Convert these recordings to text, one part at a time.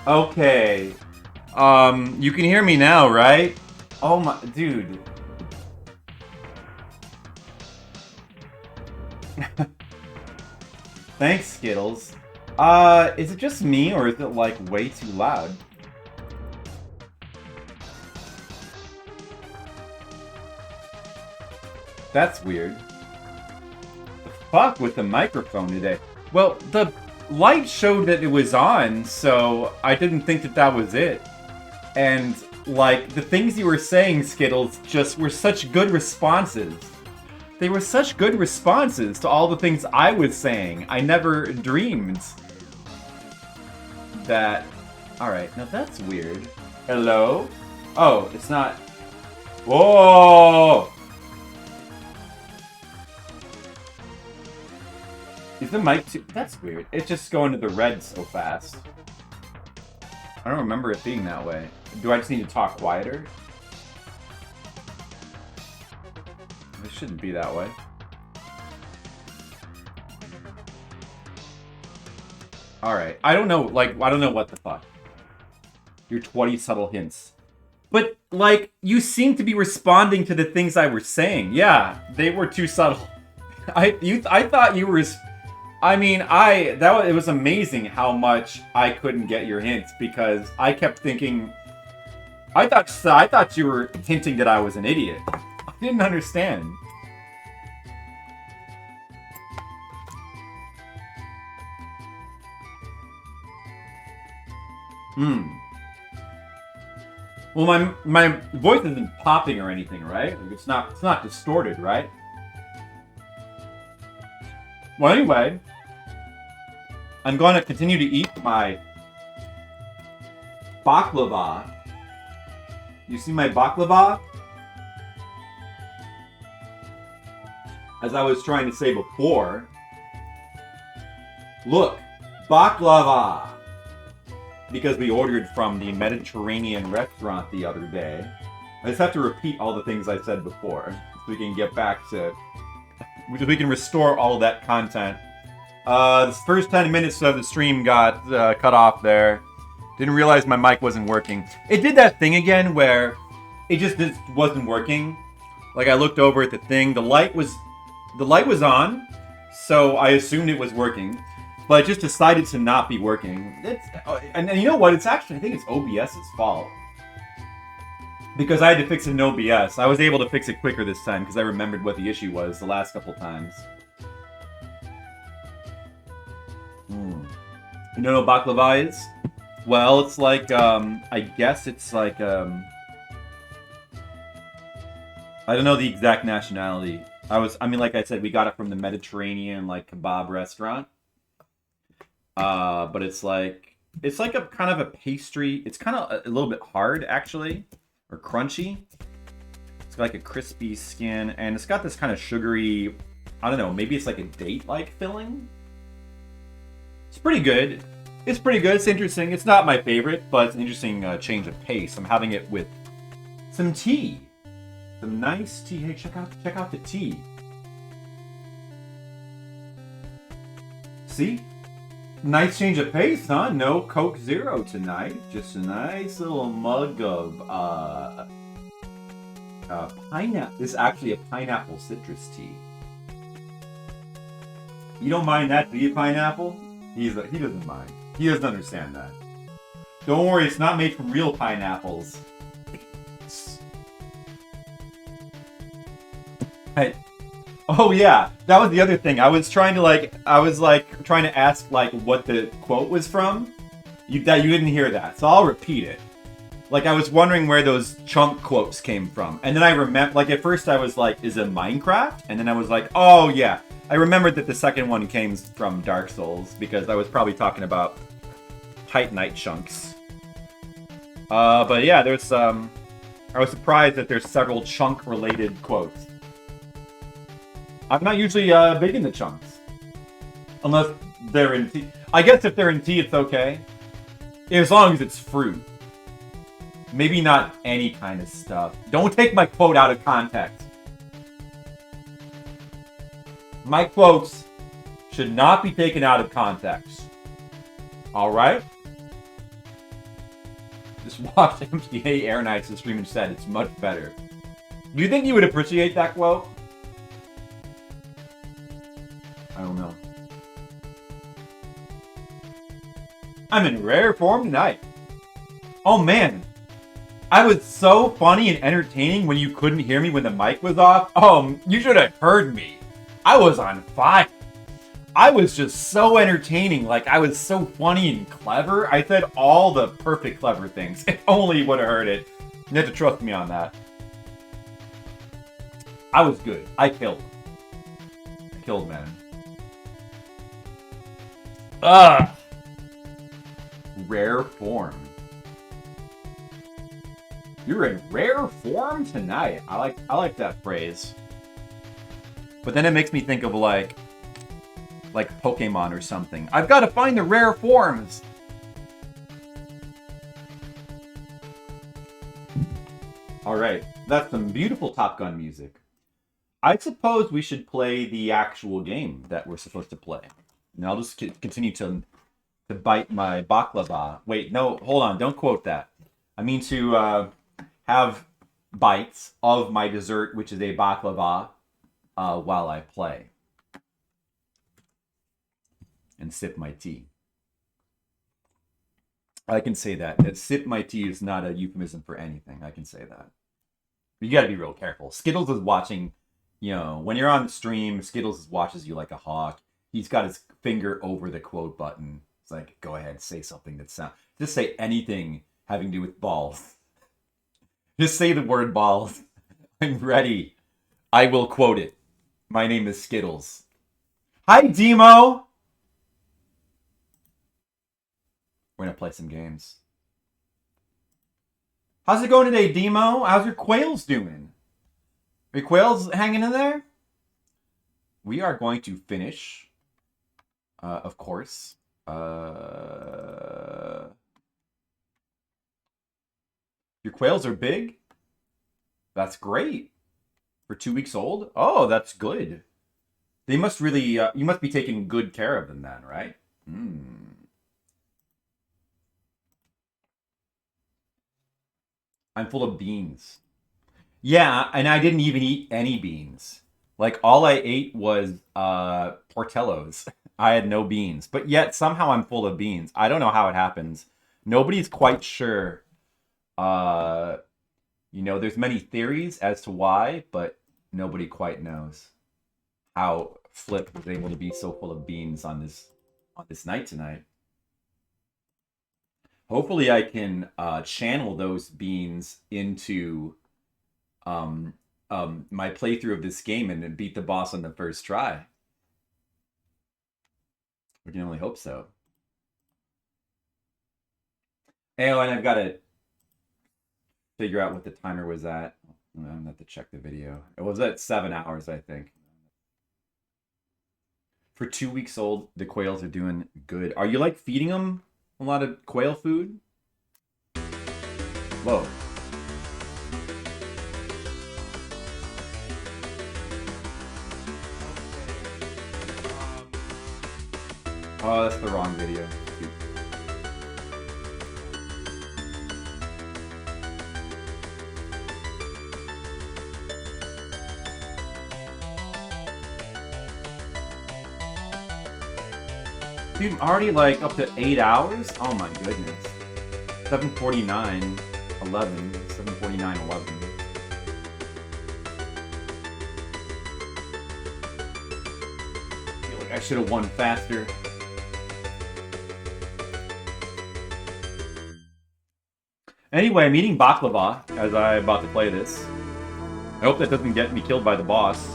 Okay. You can hear me now, right? Oh my, dude. Thanks, Skittles. Is it just me, or is it, like, way too loud? That's weird. The fuck with the microphone today? Well, the light showed that it was on, so I didn't think that that was it. And, like, the things you were saying, Skittles, just were such good responses. They were such good responses to all the things I was saying. I never dreamed that... Alright, now that's weird. Hello? Oh, it's not... Whoa! Is the mic too... That's weird. It's just going to the red so fast. I don't remember it being that way. Do I just need to talk quieter? It shouldn't be that way. Alright. I don't know, like, I don't know what the fuck. Your 20 subtle hints. But, like, you seem to be responding to the things I was saying. Yeah, they were too subtle. I thought you were... I mean, it was amazing how much I couldn't get your hints, because I kept thinking... I thought you were hinting that I was an idiot. I didn't understand. Well, my voice isn't popping or anything, right? Like, it's not distorted, right? Well, anyway, I'm going to continue to eat my baklava. You see my baklava? As I was trying to say before, look, baklava! Because we ordered from the Mediterranean restaurant the other day. I just have to repeat all the things I said before, so we can get back to... we can restore all of that content. The first 10 minutes of the stream got cut off there. Didn't realize my mic wasn't working. It did that thing again where it just wasn't working. Like, I looked over at the thing, the light was on, so I assumed it was working. But it just decided to not be working. And you know what? It's actually, I think it's OBS's fault. Because I had to fix it in OBS. I was able to fix it quicker this time because I remembered what the issue was the last couple times. You know what baklava is? Well, it's like, I guess it's like, I don't know the exact nationality. I mean, like I said, we got it from the Mediterranean, like, kebab restaurant. But it's like a kind of a pastry. It's kind of a little bit hard, actually. Or crunchy. It's got like a crispy skin, and it's got this kind of sugary, I don't know, maybe it's like a date-like filling? It's pretty good. It's pretty good. It's interesting. It's not my favorite, but it's an interesting change of pace. I'm having it with some tea. Some nice tea. Hey, check out the tea. See? Nice change of pace, huh? No Coke Zero tonight. Just a nice little mug of pineapple. This is actually a pineapple citrus tea. You don't mind that, do you, Pineapple? He doesn't mind. He doesn't understand that. Don't worry, it's not made from real pineapples. Oh yeah, that was the other thing. I was trying to ask like what the quote was from. You didn't hear that, so I'll repeat it. Like, I was wondering where those chunk quotes came from, and then I remember. Like, at first I was like, "Is it Minecraft?" And then I was like, "Oh yeah." I remembered that the second one came from Dark Souls because I was probably talking about Titanite chunks. But yeah, there's I was surprised that there's several chunk-related quotes. I'm not usually big into chunks. Unless they're in tea. I guess if they're in tea, it's okay. As long as it's fruit. Maybe not any kind of stuff. Don't take my quote out of context. My quotes should not be taken out of context. Alright? just watch MTA Air Knights stream instead. It's much better. Do you think you would appreciate that quote? I don't know. I'm in rare form tonight. Oh man. I was so funny and entertaining when you couldn't hear me when the mic was off. Oh, you should have heard me. I was on fire. I was just so entertaining. Like, I was so funny and clever. I said all the perfect clever things. If only you would have heard it. You have to trust me on that. I was good. I killed. I killed, man. Ugh. Rare form. You're in rare form tonight. I like that phrase. But then it makes me think of like Pokemon or something. I've got to find the rare forms. All right, that's some beautiful Top Gun music. I suppose we should play the actual game that we're supposed to play. And I'll just continue to bite my baklava. Wait, no, hold on. Don't quote that. I mean to have bites of my dessert, which is a baklava, while I play. And sip my tea. I can say that. Sip my tea is not a euphemism for anything. I can say that. But you gotta be real careful. Skittles is watching, you know, when you're on the stream, Skittles watches you like a hawk. He's got his finger over the quote button. It's like, go ahead, say something that sounds... Just say anything having to do with balls. Just say the word balls. I'm ready. I will quote it. My name is Skittles. Hi, Demo! We're gonna play some games. How's it going today, Demo? How's your quails doing? Are your quails hanging in there? We are going to finish, of course. Your quails are big? That's great. For 2 weeks old? Oh, that's good. They must really, you must be taking good care of them then, right? I'm full of beans. Yeah, and I didn't even eat any beans. Like, all I ate was Portillo's. I had no beans. But yet, somehow I'm full of beans. I don't know how it happens. Nobody's quite sure. You know, there's many theories as to why, but nobody quite knows how Flip was able to be so full of beans on this night tonight. Hopefully I can channel those beans into my playthrough of this game and then beat the boss on the first try. We can only hope so. Oh, and I've got to figure out what the timer was at. I'm going to have to check the video. It was at 7 hours, I think. For 2 weeks old, the quails are doing good. Are you, like, feeding them a lot of quail food? Whoa. Oh, that's the wrong video. Dude, already like up to 8 hours? Oh my goodness. 7:49, 11, 7:49, 11. I feel like I should have won faster. Anyway, I'm eating baklava as I'm about to play this. I hope that doesn't get me killed by the boss.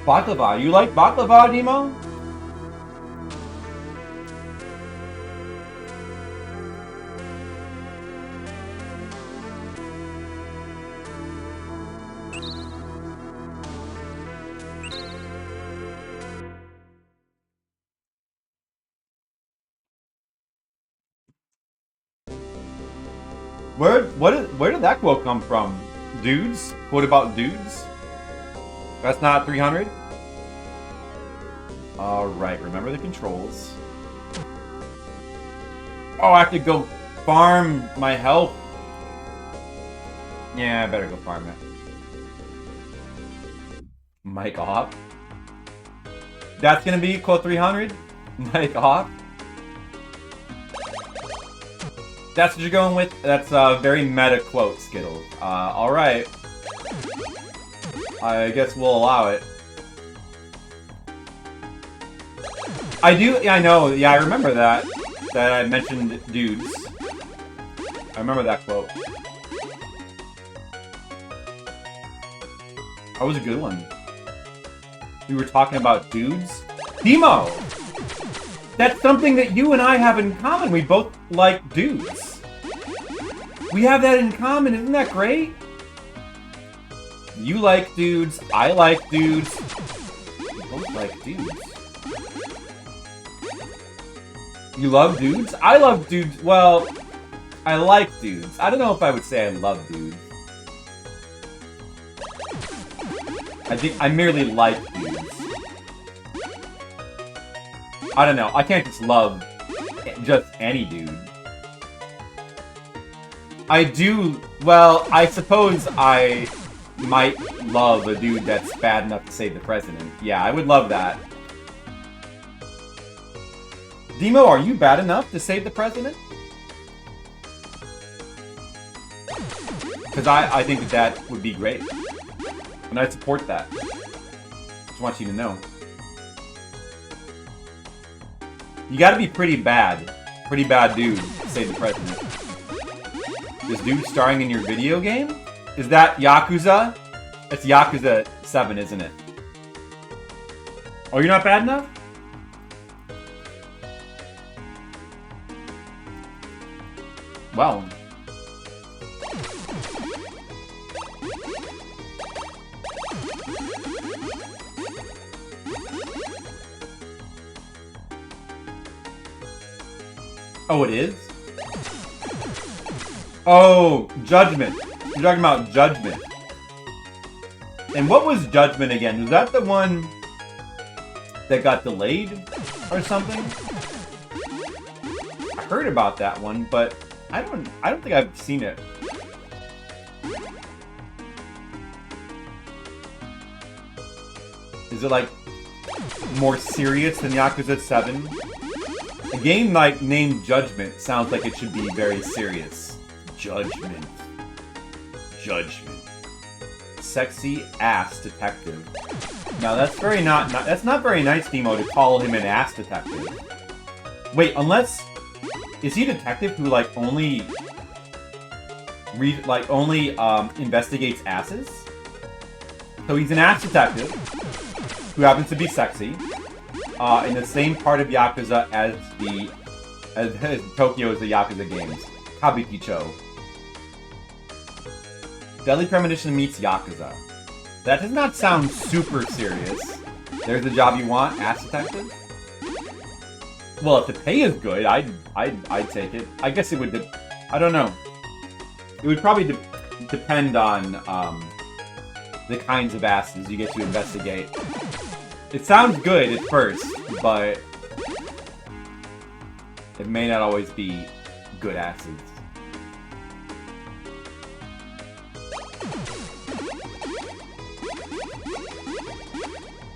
Baklava. You like baklava, Demo? Where did that quote come from? Dudes? Quote about dudes? That's not 300? Alright, remember the controls. Oh, I have to go farm my health. Yeah, I better go farm it. Mic off. That's gonna be quote 300? Mic off. That's what you're going with? That's a very meta quote, Skittles. Alright. I guess we'll allow it. Yeah, I know. Yeah, I remember that. That I mentioned dudes. I remember that quote. That was a good one. We were talking about dudes. Demo! That's something that you and I have in common. We both like dudes. We have that in common. Isn't that great? You like dudes. I like dudes. We both like dudes. You love dudes? I love dudes. Well, I like dudes. I don't know if I would say I love dudes. I think I merely like dudes. I don't know. I can't just love just any dude. I do... Well, I suppose I might love a dude that's bad enough to save the president. Yeah, I would love that. Demo, are you bad enough to save the president? Because I think that would be great. And I support that. Just want you to know. You gotta be pretty bad. Pretty bad dude to save the president. This dude starring in your video game? Is that Yakuza? It's Yakuza 7, isn't it? Oh, you're not bad enough? Well. Oh, it is? Oh, Judgment. You're talking about Judgment. And what was Judgment again? Was that the one that got delayed or something? I heard about that one, but I don't think I've seen it. Is it like more serious than Yakuza 7? A game like named Judgment sounds like it should be very serious. Judgment. Judgment. Sexy ass detective. Now that's very that's not very nice, Demo, to call him an ass detective. Wait, unless is he a detective who like only investigates asses? So he's an ass detective who happens to be sexy. In the same part of Yakuza as Tokyo is the Yakuza games. Kabukicho. Deadly Premonition meets Yakuza. That does not sound super serious. There's the job you want, ass detective? Well, if the pay is good, I'd take it. I guess it would I don't know. It would probably depend on the kinds of asses you get to investigate. It sounds good at first, but it may not always be good asses.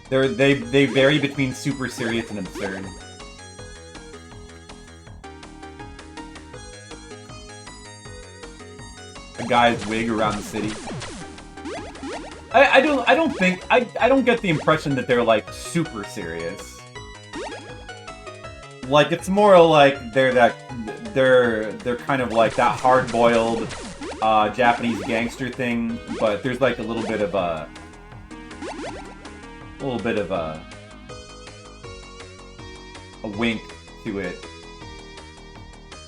They vary between super serious and absurd. A guy's wig around the city. I don't get the impression that they're like super serious. Like it's more like they're kind of like that hard-boiled Japanese gangster thing, but there's like a little bit of a wink to it.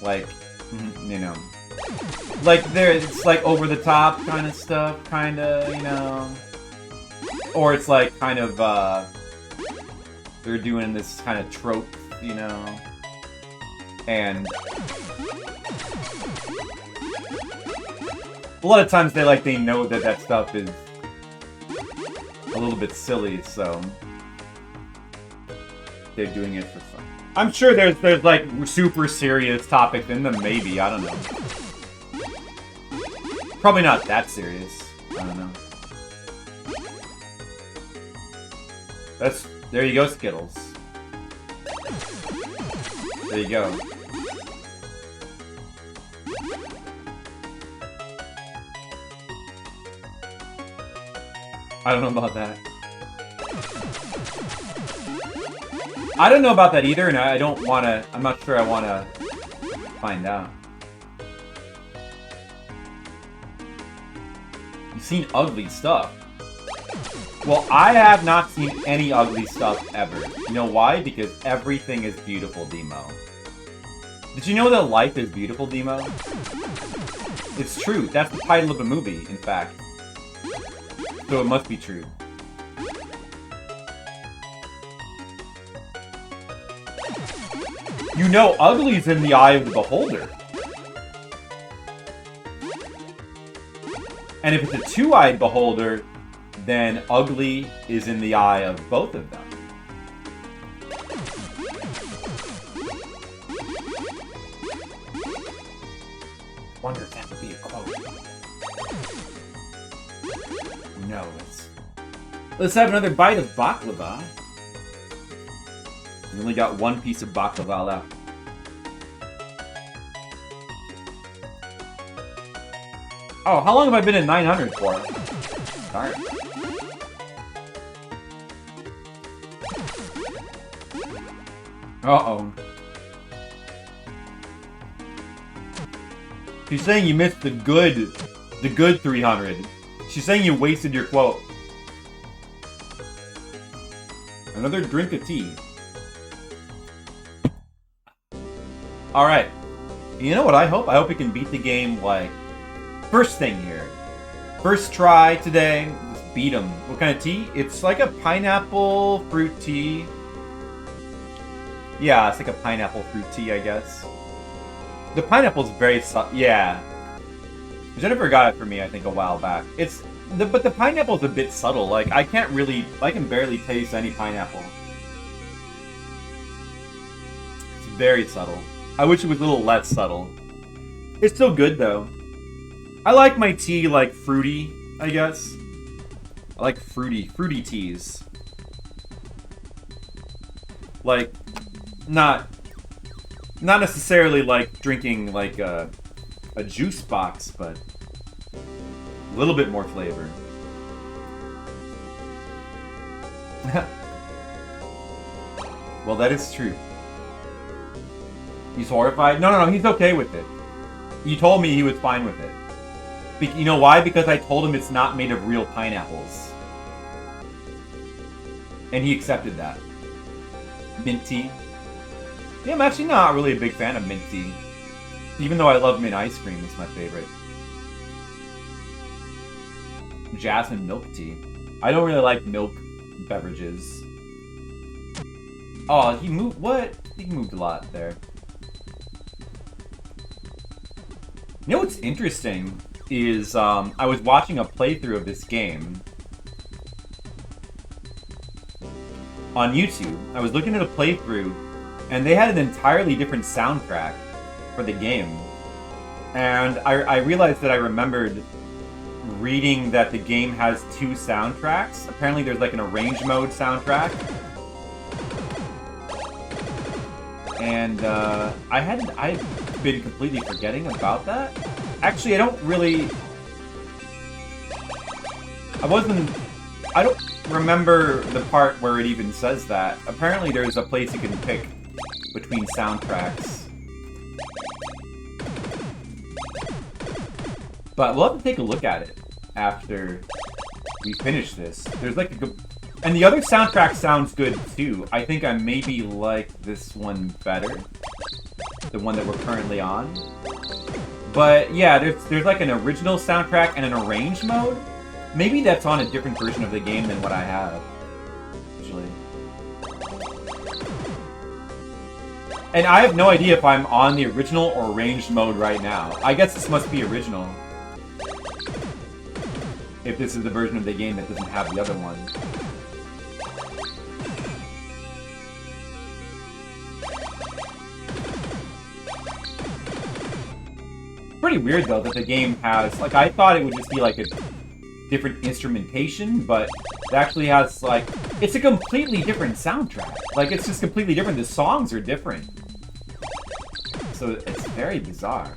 Like, you know. Like, it's like over the top kind of stuff, kinda, you know. Or it's like kind of, they're doing this kind of trope, you know. And a lot of times they know that stuff is a little bit silly, so. they're doing it for fun. I'm sure there's like super serious topics in them. Maybe, I don't know. Probably not that serious. I don't know. There you go, Skittles. There you go. I don't know about that. I don't know about that either, and I don't want to... I'm not sure I want to find out. You've seen ugly stuff. Well, I have not seen any ugly stuff ever. You know why? Because everything is beautiful, Demo. Did you know that life is beautiful, Demo? It's true. That's the title of a movie, in fact. So it must be true. You know ugly's in the eye of the beholder. And if it's a two-eyed beholder, then ugly is in the eye of both of them. Wonder if that would be a quote. No, let's have another bite of baklava. We only got one piece of baklava left. Oh, how long have I been at 900 for? Darn. Uh-oh. She's saying you missed the good 300. She's saying you wasted your quote. Another drink of tea. Alright. You know what I hope? I hope we can beat the game, like, first thing here. First try today. Just beat them. What kind of tea? It's like a pineapple fruit tea. Yeah, it's like a pineapple fruit tea, I guess. The pineapple's very yeah. Jennifer got it for me, I think, a while back. But the pineapple's a bit subtle. Like, I can barely taste any pineapple. It's very subtle. I wish it was a little less subtle. It's still good, though. I like my tea, like, fruity, I guess. I like fruity teas. Like, not necessarily like drinking, like, a juice box, but a little bit more flavor. Well, that is true. He's horrified? No, he's okay with it. He told me he was fine with it. You know why? Because I told him it's not made of real pineapples. And he accepted that. Mint tea. Yeah, I'm actually not really a big fan of mint tea. Even though I love mint ice cream, it's my favorite. Jasmine milk tea. I don't really like milk beverages. Oh, he moved... What? He moved a lot there. You know what's interesting is I was watching a playthrough of this game on YouTube. I was looking at a playthrough, and they had an entirely different soundtrack for the game. And I realized that I remembered reading that the game has two soundtracks. Apparently there's like an arrange mode soundtrack. And I've been completely forgetting about that. Actually, I don't remember the part where it even says that. Apparently there's a place you can pick between soundtracks. But we'll have to take a look at it after we finish this. There's like a good... And the other soundtrack sounds good too. I think I maybe like this one better. The one that we're currently on. But yeah, there's like an original soundtrack and an arrange mode. Maybe that's on a different version of the game than what I have, actually. And I have no idea if I'm on the original or arranged mode right now. I guess this must be original. If this is the version of the game that doesn't have the other one. pretty weird though that the game has, like, I thought it would just be like a different instrumentation, but it actually has, like, it's a completely different soundtrack. Like, it's just completely different. The songs are different. So it's very bizarre.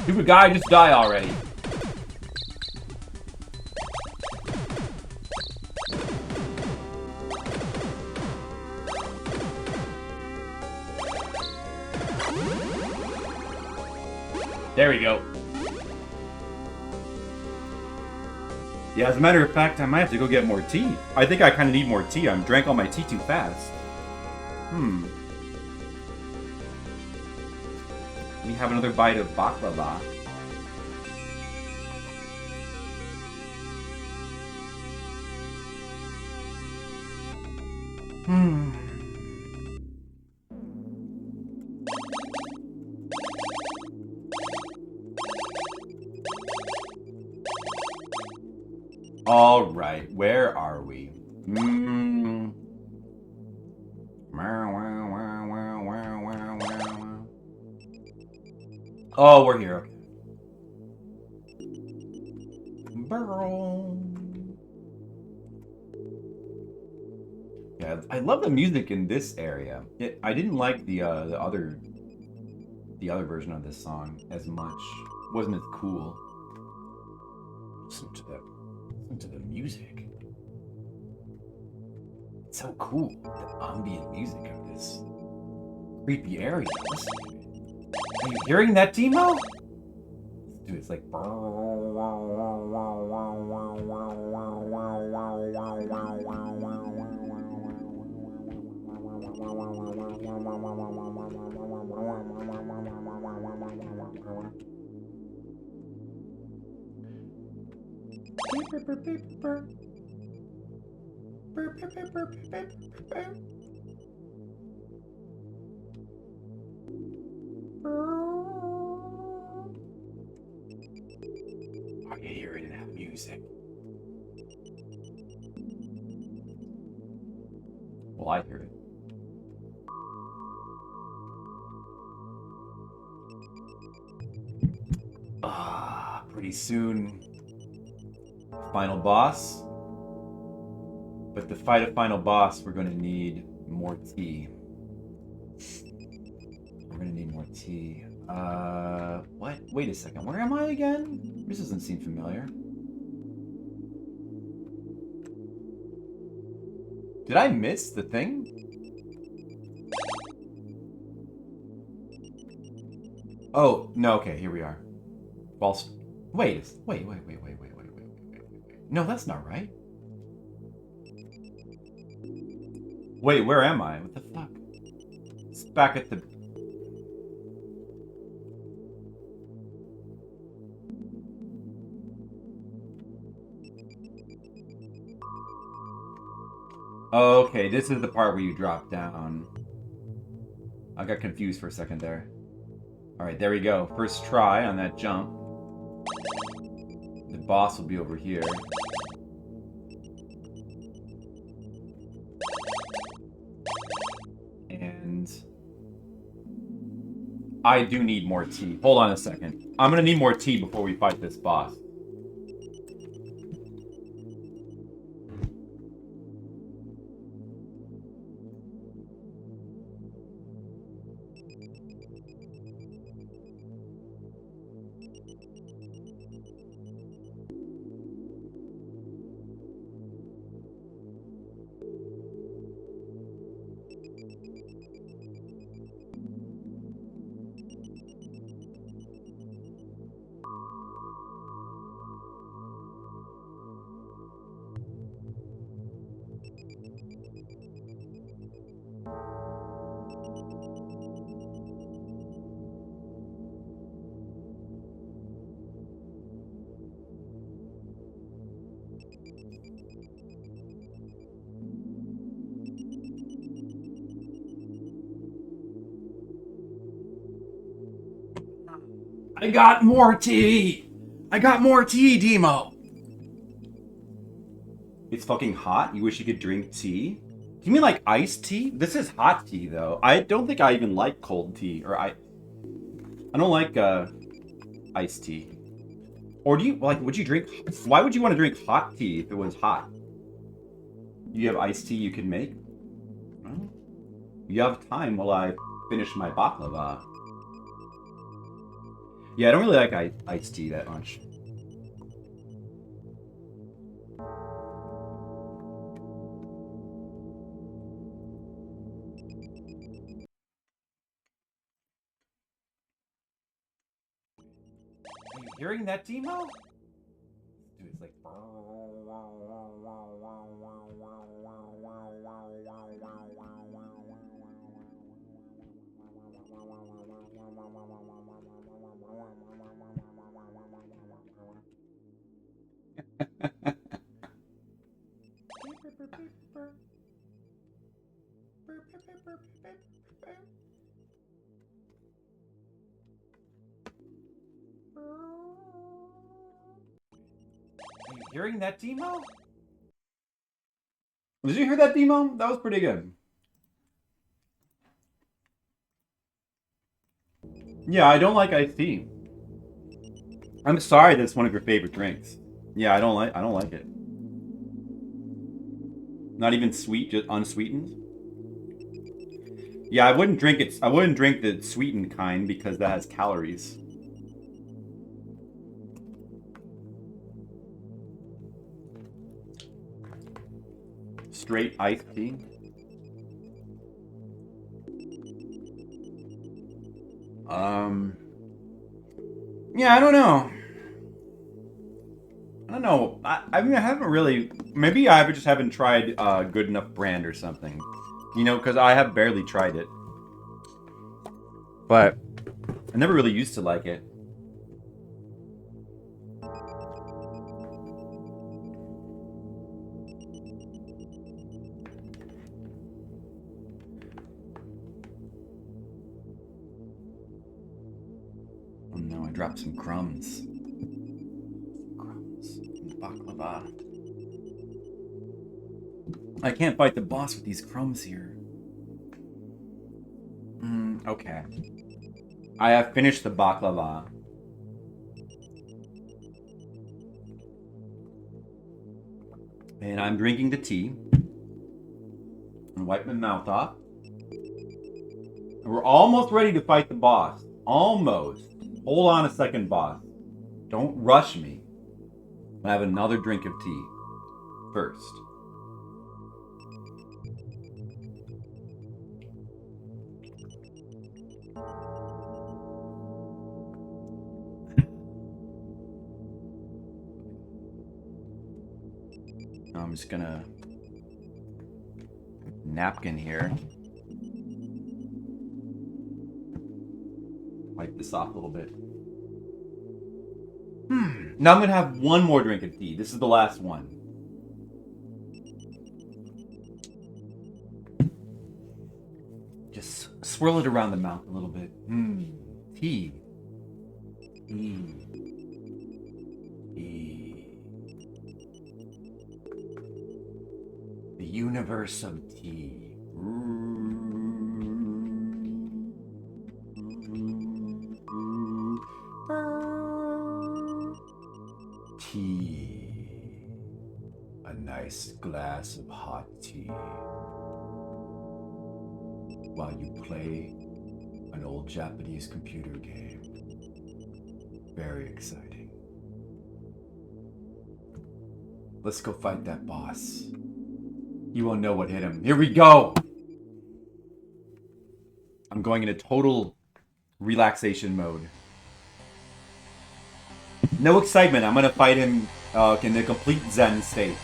Stupid guy, just die already. There we go. Yeah, as a matter of fact, I might have to go get more tea. I think I kind of need more tea. I drank all my tea too fast. Let me have another bite of baklava. All right, where are we? Oh, we're here. Yeah, I love the music in this area. I didn't like the other version of this song as much. Wasn't as cool. Listen to the music. It's so cool. The ambient music of this creepy area. Listen. Are you hearing that, Timo? Dude, it's like. Are you hearing that music? Well, I hear it. Pretty soon, final boss. But to fight a final boss, we're going to need more tea. We're going to need more tea. What? Wait a second. Where am I again? This doesn't seem familiar. Did I miss the thing? Oh, no, okay, here we are. False. Wait. No, that's not right. Wait, where am I? What the fuck? It's back at the... Okay, this is the part where you drop down. I got confused for a second there. Alright, there we go. First try on that jump. The boss will be over here. And... I do need more tea. Hold on a second. I'm gonna need more tea before we fight this boss. I got more tea! I got more tea, Demo! It's fucking hot? You wish you could drink tea? Do you mean like iced tea? This is hot tea, though. I don't think I even like cold tea. Or I don't like, iced tea. Or do you, like, would you drink... Why would you want to drink hot tea if it was hot? You have iced tea you can make? Well, you have time while I finish my baklava. Yeah, I don't really like iced tea that much. Are you hearing that, Demo? Dude, it's like... Are you hearing that, Demo? Did you hear that, Demo? That was pretty good. Yeah, I don't like iced tea. I'm sorry that's one of your favorite drinks. Yeah, I don't like it. Not even sweet, just unsweetened. Yeah, I wouldn't drink it. I wouldn't drink the sweetened kind because that has calories. Straight iced tea. Yeah, I don't know. I don't know. I mean, I haven't really. Maybe I just haven't tried a good enough brand or something. You know, because I have barely tried it. But I never really used to like it. Oh no, I dropped some crumbs. Crumbs in the baklava. I can't fight the boss with these crumbs here. Okay. I have finished the baklava. And I'm drinking the tea. And wipe my mouth off. And we're almost ready to fight the boss. Almost. Hold on a second, boss. Don't rush me. I have another drink of tea. First. I'm just gonna napkin here. Wipe this off a little bit. Now I'm gonna have one more drink of tea. This is the last one. Just swirl it around the mouth a little bit. Tea. Tea. The universe of tea. Tea. A nice glass of hot tea. While you play an old Japanese computer game. Very exciting. Let's go fight that boss. You won't know what hit him. Here we go! I'm going into total relaxation mode. No excitement. I'm gonna fight him in a complete zen state.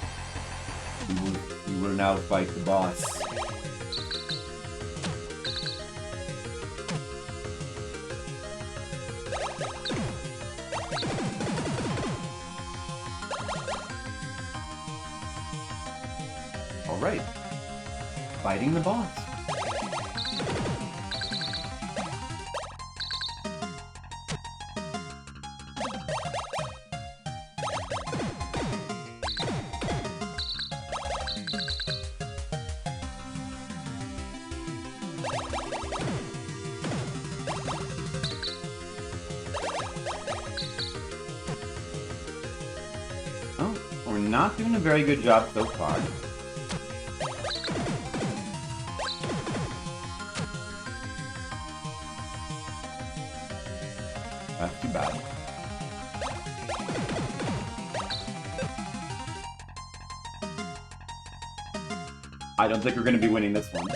You will now fight the boss. Alright. Fighting the boss. Oh, we're not doing a very good job so far. That's too bad. I don't think we're going to be winning this one.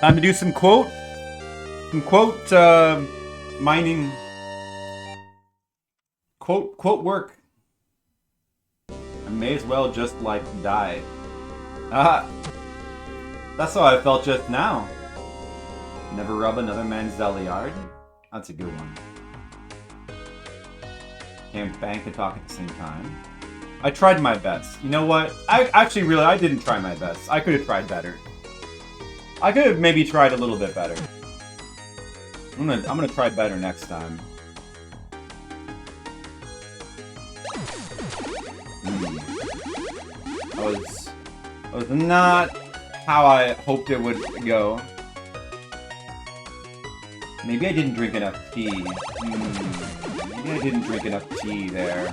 Time to do some quote mining, quote work. I may as well just like die. That's how I felt just now. Never rub another man's deli yard. That's a good one. Can't bank and talk at the same time. I tried my best. You know what? I didn't try my best. I could have tried better. I could have maybe tried a little bit better. I'm gonna try better next time. That was not how I hoped it would go. Maybe I didn't drink enough tea. Maybe I didn't drink enough tea there.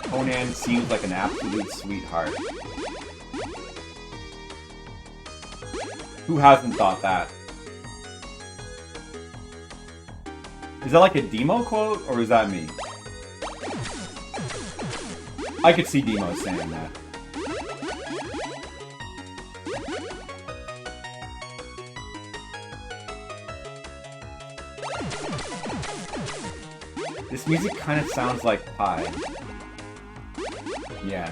Conan seems like an absolute sweetheart. Who hasn't thought that? Is that like a Demo quote, or is that me? I could see Demo saying that. This music kind of sounds like pie. Yeah.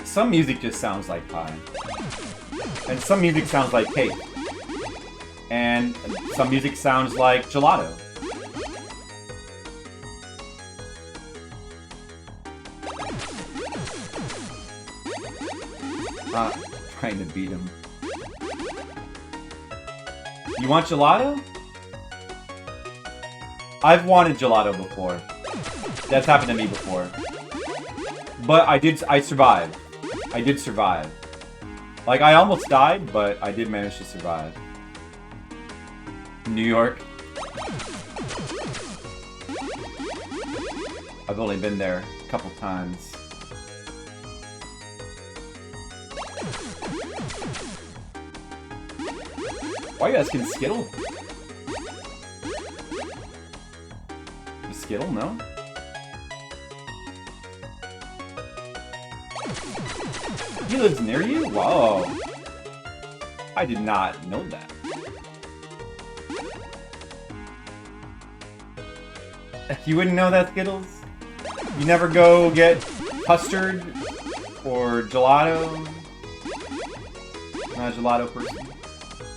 Some music just sounds like pie. And some music sounds like cake. And some music sounds like gelato. Trying to beat him. You want gelato? I've wanted gelato before. That's happened to me before. But I survived. I did survive. Like, I almost died, but I did manage to survive. New York. I've only been there a couple times. Why are you asking Skittle? Skittle, no? He lives near you? Whoa. I did not know that. You wouldn't know that, Skittles? You never go get custard or gelato? Not a gelato person.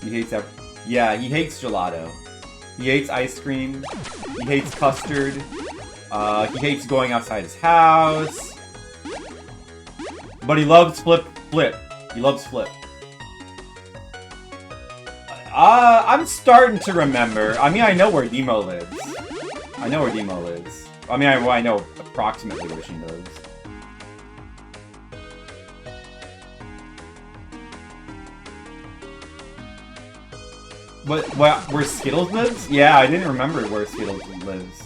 He hates that. Yeah, he hates gelato. He hates ice cream. He hates custard. He hates going outside his house. But he loves Flip. He loves Flip. I'm starting to remember. I mean, I know where Demo lives. I know where Demo lives. I mean, I know approximately where she lives. But where Skittles lives? Yeah, I didn't remember where Skittles lives.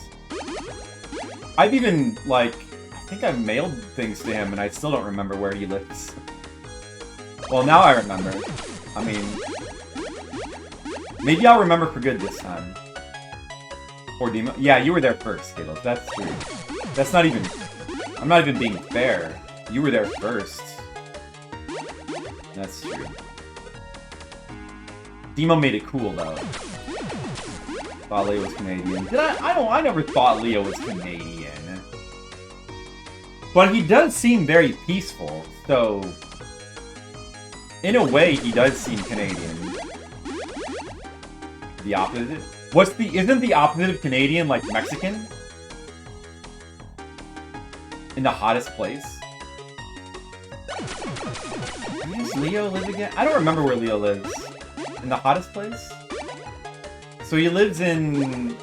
I've even, like, I think I've mailed things to him and I still don't remember where he lives. Well, now I remember. I mean, maybe I'll remember for good this time. Or Demo. Yeah, you were there first, Skittles. That's true. That's not even... I'm not even being fair. You were there first. That's true. Demo made it cool, though. Thought Leo was Canadian. Did I never thought Leo was Canadian. But he does seem very peaceful, so... In a way, he does seem Canadian. The opposite? Isn't the opposite of Canadian, like, Mexican? In the hottest place? Where does Leo live again? I don't remember where Leo lives. In the hottest place? So he lives in...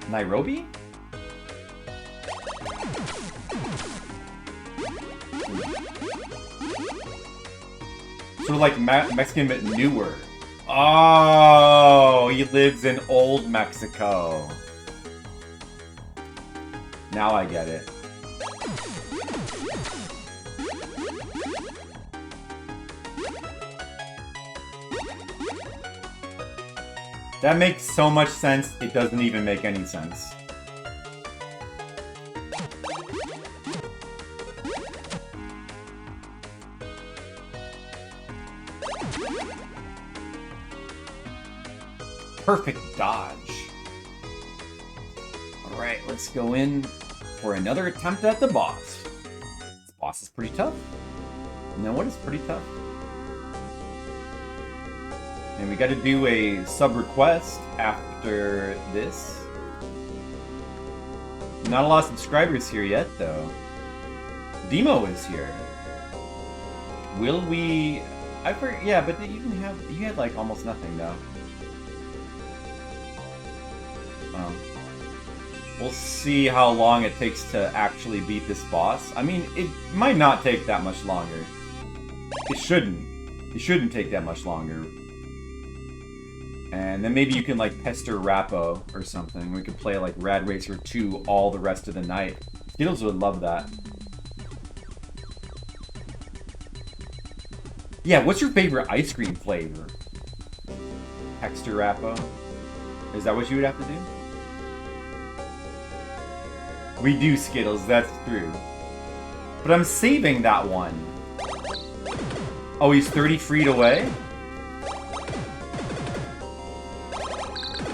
Nairobi? Sort of like Mexican but newer. Oh, he lives in old Mexico. Now I get it. That makes so much sense, it doesn't even make any sense. Perfect dodge. Alright, let's go in for another attempt at the boss. This boss is pretty tough. You know what is pretty tough? And we gotta do a sub-request after this. Not a lot of subscribers here yet, though. Demo is here. Will we... yeah, but you had like almost nothing, though. We'll see how long it takes to actually beat this boss. I mean, it might not take that much longer. It shouldn't. It shouldn't take that much longer. And then maybe you can, like, pester Rappo or something. We could play, like, Rad Racer 2 all the rest of the night. Skittles would love that. Yeah, what's your favorite ice cream flavor? Pester Rappo? Is that what you would have to do? We do, Skittles, that's true. But I'm saving that one. Oh, he's 30 feet away?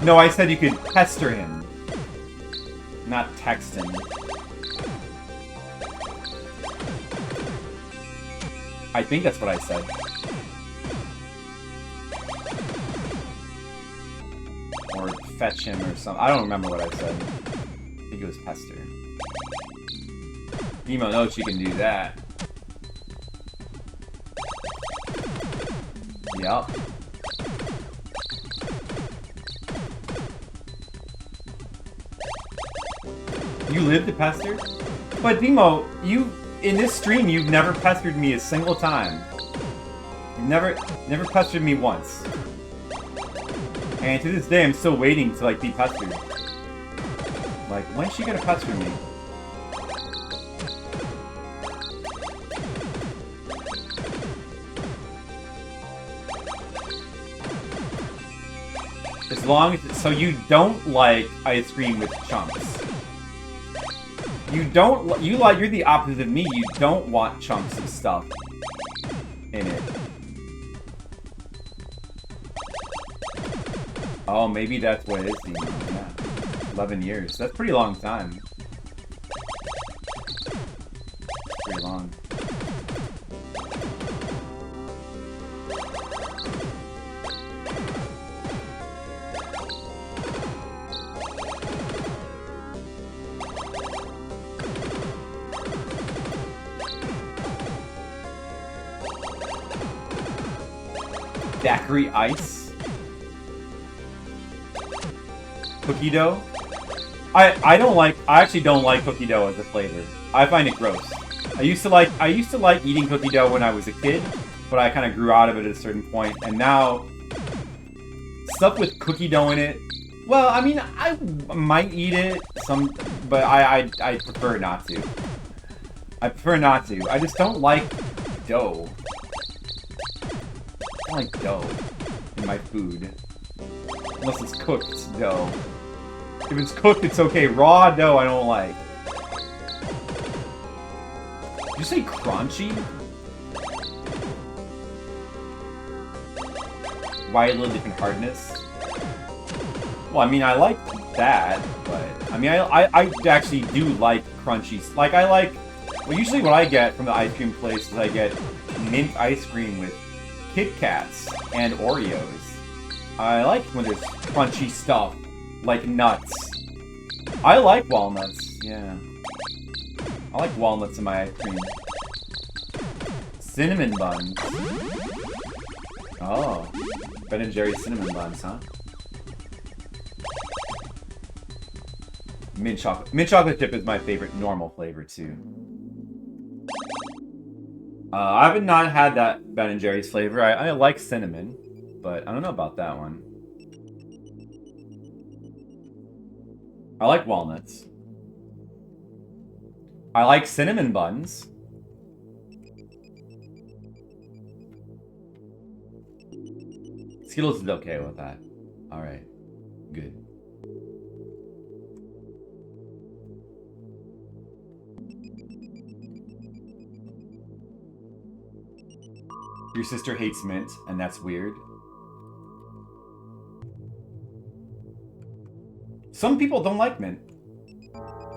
No, I said you could pester him. Not text him. I think that's what I said. Or fetch him or something. I don't remember what I said. I think it was pester. Nemo knows she can do that. Yup. You live to pester? But Nemo, in this stream, you've never pestered me a single time. You've never pestered me once. And to this day, I'm still waiting to, like, be pestered. Like, when's she gonna pester me? As long as... So you don't like ice cream with chunks. You're the opposite of me. You don't want chunks of stuff in it. Oh, maybe that's what it is, Demon. Yeah. 11 years. That's a pretty long time. Pretty long. Daiquiri ice? Cookie dough? I actually don't like cookie dough as a flavor. I find it gross. I used to like eating cookie dough when I was a kid, but I kind of grew out of it at a certain point, and now stuff with cookie dough in it. Well, I mean, I might eat it but I prefer not to. I prefer not to. I just don't like dough. I don't like dough in my food. Unless it's cooked dough. If it's cooked, it's okay. Raw dough, I don't like. Did you say crunchy? Why a little different hardness? Well, I mean, I like that, but... I mean, I actually do like crunchy... Like, I like... Well, usually what I get from the ice cream place is I get mint ice cream with Kit Kats and Oreos. I like when there's crunchy stuff, like nuts. I like walnuts, yeah. I like walnuts in my ice cream. Cinnamon buns. Oh. Ben & Jerry's cinnamon buns, huh? Mint chocolate. Mint chocolate chip is my favorite normal flavor, too. I have not had that Ben & Jerry's flavor. I like cinnamon, but I don't know about that one. I like walnuts. I like cinnamon buns. Skittles is okay with that. Alright. Good. Your sister hates mint, and that's weird. Some people don't like mint.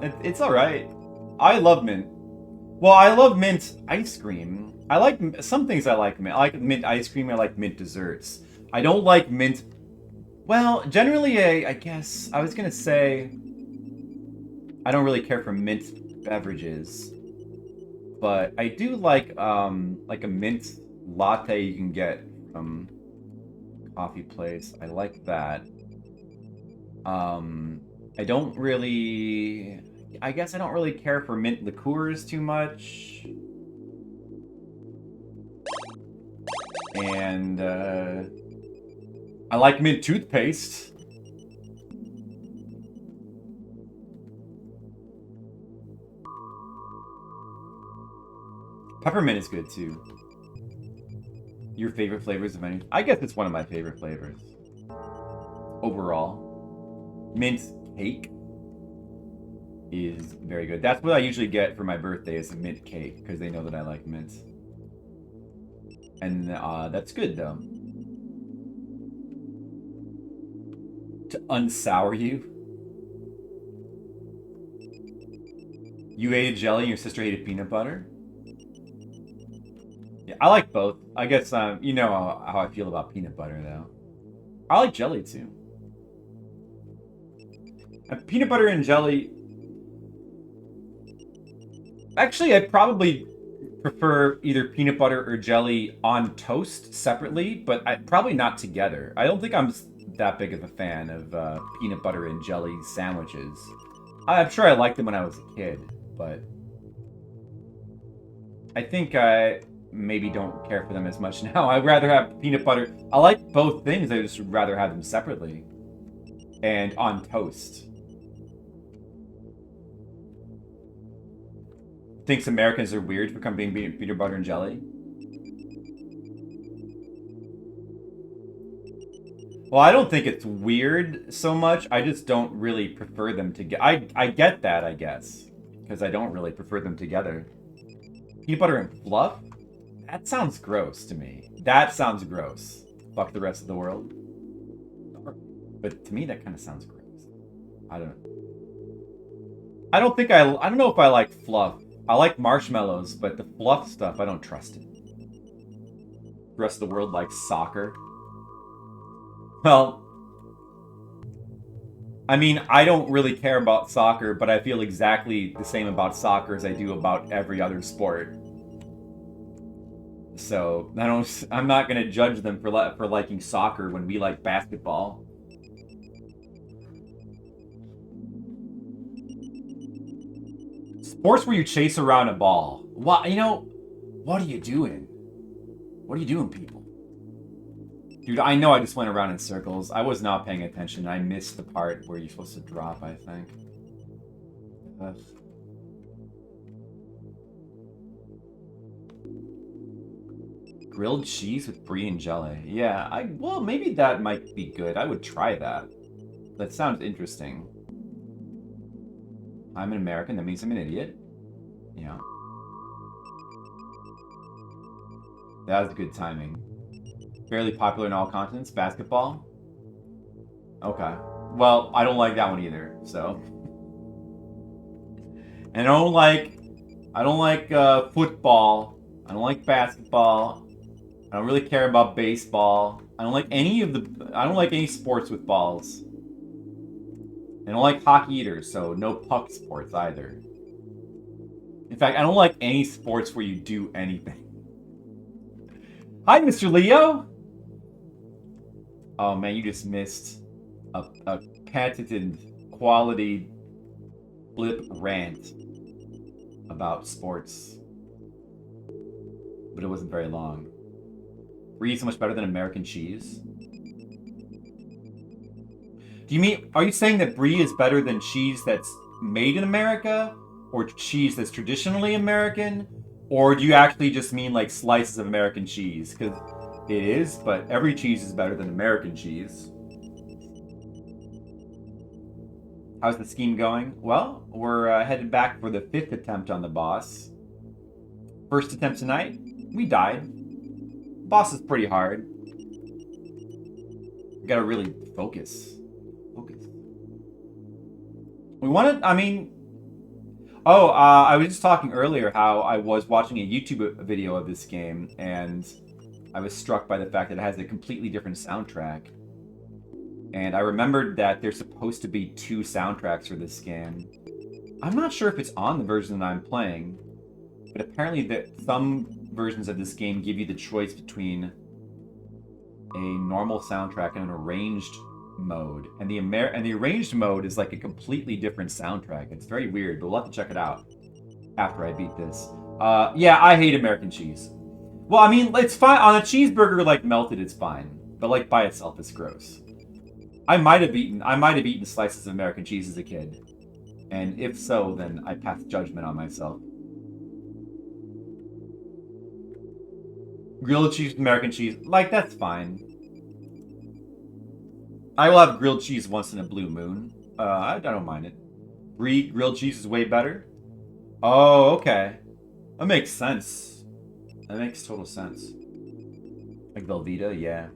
It's alright. I love mint. Well, I love mint ice cream. I like some things I like mint. I like mint ice cream. I like mint desserts. I don't like mint... Well, generally, I guess... I was gonna say... I don't really care for mint beverages. But I do like a mint latte you can get from coffee place. I like that. I don't really... I guess I don't really care for mint liqueurs too much. And, I like mint toothpaste. Peppermint is good, too. Your favorite flavors of any? I guess it's one of my favorite flavors. Overall. Mint cake is very good. That's what I usually get for my birthday, is a mint cake, because they know that I like mint. And that's good, though. To unsour you? You hated jelly and your sister hated peanut butter? Yeah, I like both. I guess, you know how I feel about peanut butter, though. I like jelly, too. Peanut butter and jelly... Actually, I probably prefer either peanut butter or jelly on toast separately, but probably not together. I don't think I'm that big of a fan of peanut butter and jelly sandwiches. I'm sure I liked them when I was a kid, but I think I maybe don't care for them as much now. I'd rather have peanut butter. I like both things, I just would rather have them separately and on toast. Thinks Americans are weird for being peanut butter and jelly. Well, I don't think it's weird so much. I just don't really prefer them together. I get that, I guess, because I don't really prefer them together. Peanut butter and fluff? That sounds gross to me. That sounds gross. Fuck the rest of the world. But to me, that kind of sounds gross. I don't know. I don't know if I like fluff. I like marshmallows, but the fluff stuff, I don't trust it. The rest of the world likes soccer. Well, I mean, I don't really care about soccer, but I feel exactly the same about soccer as I do about every other sport. So, I'm not going to judge them for liking soccer when we like basketball. Sports where you chase around a ball. What, what are you doing? What are you doing, people? Dude, I know I just went around in circles. I was not paying attention. I missed the part where you're supposed to drop, I think. Ugh. Grilled cheese with brie and jelly. Yeah, well, maybe that might be good. I would try that. That sounds interesting. I'm an American, that means I'm an idiot. Yeah. That was good timing. Fairly popular in all continents. Basketball? Okay. Well, I don't like that one either, so. And I don't like football. I don't like basketball. I don't really care about baseball. I don't like any sports with balls. I don't like hockey either, so no puck sports either. In fact, I don't like any sports where you do anything. Hi, Mr. Leo! Oh man, you just missed a patented quality blip rant about sports. But it wasn't very long. Brie is so much better than American cheese? Are you saying that brie is better than cheese that's made in America? Or cheese that's traditionally American? Or do you actually just mean like slices of American cheese? Because it is, but every cheese is better than American cheese. How's the scheme going? Well, we're headed back for the 5th attempt on the boss. First attempt tonight, we died. Boss is pretty hard. We gotta really focus. We wanted, I was just talking earlier how I was watching a YouTube video of this game, and I was struck by the fact that it has a completely different soundtrack. And I remembered that there's supposed to be 2 soundtracks for this game. I'm not sure if it's on the version that I'm playing, but apparently some versions of this game give you the choice between a normal soundtrack and an arranged mode. And the arranged mode is like a completely different soundtrack. It's very weird, but we'll have to check it out after I beat this. Yeah, I hate American cheese. Well, I mean, it's fine. On a cheeseburger, like, melted, it's fine. But, like, by itself, it's gross. I might have eaten slices of American cheese as a kid. And if so, then I pass judgment on myself. Grilled cheese with American cheese, like, that's fine. I will have grilled cheese once in a blue moon. I don't mind it. Brie grilled cheese is way better? Oh, okay. That makes sense. That makes total sense. Like Velveeta, yeah.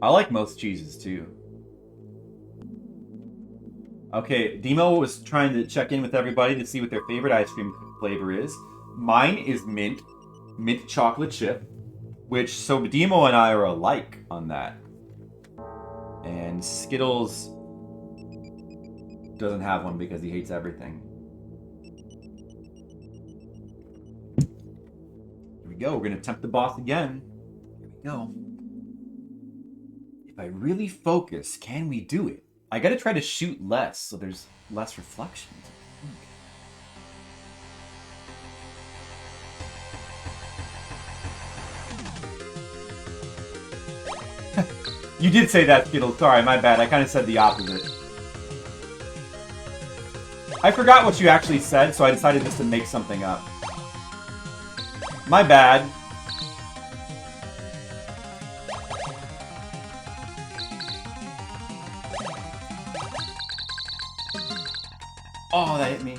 I like most cheeses too. Okay, Demo was trying to check in with everybody to see what their favorite ice cream flavor is. Mine is mint chocolate chip, which, so Demo and I are alike on that. And Skittles doesn't have one because he hates everything. Here we go, we're gonna tempt the boss again. Here we go. If I really focus, can we do it? I gotta try to shoot less, so there's less reflections. You did say that, Skittle. Sorry, my bad. I kind of said the opposite. I forgot what you actually said, so I decided just to make something up. My bad. Oh, that hit me.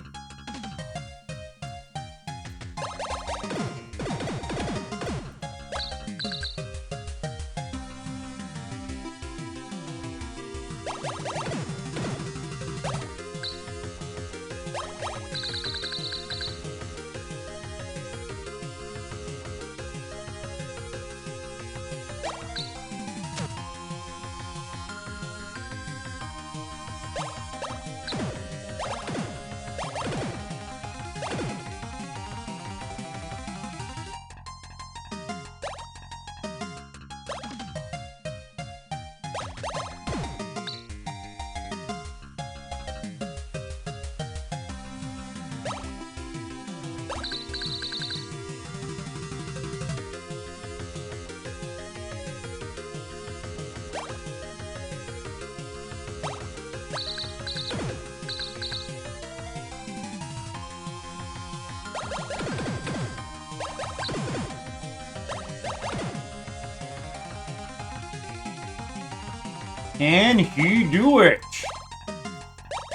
Can he do it?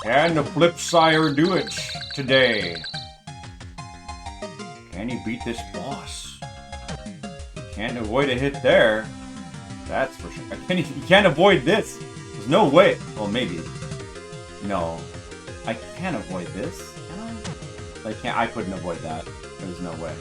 Can the Flipsire do it today? Can he beat this boss? He can't avoid a hit there. That's for sure. He can't avoid this. There's no way. Well, maybe. No. I can't avoid this. Can I? I couldn't avoid that. There's no way.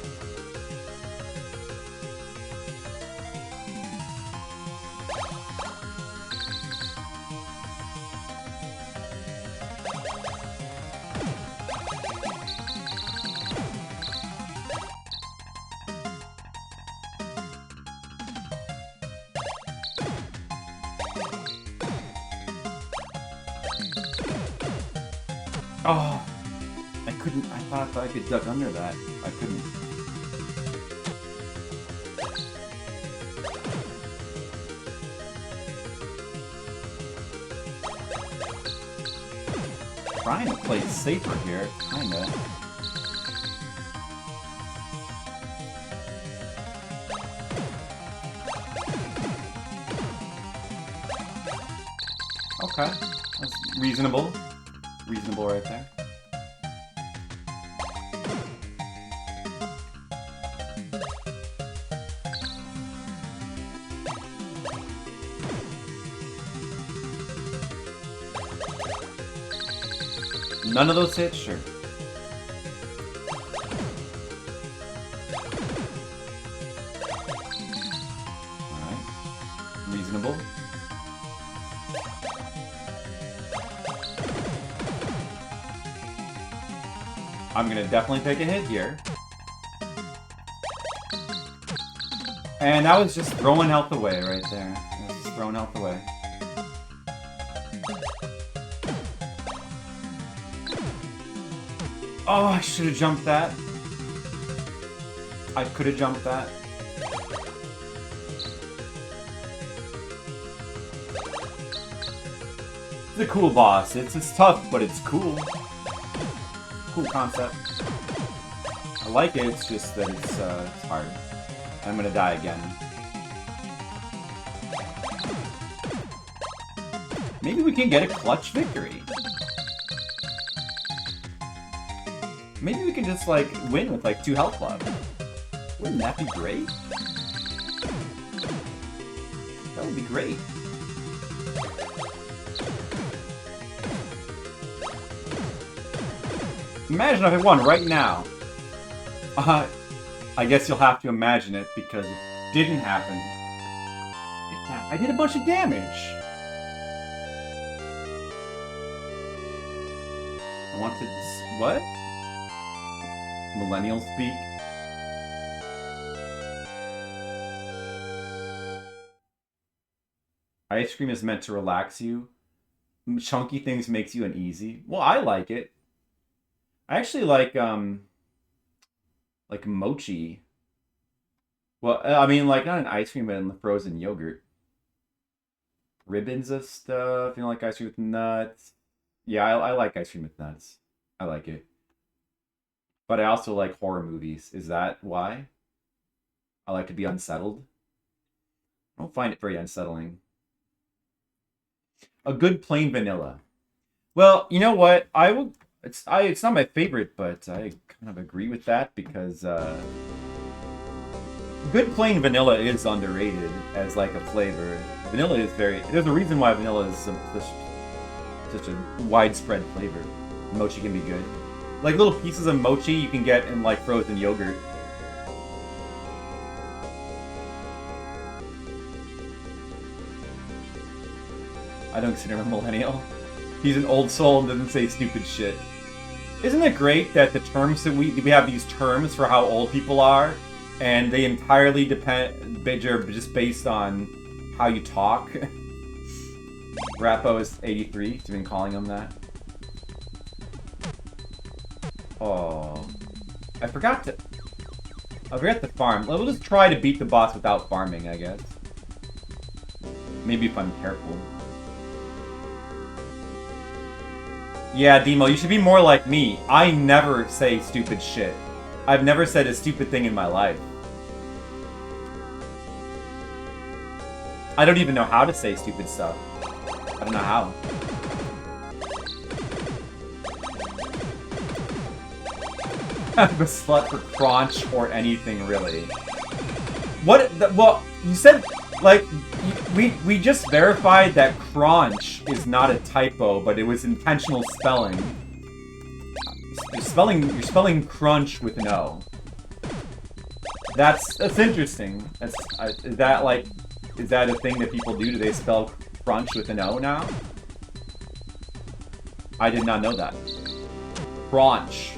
Oh, I couldn't. I thought I could duck under that. I couldn't. Trying to play safer here, kinda. Okay, that's reasonable. Reasonable right there. None of those hits? Sure. Alright. Reasonable. I'm gonna definitely take a hit here. And that was just throwing health away right there. That was just throwing health away. Oh, I should have jumped that. I could have jumped that. It's a cool boss. It's tough, but it's cool. Cool concept. I like it, it's just that it's hard. I'm gonna die again. Maybe we can get a clutch victory. Maybe we can just, like, win with, like, 2 health left. Wouldn't that be great? That would be great. Imagine if I won right now. I guess you'll have to imagine it because it didn't happen. I did a bunch of damage. I want to... What? Millennial speak? Ice cream is meant to relax you. Chunky things makes you uneasy. Well, I like it. I actually like mochi. Well, I mean, like, not an ice cream, but in the frozen yogurt. Ribbons of stuff. You know, like ice cream with nuts. Yeah, I like ice cream with nuts. I like it. But I also like horror movies. Is that why? I like to be unsettled. I don't find it very unsettling. A good plain vanilla. Well, you know what? It's not my favorite, but I kind of agree with that because good plain vanilla is underrated as like a flavor. Vanilla is there's a reason why vanilla is such a widespread flavor. Mochi can be good. Like little pieces of mochi you can get in like frozen yogurt. I don't consider him a millennial. He's an old soul and doesn't say stupid shit. Isn't it great that the terms that we have these terms for how old people are, and they entirely just based on how you talk? Rappo is 83. You've been calling him that. Oh, I forgot to farm. We'll just try to beat the boss without farming, I guess. Maybe if I'm careful. Yeah, Demo, you should be more like me. I never say stupid shit. I've never said a stupid thing in my life. I don't even know how to say stupid stuff. I don't know how. I'm a slut for crunch or anything, really. Well, you said, like, we just verified that crunch is not a typo, but it was intentional spelling. You're spelling crunch with an O. That's interesting. Is that a thing that people do? Do they spell crunch with an O now? I did not know that. Crunch.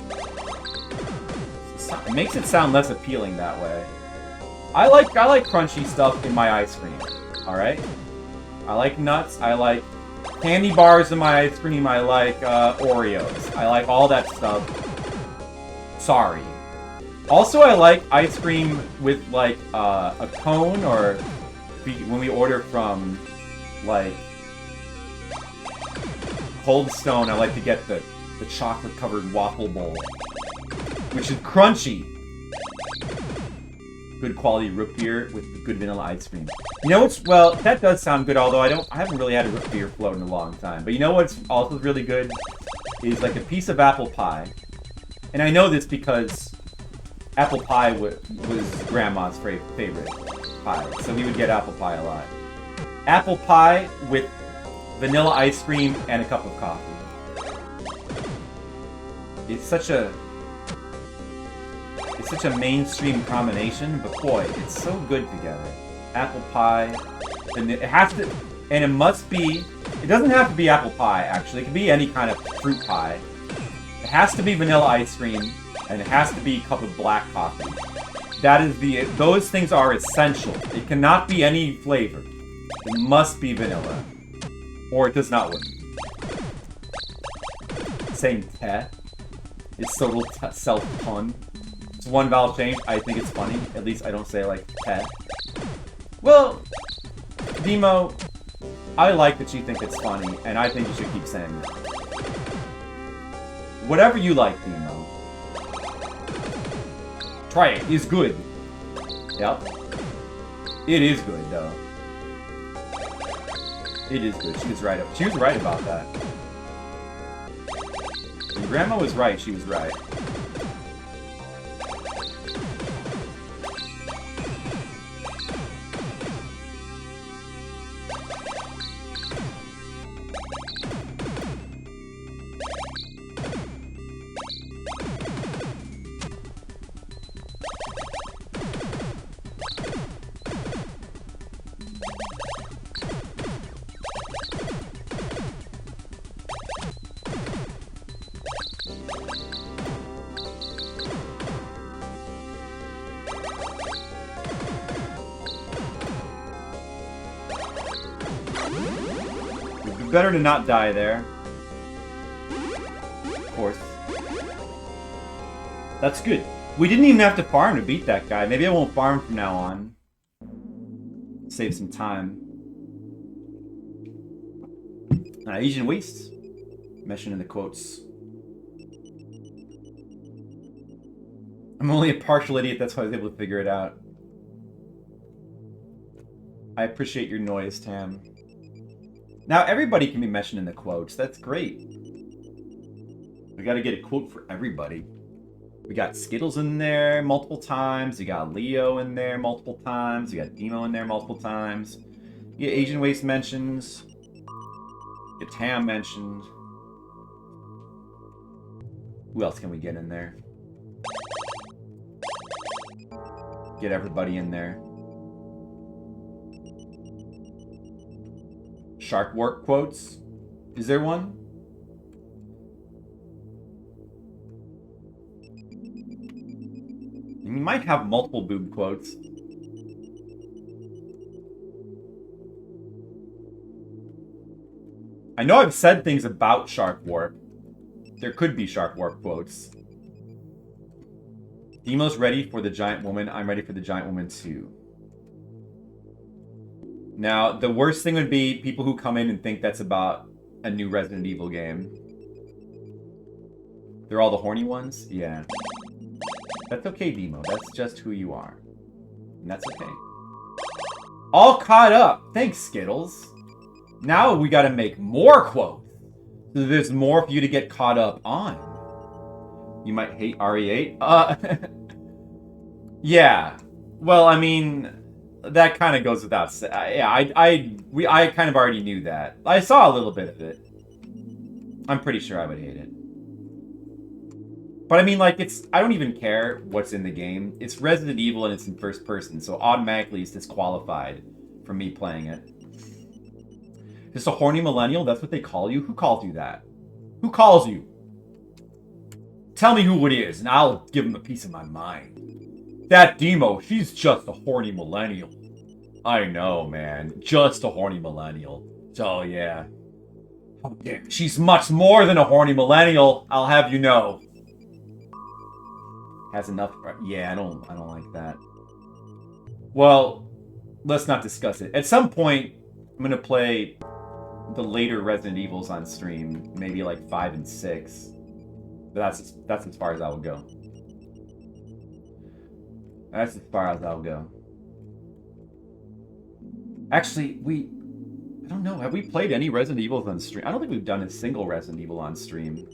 It makes it sound less appealing that way. I like crunchy stuff in my ice cream. Alright? I like nuts. I like candy bars in my ice cream. I like Oreos. I like all that stuff. Sorry. Also, I like ice cream with like a cone, or when we order from like Cold Stone, I like to get the chocolate covered waffle bowl, which is crunchy. Good quality root beer with good vanilla ice cream. You know what's, well, that does sound good, although I haven't really had a root beer float in a long time. But you know what's also really good? Is like a piece of apple pie. And I know this because apple pie was Grandma's favorite pie. So we would get apple pie a lot. Apple pie with vanilla ice cream and a cup of coffee. It's such a mainstream combination, but boy, it's so good together. Apple pie, and it has to, and it must be, it doesn't have to be apple pie, actually. It can be any kind of fruit pie. It has to be vanilla ice cream, and it has to be a cup of black coffee. Those things are essential. It cannot be any flavor. It must be vanilla, or it does not work. Saying "te" is so little self-pun. It's one vowel change. I think it's funny. At least I don't say like "te." Well, Demo, I like that you think it's funny, and I think you should keep saying it. Whatever you like, Demo. Try it. It's good. Yep. It is good, though. It is good. She was right. She was right about that. When Grandma was right, she was right. Better to not die there. Of course. That's good. We didn't even have to farm to beat that guy. Maybe I won't farm from now on. Save some time. Asian waste. Mentioned in the quotes. I'm only a partial idiot, that's why I was able to figure it out. I appreciate your noise, Tam. Now everybody can be mentioned in the quotes. That's great. We gotta get a quote for everybody. We got Skittles in there multiple times. You got Leo in there multiple times. You got Demo in there multiple times. You get Asian Waste mentions. You get Tam mentioned. Who else can we get in there? Get everybody in there. Shark Warp quotes? Is there one? And you might have multiple boob quotes. I know I've said things about Shark Warp. There could be Shark Warp quotes. Demo's ready for the giant woman. I'm ready for the giant woman too. Now, the worst thing would be people who come in and think that's about a new Resident Evil game. They're all the horny ones? Yeah. That's okay, Demo. That's just who you are. And that's okay. All caught up. Thanks, Skittles. Now we gotta make more quotes. So there's more for you to get caught up on. You might hate RE8. Yeah. Well, I mean, that kind of goes without saying. Yeah, I kind of already knew that. I saw a little bit of it. I'm pretty sure I would hate it. But I mean, like, I don't even care what's in the game. It's Resident Evil and it's in first person, so automatically it's disqualified from me playing it. Just a horny millennial? That's what they call you? Who calls you that? Who calls you? Tell me who it is, and I'll give him a piece of my mind. That Demo, she's just a horny millennial. I know, man. Just a horny millennial. So, yeah. Oh, damn. She's much more than a horny millennial, I'll have you know. Has enough... Yeah, I don't like that. Well, let's not discuss it. At some point, I'm gonna play the later Resident Evils on stream. Maybe like 5 and 6. But that's as far as I will go. That's as far as I'll go. Actually, I don't know. Have we played any Resident Evils on stream? I don't think we've done a single Resident Evil on stream.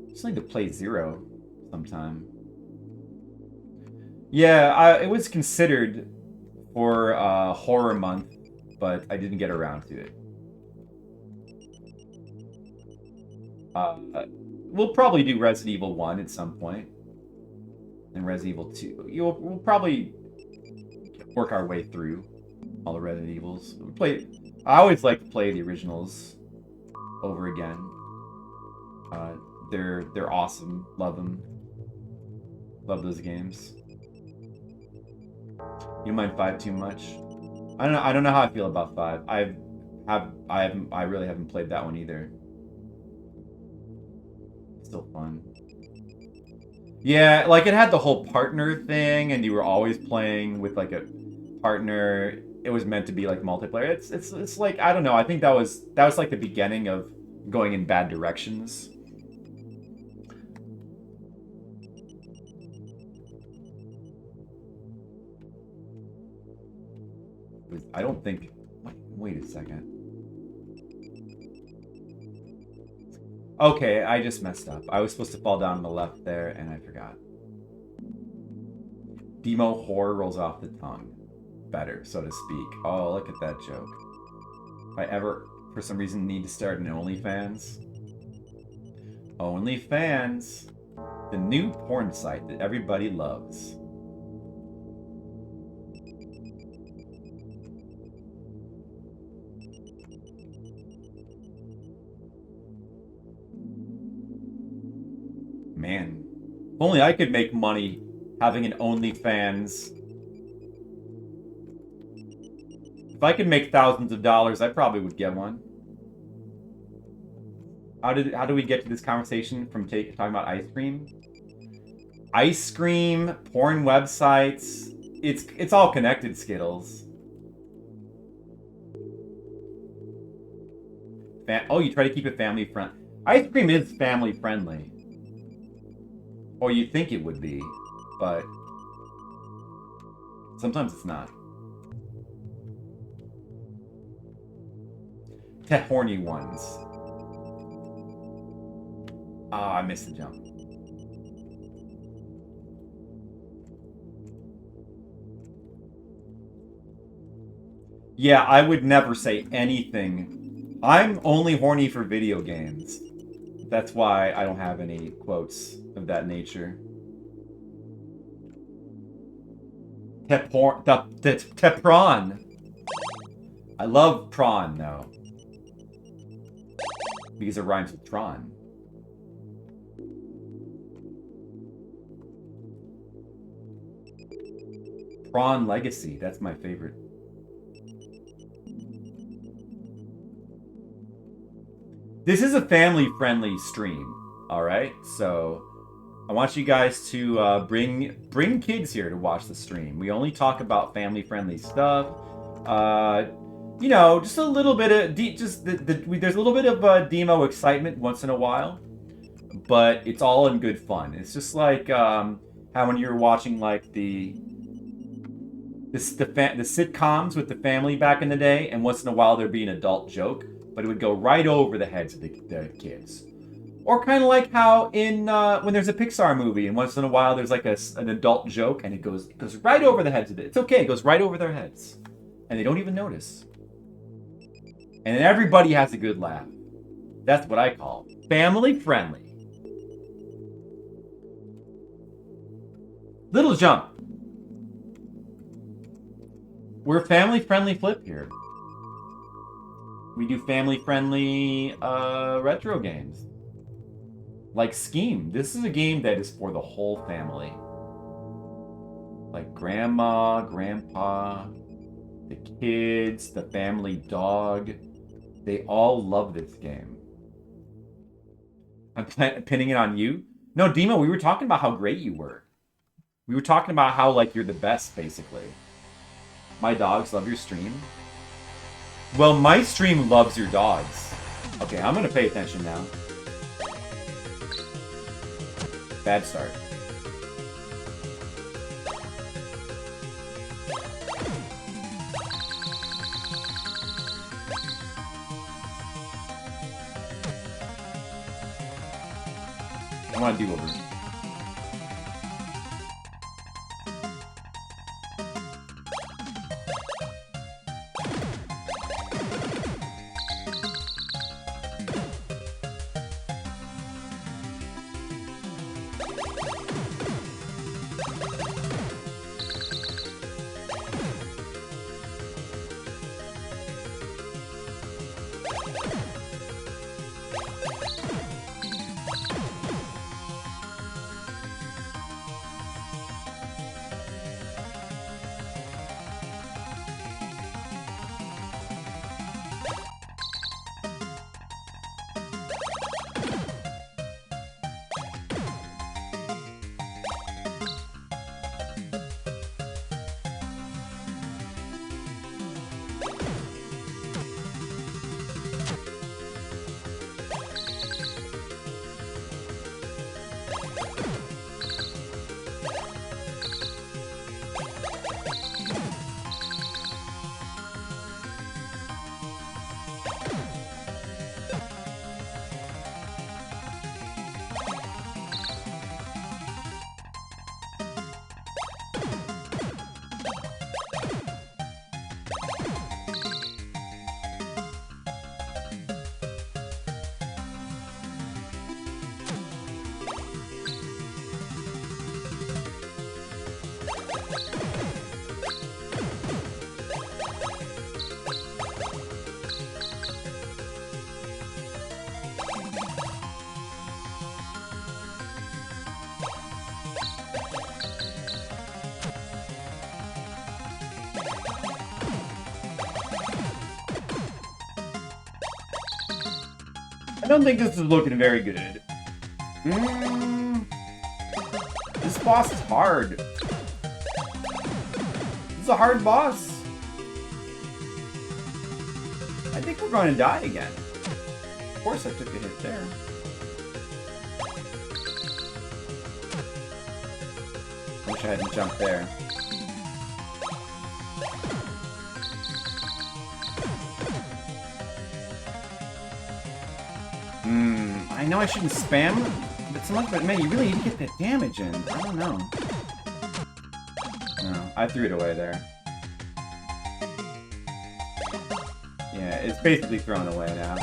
Just need to play 0 sometime. Yeah, it was considered for Horror Month, but I didn't get around to it. We'll probably do Resident Evil 1 at some point. And Resident Evil 2. We'll probably work our way through all the Resident Evils. I always like to play the originals over again. They're awesome. Love them. Love those games. You don't mind 5 too much? I don't know how I feel about 5. I really haven't played that one either. Still fun. Yeah, like it had the whole partner thing, and you were always playing with like a partner. It was meant to be like multiplayer. It's like, I don't know. I think that was like the beginning of going in bad directions. I don't think. Wait a second. Okay, I just messed up. I was supposed to fall down on the left there, and I forgot. Demo horror rolls off the tongue. Better, so to speak. Oh, look at that joke. If I ever, for some reason, need to start an OnlyFans. OnlyFans. The new porn site that everybody loves. Man, if only I could make money having an OnlyFans. If I could make thousands of dollars, I probably would get one. How do we get to this conversation from talking about ice cream? Ice cream, porn websites. It's all connected, Skittles. Oh, you try to keep it family friendly. Ice cream is family friendly. Or you think it would be, but sometimes it's not. The horny ones. Ah, I missed the jump. Yeah, I would never say anything. I'm only horny for video games. That's why I don't have any quotes of that nature. Prawn. I love prawn, though. Because it rhymes with Tron. Prawn Legacy, that's my favorite. This is a family-friendly stream, alright? So, I want you guys to bring kids here to watch the stream. We only talk about family-friendly stuff. You know, just a little bit of... there's a little bit of demo excitement once in a while. But it's all in good fun. It's just like how when you're watching, like, the sitcoms with the family back in the day, and once in a while there'd be an adult joke, but it would go right over the heads of the kids. Or kind of like how in when there's a Pixar movie, and once in a while there's like an adult joke, and it goes right over the heads of it. It's okay, it goes right over their heads, and they don't even notice. And then everybody has a good laugh. That's what I call family friendly. Little jump. We're family-friendly flip here. We do family-friendly retro games. Like Scheme. This is a game that is for the whole family. Like grandma, grandpa, the kids, the family dog. They all love this game. I'm pinning it on you? No, Demo, we were talking about how great you were. We were talking about how, like, you're the best, basically. My dogs love your stream. Well, my stream loves your dogs. Okay, I'm gonna pay attention now. Bad start. I want to do over. I don't think this is looking very good. This boss is hard. This is a hard boss. I think we're going to die again. Of course I took a hit there. Wish I hadn't jumped there. I know I shouldn't spam, but man, you really need to get that damage in. I don't know. No, I threw it away there. Yeah, it's basically thrown away now.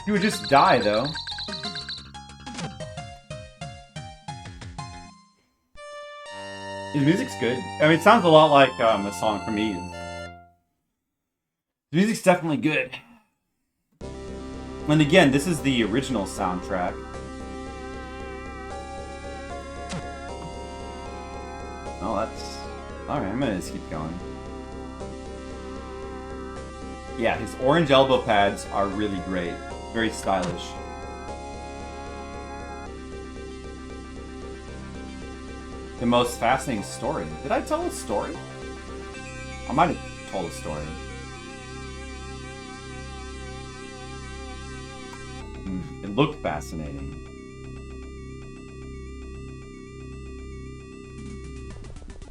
You would just die, though. His music's good. I mean, it sounds a lot like a song from Eve. The music's definitely good. And again, this is the original soundtrack. Oh, that's... Alright, I'm gonna just keep going. Yeah, his orange elbow pads are really great. Very stylish. The most fascinating story. Did I tell a story? I might have told a story. It looked fascinating.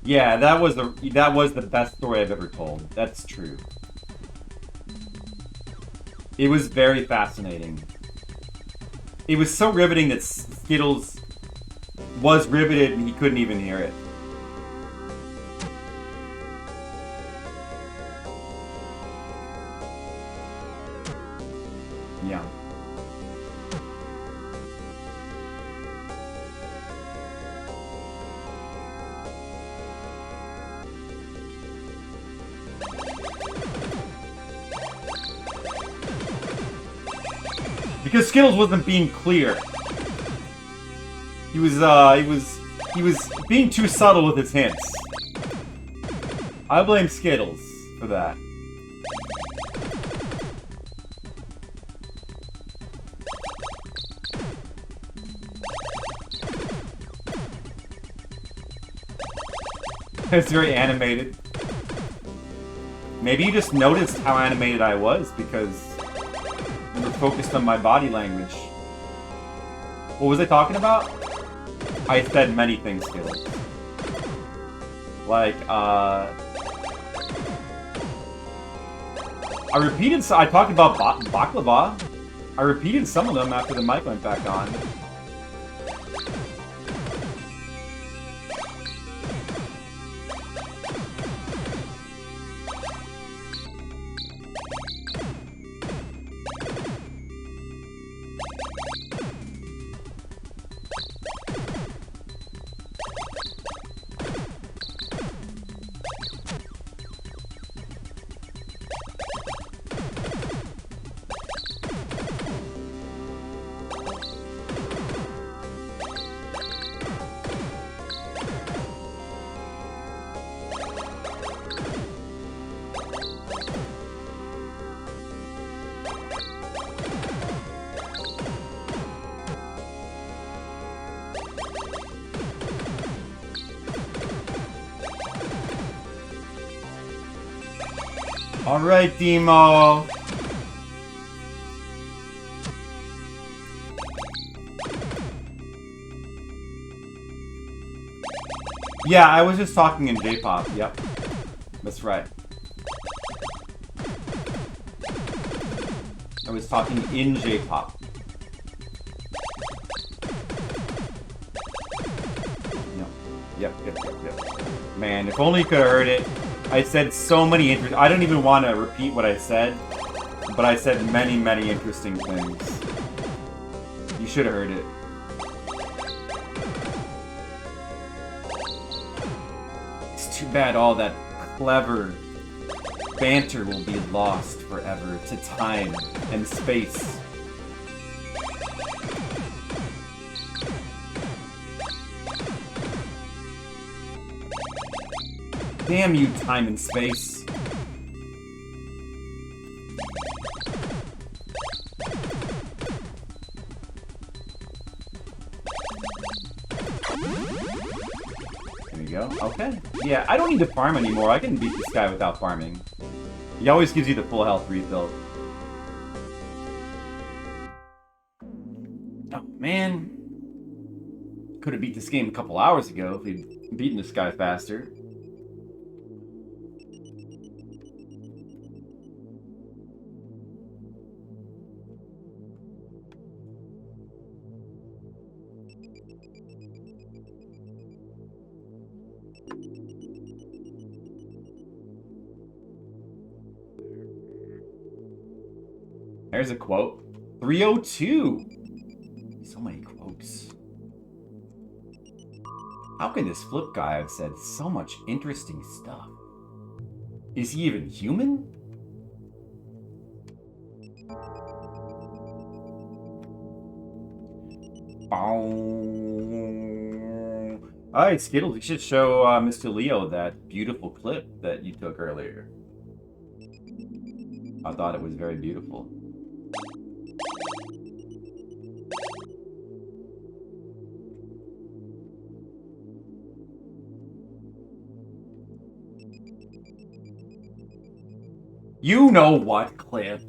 Yeah, that was the best story I've ever told. That's true. It was very fascinating. It was so riveting that Skittles was riveted and he couldn't even hear it. Yeah. Because Skittles wasn't being clear. He was being too subtle with his hints. I blame Skittles for that. It's very animated. Maybe you just noticed how animated I was because you were focused on my body language. What was I talking about? I said many things, Skittles. Like, I talked about baklava. I repeated some of them after the mic went back on. Alright, Demo. Yeah, I was just talking in J-pop. Yep. That's right. I was talking in J-pop. Yep. Man, if only you could have heard it. I said so many interesting... I don't even want to repeat what I said, but I said many, many interesting things. You should have heard it. Too bad all that clever banter will be lost forever to time and space. Damn you, time and space. There we go. Okay. Yeah, I don't need to farm anymore. I can beat this guy without farming. He always gives you the full health refill. Oh, man. Could have beat this game a couple hours ago if we'd beaten this guy faster. There's a quote. 302! So many quotes. How can this flip guy have said so much interesting stuff? Is he even human? Alright, Skittles, you should show Mr. Leo that beautiful clip that you took earlier. I thought it was very beautiful. You know what clip?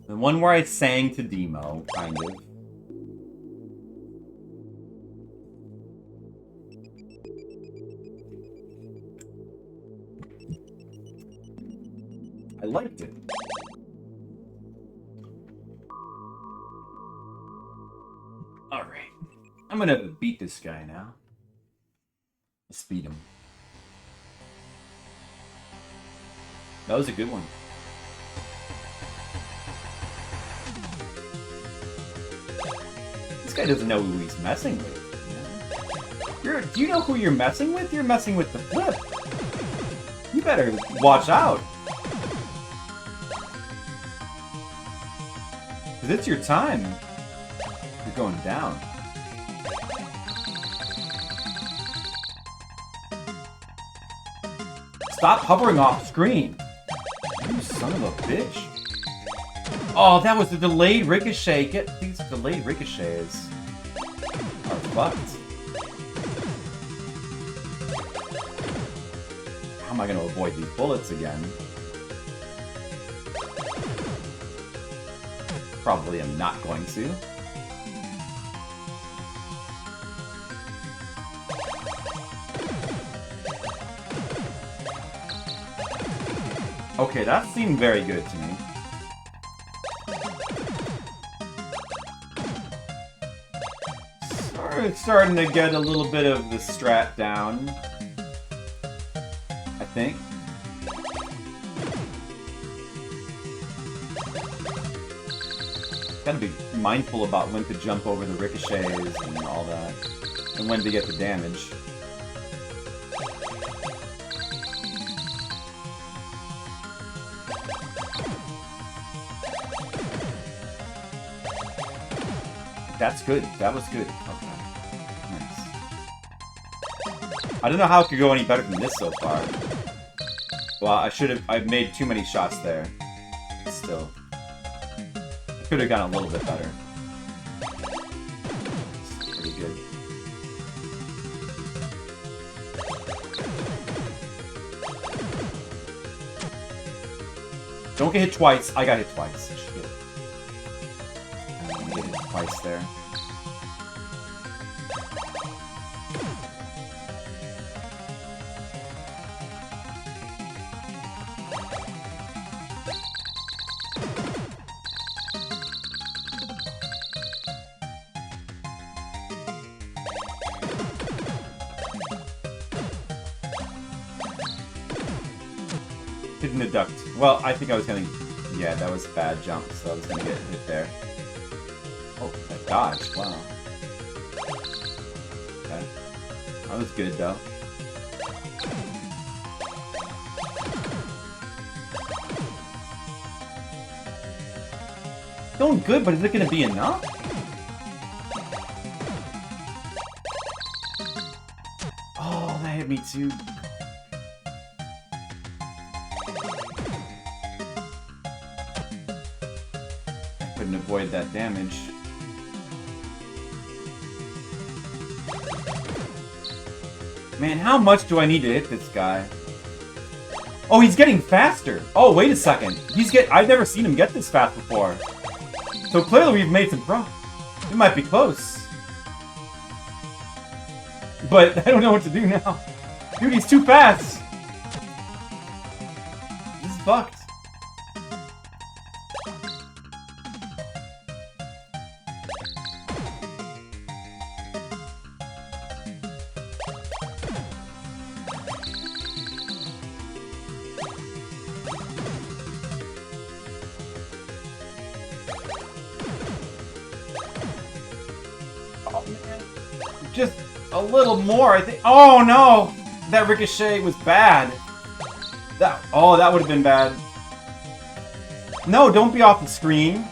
The one where I sang to Demo, kind of. I liked it. Alright. I'm gonna beat this guy now. Let's beat him. That was a good one. This guy doesn't know who he's messing with. Do you know who you're messing with? You're messing with the flip. You better watch out. Because it's your time. You're going down. Stop hovering off screen. You son of a bitch. Oh, that was the delayed ricochet. Get these delayed ricochets. Are fucked. How am I gonna avoid these bullets again? Probably am not going to. Okay, that seemed very good to me. Starting to get a little bit of the strat down, I think. Gotta be mindful about when to jump over the ricochets and all that, and when to get the damage. That's good. That was good. Okay. Nice. I don't know how it could go any better than this so far. Well, I've made too many shots there. Still. I could have gone a little bit better. It's pretty good. Don't get hit twice. I got hit twice. Shit. Get hit twice there. Didn't deduct. Well, I think I was gonna... Yeah, that was a bad jump, so I was gonna get hit there. Oh, that dodge. Wow. Okay. That was good, though. Going good, but is it gonna be enough? Oh, that hit me too. I couldn't avoid that damage. Man, how much do I need to hit this guy? Oh, he's getting faster! Oh, wait a second. I've never seen him get this fast before. So clearly we've made some progress. We might be close. But I don't know what to do now. Dude, he's too fast! This is fucked. Just a little more, I think. Oh no! That ricochet was bad. That would have been bad. No, don't be off the screen.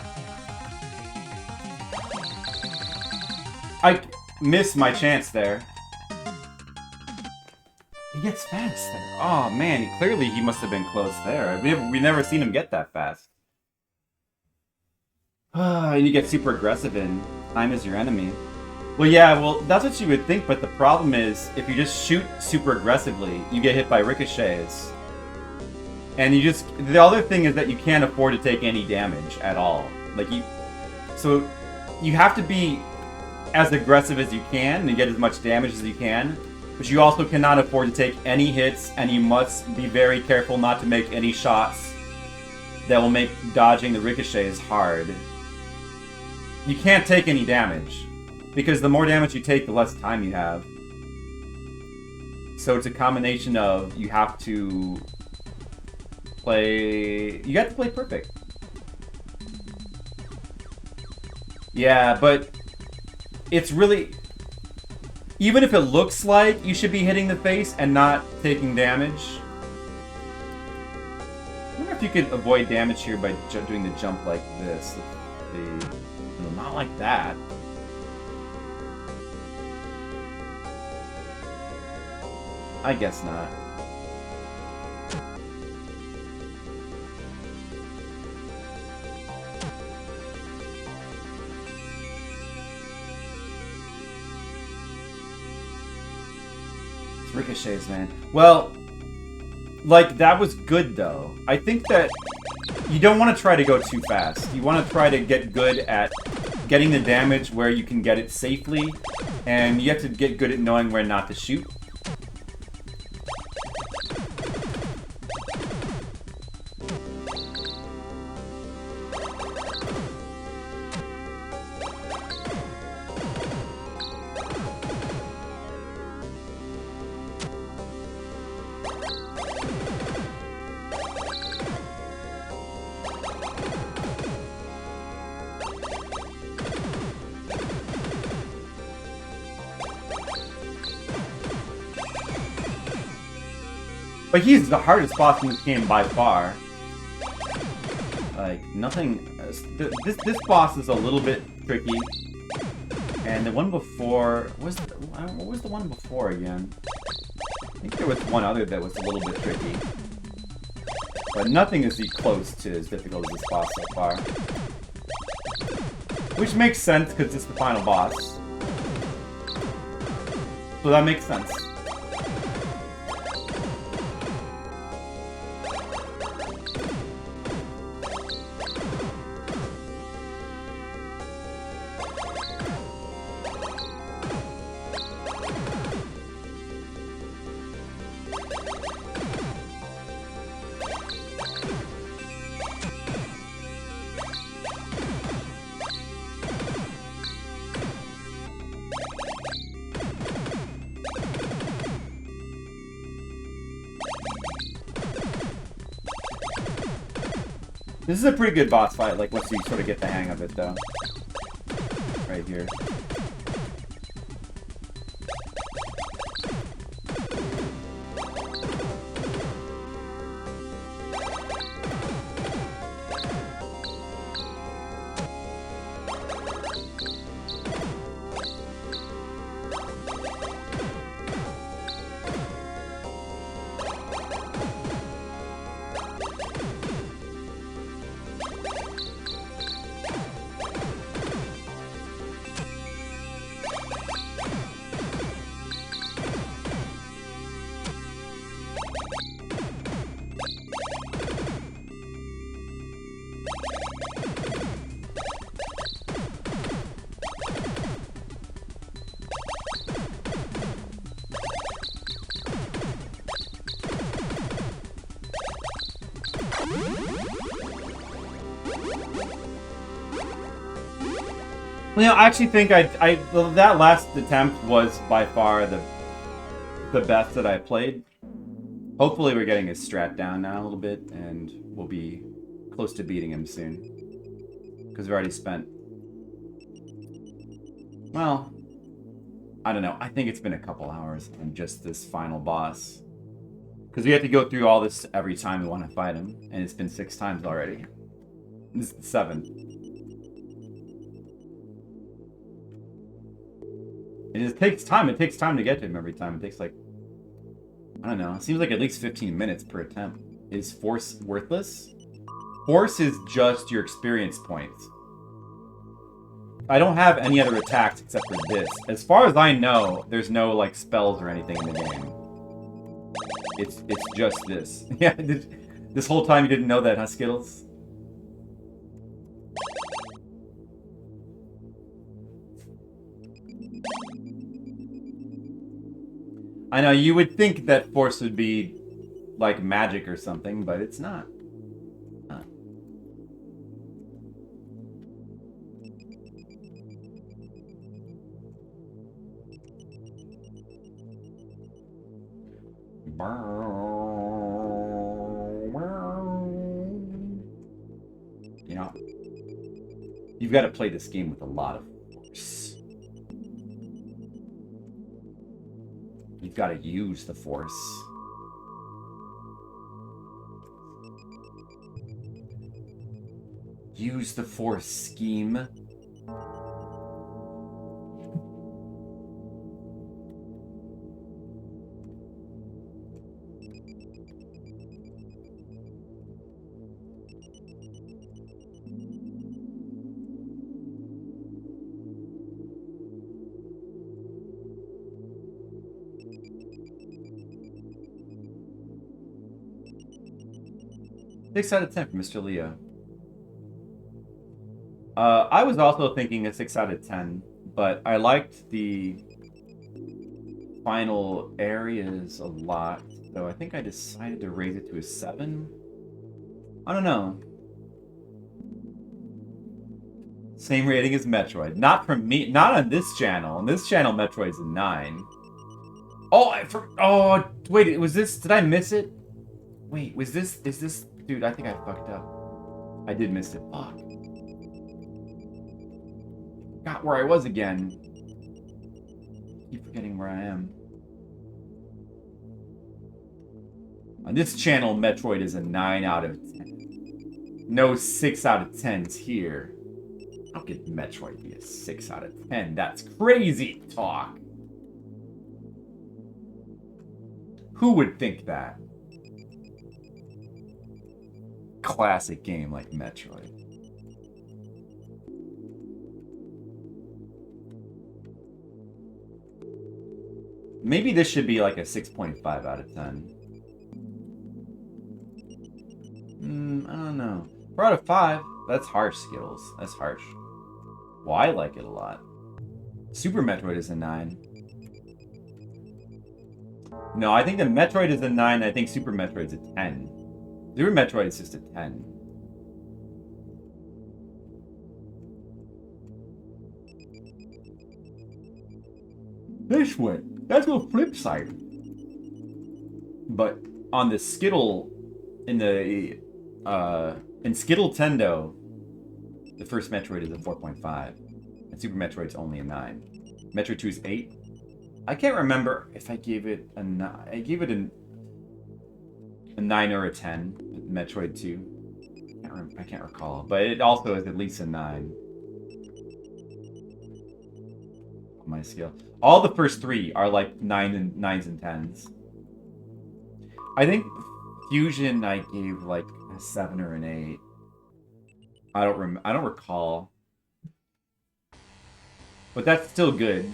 I missed my chance there. He gets fast there. Oh man, clearly he must have been close there. We've never seen him get that fast. And you get super aggressive in time is your enemy. Well, yeah, well, that's what you would think, but the problem is, if you just shoot super aggressively, you get hit by ricochets. And the other thing is that you can't afford to take any damage at all. So you have to be as aggressive as you can and get as much damage as you can, but you also cannot afford to take any hits, and you must be very careful not to make any shots that will make dodging the ricochets hard. You can't take any damage. Because the more damage you take, the less time you have. So it's a combination of you have to play perfect. Yeah, but it's really... Even if it looks like you should be hitting the face and not taking damage... I wonder if you could avoid damage here by doing the jump like this. No, not like that. I guess not. It's ricochets, man. Well, that was good, though. I think that you don't want to try to go too fast. You want to try to get good at getting the damage where you can get it safely, and you have to get good at knowing where not to shoot. But he's the hardest boss in this game by far. Nothing... This boss is a little bit tricky. And the one before... What was the one before again? I think there was one other that was a little bit tricky. But nothing is close to as difficult as this boss so far. Which makes sense, because it's the final boss. So that makes sense. This is a pretty good boss fight, once you sort of get the hang of it, though. Right here. You know, I actually think that last attempt was by far the best that I played. Hopefully we're getting his strat down now a little bit, and we'll be close to beating him soon. Because we've already spent... Well, I don't know. I think it's been a couple hours on just this final boss. Because we have to go through all this every time we want to fight him, and it's been 6 times already. This is the 7th. It takes time. It takes time to get to him every time. It takes like... I don't know. It seems like at least 15 minutes per attempt. Is Force worthless? Force is just your experience points. I don't have any other attacks except for this. As far as I know, there's no like spells or anything in the game. It's just this. Yeah, this whole time you didn't know that, huh, Skittles? I know, you would think that Force would be, like, magic or something, but it's not. Huh. You know, you've got to play this game with a lot of Force. You've got to use the Force. Use the Force, scheme. Six out of 10 for Mr. Leo. I was also thinking a 6 out of 10, but I liked the final areas a lot, so I think I decided to raise it to a 7. I don't know. Same rating as Metroid. Not from me. Not on this channel. On this channel, Metroid's a 9. Oh, wait. Was this? Did I miss it? Wait. Was this? Is this? Dude, I think I fucked up. I did miss it. Fuck. Got where I was again. Keep forgetting where I am. On this channel, Metroid is a 9 out of 10. No 6 out of 10s here. How could Metroid be a 6 out of 10? That's crazy talk. Who would think that? Classic game like Metroid. Maybe this should be like a 6.5 out of 10. I don't know. 4 out of 5. That's harsh, Skittles. That's harsh. Well, I like it a lot. Super Metroid is a 9. No, I think the Metroid is a 9. I think Super Metroid's a 10. Super Metroid is just a 10. This way. Let's go flip side. But on the Skittle, in Skittle Tendo, the first Metroid is a 4.5, and Super Metroid's only a 9. Metroid 2 is 8. I can't remember if I gave it a 9. I gave it a 9 or a 10 with Metroid 2. I can't recall, but it also is at least a 9. My skill. All the first 3 are like 9s and 10s. I think Fusion I gave like a 7 or an 8. I don't recall. But that's still good.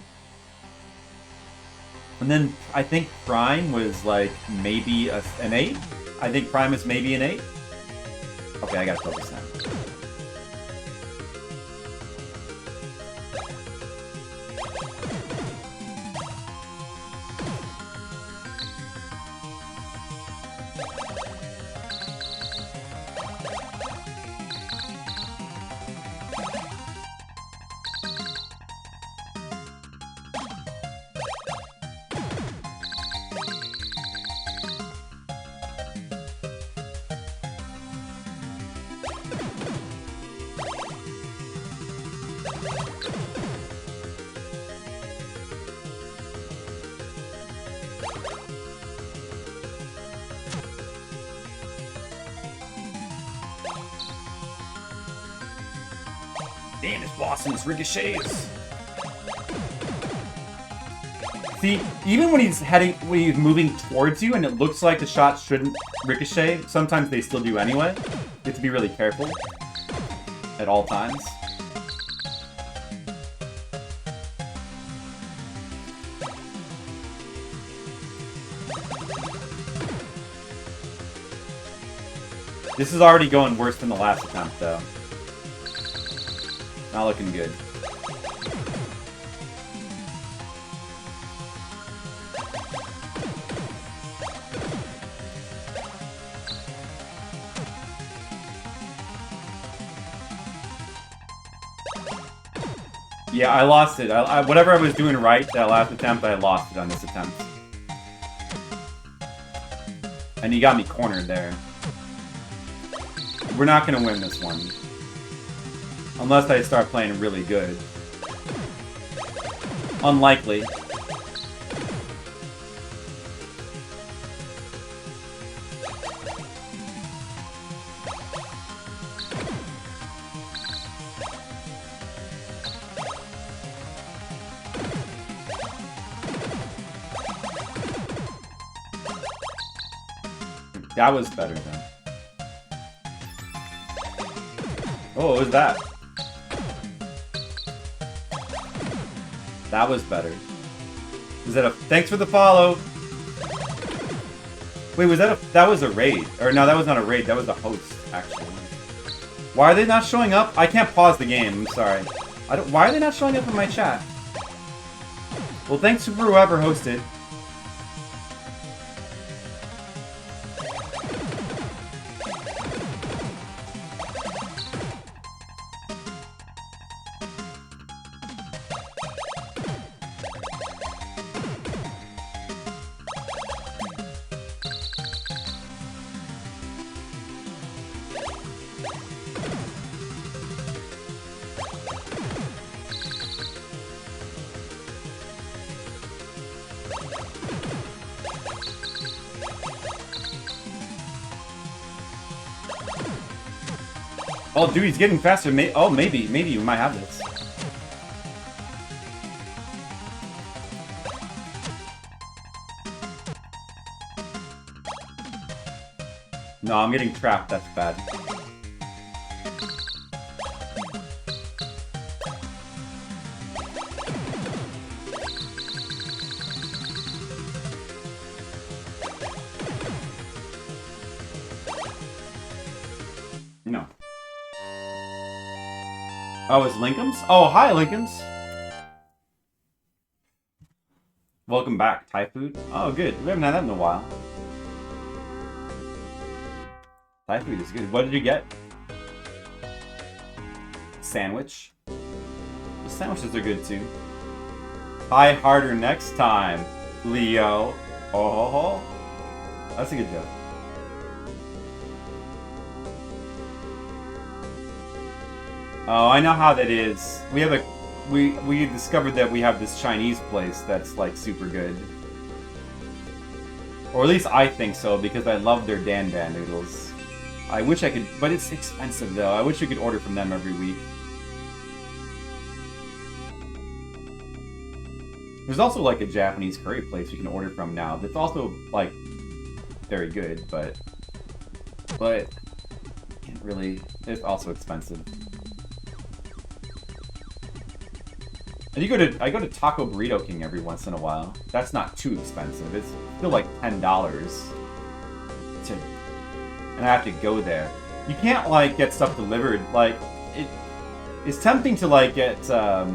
And then I think Prime was like maybe an 8. I think Prime is maybe an 8. Okay, I gotta focus now. Damn, this Boston's ricochets. See, even when he's moving towards you and it looks like the shot shouldn't ricochet, sometimes they still do anyway. You have to be really careful at all times. This is already going worse than the last attempt, though. Not looking good. Yeah, I lost it. Whatever I was doing right that last attempt, I lost it on this attempt. And he got me cornered there. We're not going to win this one. Unless I start playing really good. Unlikely. That was better then. Oh, what was that? That was better. Was that a... Thanks for the follow! Wait, was that a... That was a raid. Or no, that was not a raid. That was a host, actually. Why are they not showing up? I can't pause the game. I'm sorry. Why are they not showing up in my chat? Well, thanks for whoever hosted. Oh, dude, he's getting faster. Oh, maybe you might have this. No, I'm getting trapped. That's bad. No. Oh, it's Linkums? Oh, hi, Linkums. Welcome back, Thai food. Oh, good. We haven't had that in a while. Thai food is good. What did you get? Sandwich. The sandwiches are good too. Try harder next time, Leo. Oh, ho, ho. That's a good joke. Oh, I know how that is. We have we discovered that we have this Chinese place that's like super good. Or at least I think so, because I love their Dan Dan noodles. I wish I could, but it's expensive though. I wish we could order from them every week. There's also like a Japanese curry place you can order from now that's also like very good, but can't really. It's also expensive. And I go to Taco Burrito King every once in a while. That's not too expensive. It's still like $10. And I have to go there. You can't like get stuff delivered. Like it's tempting to like get to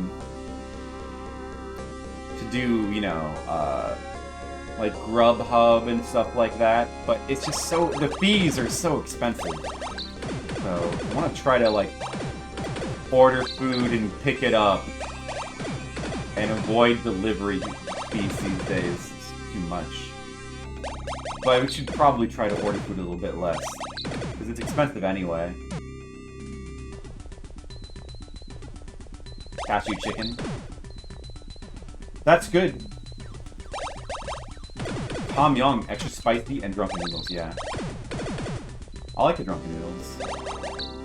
do, you know, like Grubhub and stuff like that, but it's just so, the fees are so expensive. So I want to try to like order food and pick it up and avoid delivery fees these days. It's too much. But we should probably try to order food a little bit less, because it's expensive anyway. Cashew chicken. That's good. Tom Young, extra spicy and drunken noodles, yeah. I like the drunken noodles.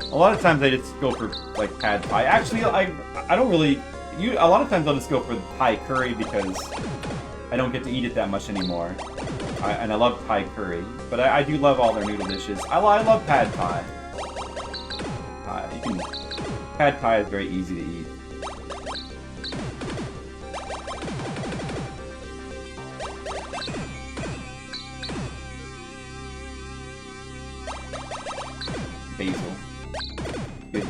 A lot of times I just go for like pad thai. Actually, I don't really. A lot of times I'll just go for Thai curry because I don't get to eat it that much anymore. And I love Thai curry, but I do love all their noodle dishes. I love pad thai. Pad thai is very easy to eat. Basil. Good.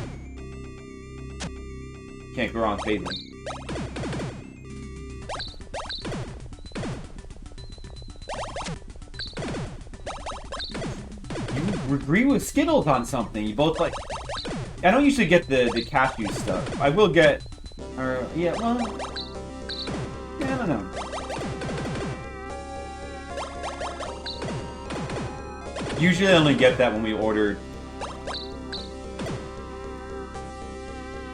Can't go wrong with basil. You agree with Skittles on something. You both like... I don't usually get the cashew stuff. I will get... yeah, well... Yeah, I don't know. Usually I only get that when we order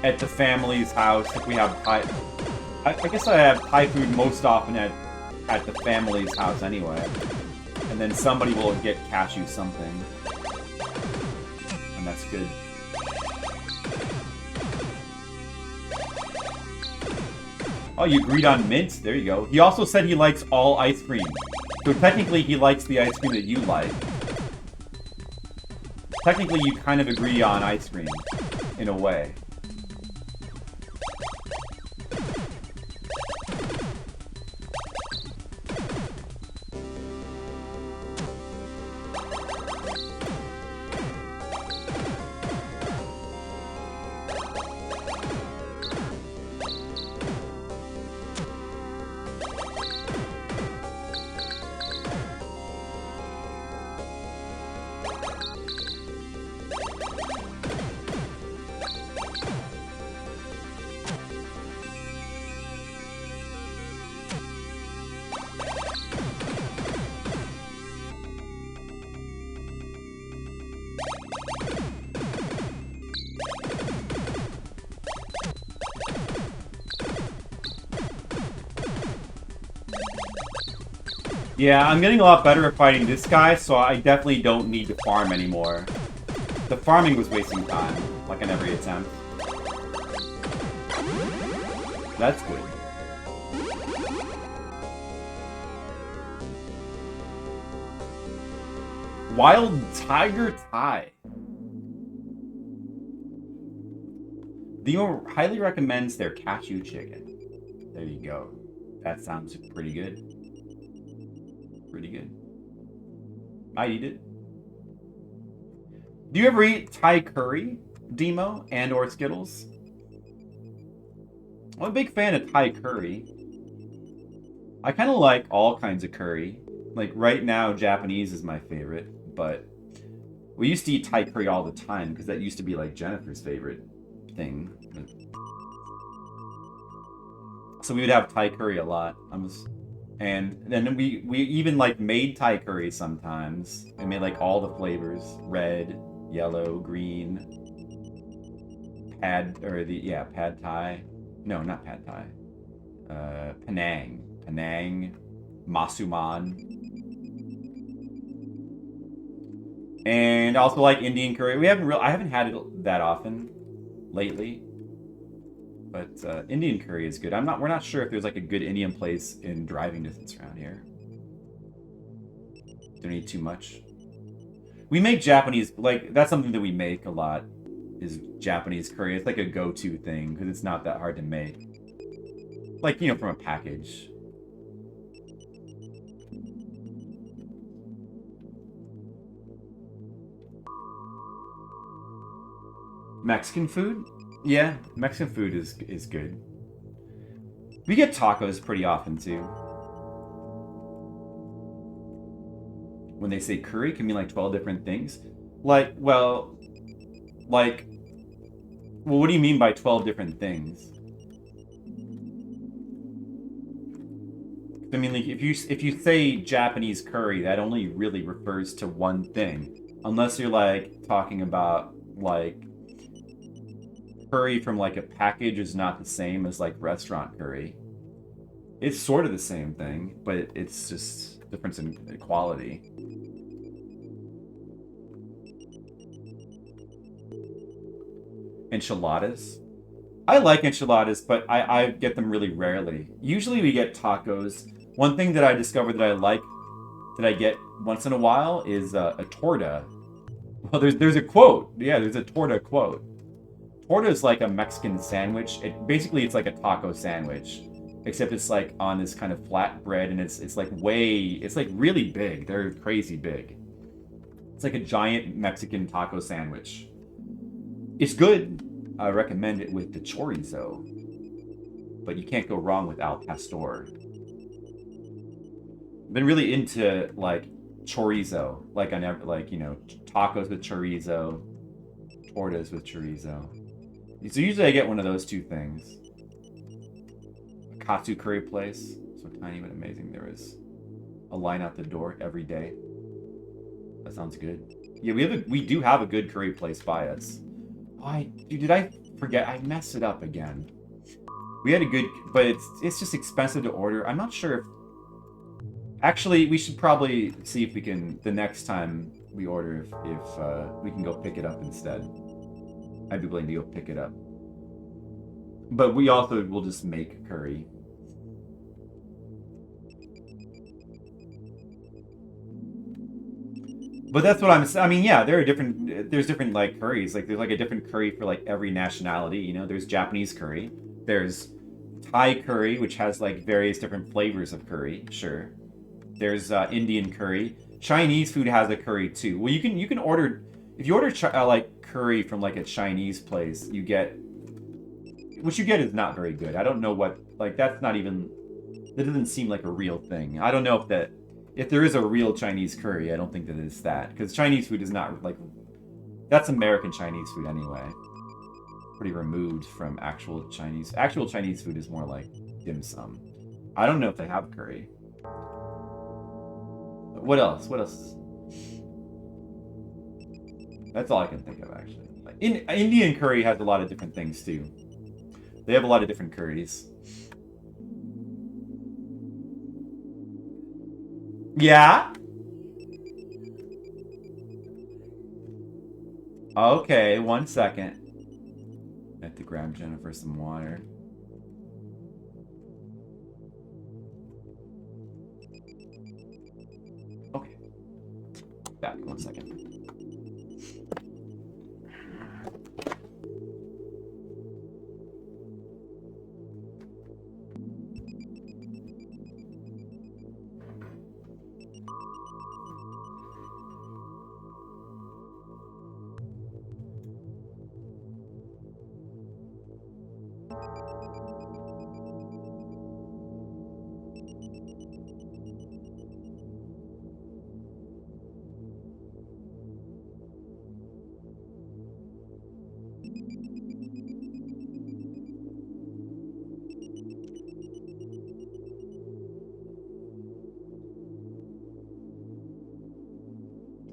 at the family's house, if we have Thai... I guess I have Thai food most often at the family's house anyway. And then somebody will get cashew something. And that's good. Oh, you agreed on mint? There you go. He also said he likes all ice cream. So technically he likes the ice cream that you like. Technically you kind of agree on ice cream, in a way. Yeah, I'm getting a lot better at fighting this guy, so I definitely don't need to farm anymore. The farming was wasting time, like in every attempt. That's good. Wild Tiger Thai. Theo highly recommends their cashew chicken. There you go. That sounds pretty good. Pretty good. I'd eat it. Do you ever eat Thai curry, Demo, and or Skittles? I'm a big fan of Thai curry. I kind of like all kinds of curry. Like right now, Japanese is my favorite, but we used to eat Thai curry all the time because that used to be like Jennifer's favorite thing. So we would have Thai curry a lot. And then we even like made Thai curry sometimes. I made like all the flavors: red, yellow, green. Pad Thai. No, not Pad Thai. Penang, Masuman. And also like Indian curry. I haven't had it that often lately. But Indian curry is good. We're not sure if there's like a good Indian place in driving distance around here. Don't need too much. We make Japanese, like, that's something that we make a lot, is Japanese curry. It's like a go-to thing, because it's not that hard to make. Like, you know, from a package. Mexican food? Yeah, Mexican food is good. We get tacos pretty often, too. When they say curry, it can mean like 12 different things. Well, what do you mean by 12 different things? I mean, like, if you say Japanese curry, that only really refers to one thing. Unless you're, like, talking about, like, curry from like a package is not the same as like restaurant curry. It's sort of the same thing, but it's just difference in quality. Enchiladas. I like enchiladas, but I get them really rarely. Usually we get tacos. One thing that I discovered that I like, that I get once in a while, is a torta. Well, there's a quote. Yeah, there's a torta quote. Torta is like a Mexican sandwich. Basically it's like a taco sandwich, except it's like on this kind of flat bread, and it's like really big. They're crazy big. It's like a giant Mexican taco sandwich. It's good. I recommend it with the chorizo, but you can't go wrong with al pastor. I've been really into like chorizo, like I never like tacos with chorizo, tortas with chorizo. So usually I get one of those two things. A katsu curry place, so tiny but amazing. There is a line out the door every day. That sounds good. Yeah, we do have a good curry place by us. Dude, did I forget? I messed it up again. We had a good, but it's just expensive to order. I'm not sure if... Actually, we should probably see if we can, the next time we order, if we can go pick it up instead. I'd be willing to go pick it up. But we also will just make curry. But that's what I mean, yeah, there's different like curries. Like there's like a different curry for like every nationality, you know. There's Japanese curry. There's Thai curry, which has like various different flavors of curry, sure. There's Indian curry. Chinese food has a curry too. Well, you can order, if you order like curry from like a Chinese place, what you get is not very good. I don't know what, like that doesn't seem like a real thing. I don't know if there is a real Chinese curry, I don't think that it's that. Because Chinese food is not, like... That's American Chinese food anyway. Pretty removed from actual Chinese... Actual Chinese food is more like dim sum. I don't know if they have curry. But what else? What else? That's all I can think of, actually. Like, Indian curry has a lot of different things, too. They have a lot of different curries. Yeah? Okay, 1 second. I have to grab Jennifer some water. Okay. Back, 1 second.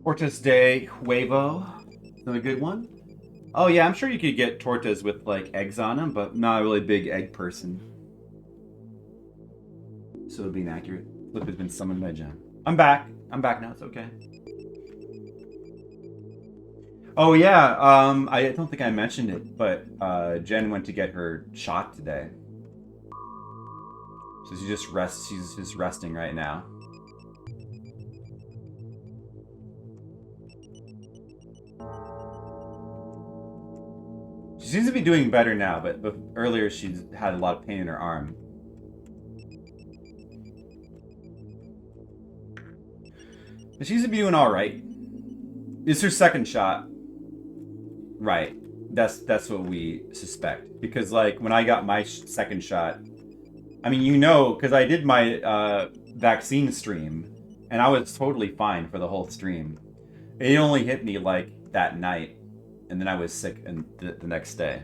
Tortas de huevo. Another good one. Oh yeah, I'm sure you could get tortas with like eggs on them, but not a really big egg person. So it would be inaccurate. Flip has been summoned by Jen. I'm back. I'm back now. It's okay. Oh yeah, I don't think I mentioned it, but Jen went to get her shot today. So she's just resting right now. She seems to be doing better now, but earlier she had a lot of pain in her arm. But she seems to be doing all right. It's her second shot. Right. That's what we suspect. Because like when I got my second shot, I mean, because I did my vaccine stream, and I was totally fine for the whole stream. It only hit me like that night, and then I was sick the next day.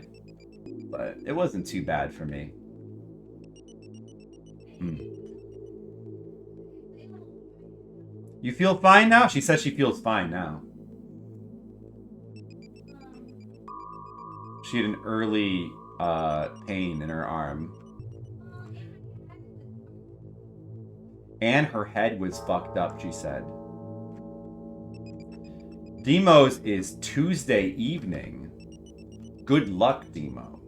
But it wasn't too bad for me. You feel fine now? She says she feels fine now. She had an early pain in her arm. And her head was fucked up, she said. Demos is Tuesday evening. Good luck, Demo.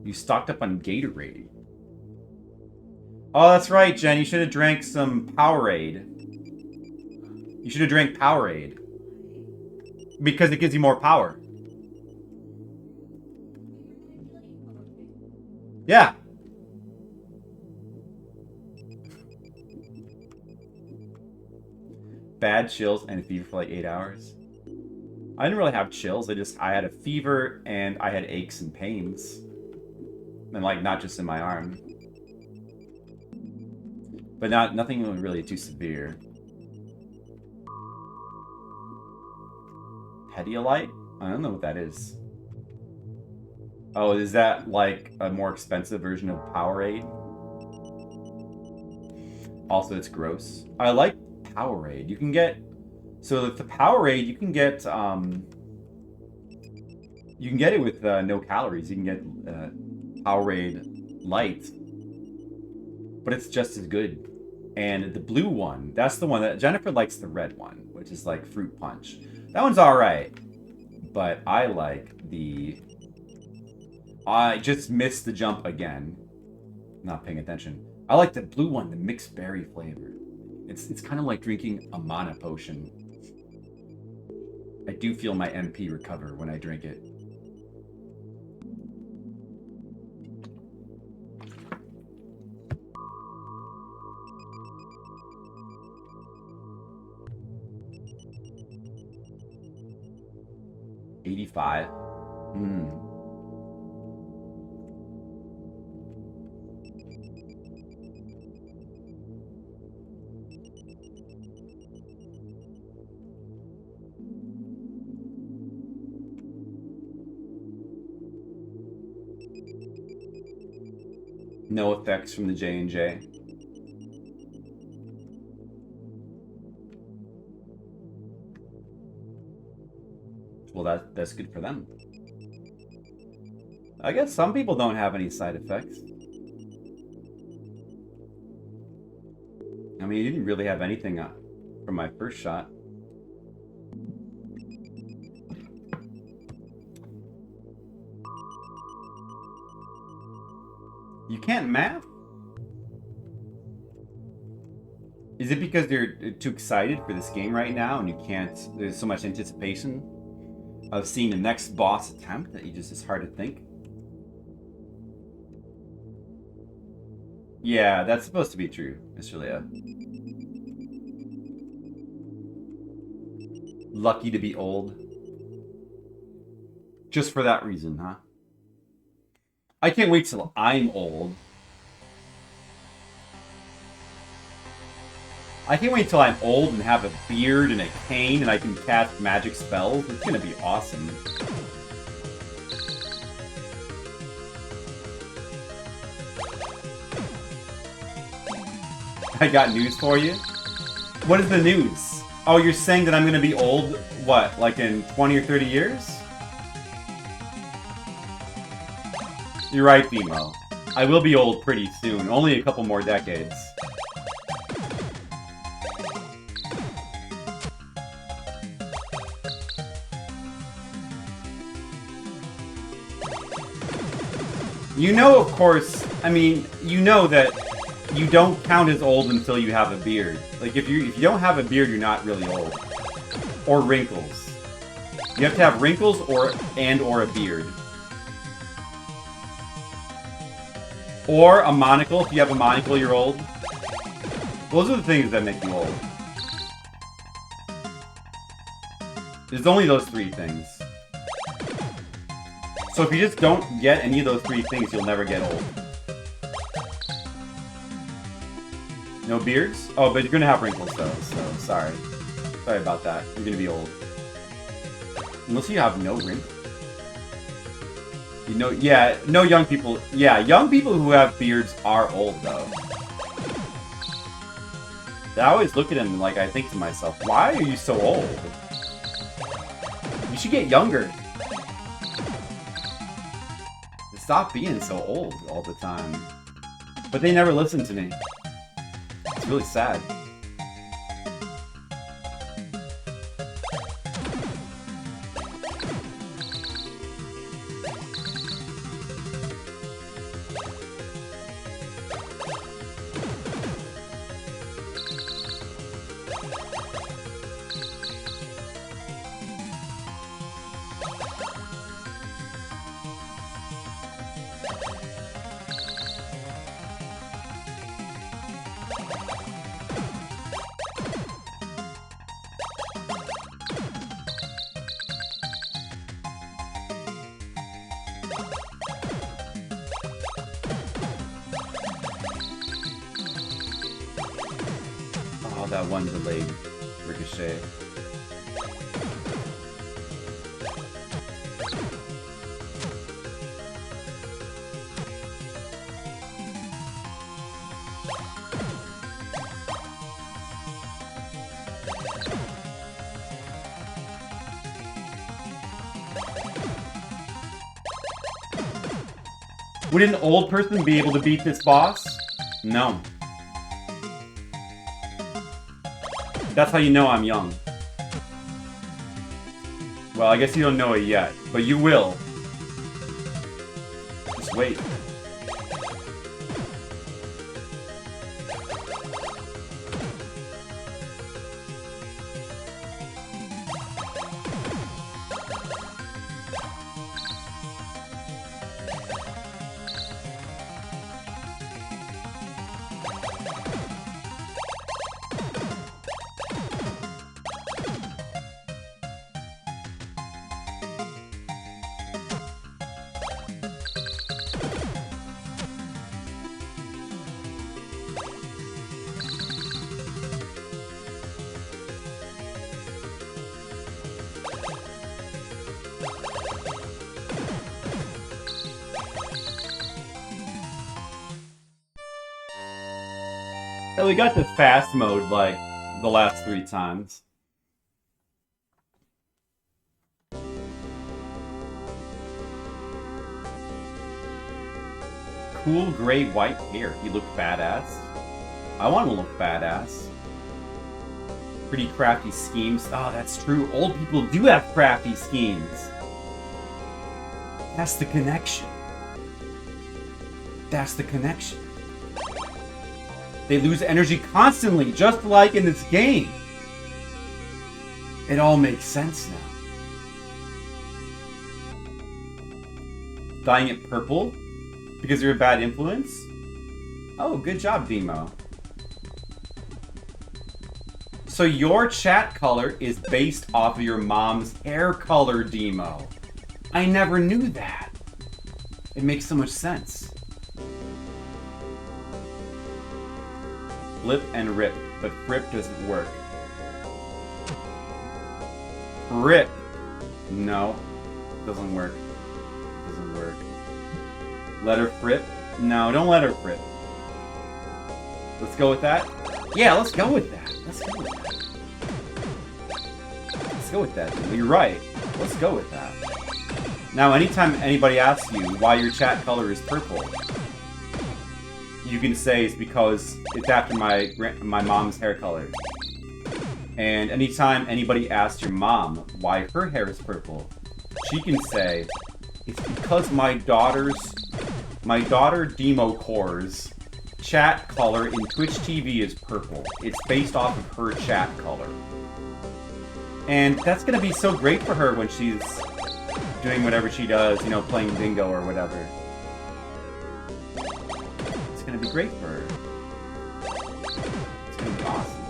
You stocked up on Gatorade. Oh, that's right, Jen. You should have drank some Powerade. You should have drank Powerade. Because it gives you more power. Yeah. Bad chills and a fever for like 8 hours. I didn't really have chills. I had a fever and I had aches and pains. And like not just in my arm. But nothing really too severe. Pedialyte? I don't know what that is. Oh, is that like a more expensive version of Powerade? Also, it's gross. I like Powerade. You can get... So with the Powerade, you can get it with no calories. You can get Powerade Light. But it's just as good. And the blue one, that's the one that... Jennifer likes the red one, which is like Fruit Punch. That one's alright. But I like the... I just missed the jump again. Not paying attention. I like the blue one, the mixed berry flavor. It's kind of like drinking a mana potion. I do feel my MP recover when I drink it. $85. No effects from the J&J. Well, that's good for them. I guess some people don't have any side effects. I mean, you didn't really have anything from my first shot. You can't math? Is it because you're too excited for this game right now and you can't... There's so much anticipation of seeing the next boss attempt that it's hard to think? Yeah, that's supposed to be true, Mr. Leah. Lucky to be old. Just for that reason, huh? I can't wait till I'm old. I can't wait till I'm old and have a beard and a cane and I can cast magic spells. It's gonna be awesome. I got news for you. What is the news? Oh, you're saying that I'm gonna be old, what, like in 20 or 30 years? You're right, Demo. I will be old pretty soon. Only a couple more decades. You know, of course, I mean, you know that you don't count as old until you have a beard. Like, if you don't have a beard, you're not really old. Or wrinkles. You have to have wrinkles or a beard. Or a monocle. If you have a monocle, you're old. Those are the things that make you old. There's only those three things. So if you just don't get any of those three things, you'll never get old. No beards? Oh, but you're gonna have wrinkles though, so sorry. Sorry about that. You're gonna be old. Unless you have no wrinkles. You know, yeah, no young people. Yeah, young people who have beards are old, though. I always look at them and, like, I think to myself, why are you so old? You should get younger. Stop being so old all the time. But they never listen to me. It's really sad. that one delayed ricochet. Would an old person be able to beat this boss? No. That's how you know I'm young. Well, I guess you don't know it yet, but you will. Just wait. We got the fast mode, like, the last 3 times. Cool gray white hair. He looked badass. I want to look badass. Pretty crafty schemes. Oh, that's true. Old people do have crafty schemes. That's the connection. That's the connection. They lose energy constantly, just like in this game. It all makes sense now. Dyeing it purple? Because you're a bad influence? Oh, good job, Demo. So your chat color is based off of your mom's hair color, Demo. I never knew that. It makes so much sense. Flip and rip, but frip doesn't work. Frip. No. Doesn't work. Doesn't work. Let her frip? No, don't let her frip. Let's go with that? Yeah, let's go with that. Let's go with that. Let's go with that. You're right. Let's go with that. Now, anytime anybody asks you why your chat color is purple, you can say it's because it's after my mom's hair color. And anytime anybody asks your mom why her hair is purple, she can say, it's because my daughter Demo Core's chat color in Twitch TV is purple. It's based off of her chat color. And that's gonna be so great for her when she's doing whatever she does, you know, playing bingo or whatever. It's gonna be great for her. It's gonna be awesome.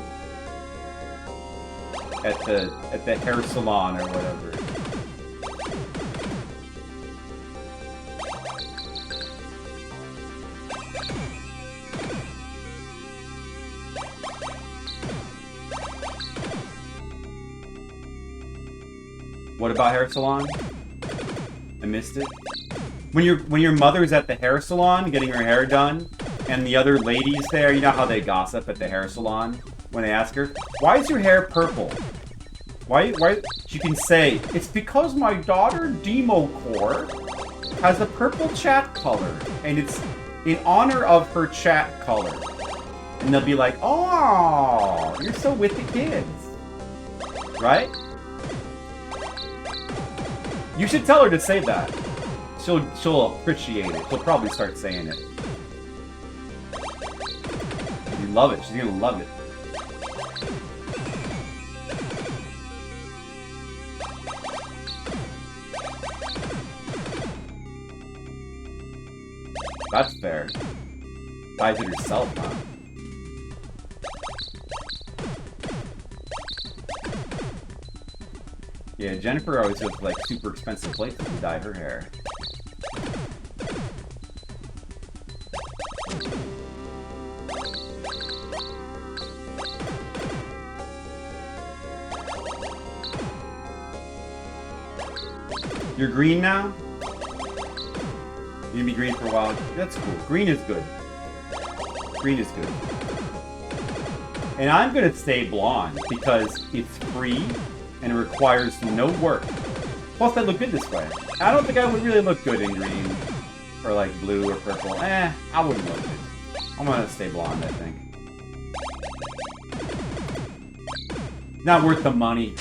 At the hair salon or whatever. What about hair salon? I missed it. When your mother's at the hair salon getting her hair done, and the other ladies there, you know how they gossip at the hair salon when they ask her, "Why is your hair purple?" Why? She can say, "It's because my daughter Demo Core has a purple chat color, and it's in honor of her chat color." And they'll be like, "Oh, you're so with the kids," right? You should tell her to say that. She'll appreciate it. She'll probably start saying it. You love it. She's gonna love it. That's fair. Buys it herself, huh? Yeah, Jennifer always goes to, like, super expensive places to dye her hair. You're green now? You're gonna be green for a while. That's cool. Green is good. Green is good. And I'm gonna stay blonde because it's free and it requires no work. Plus, I look good this way. I don't think I would really look good in green or like blue or purple. I wouldn't look good. I'm gonna stay blonde, I think. Not worth the money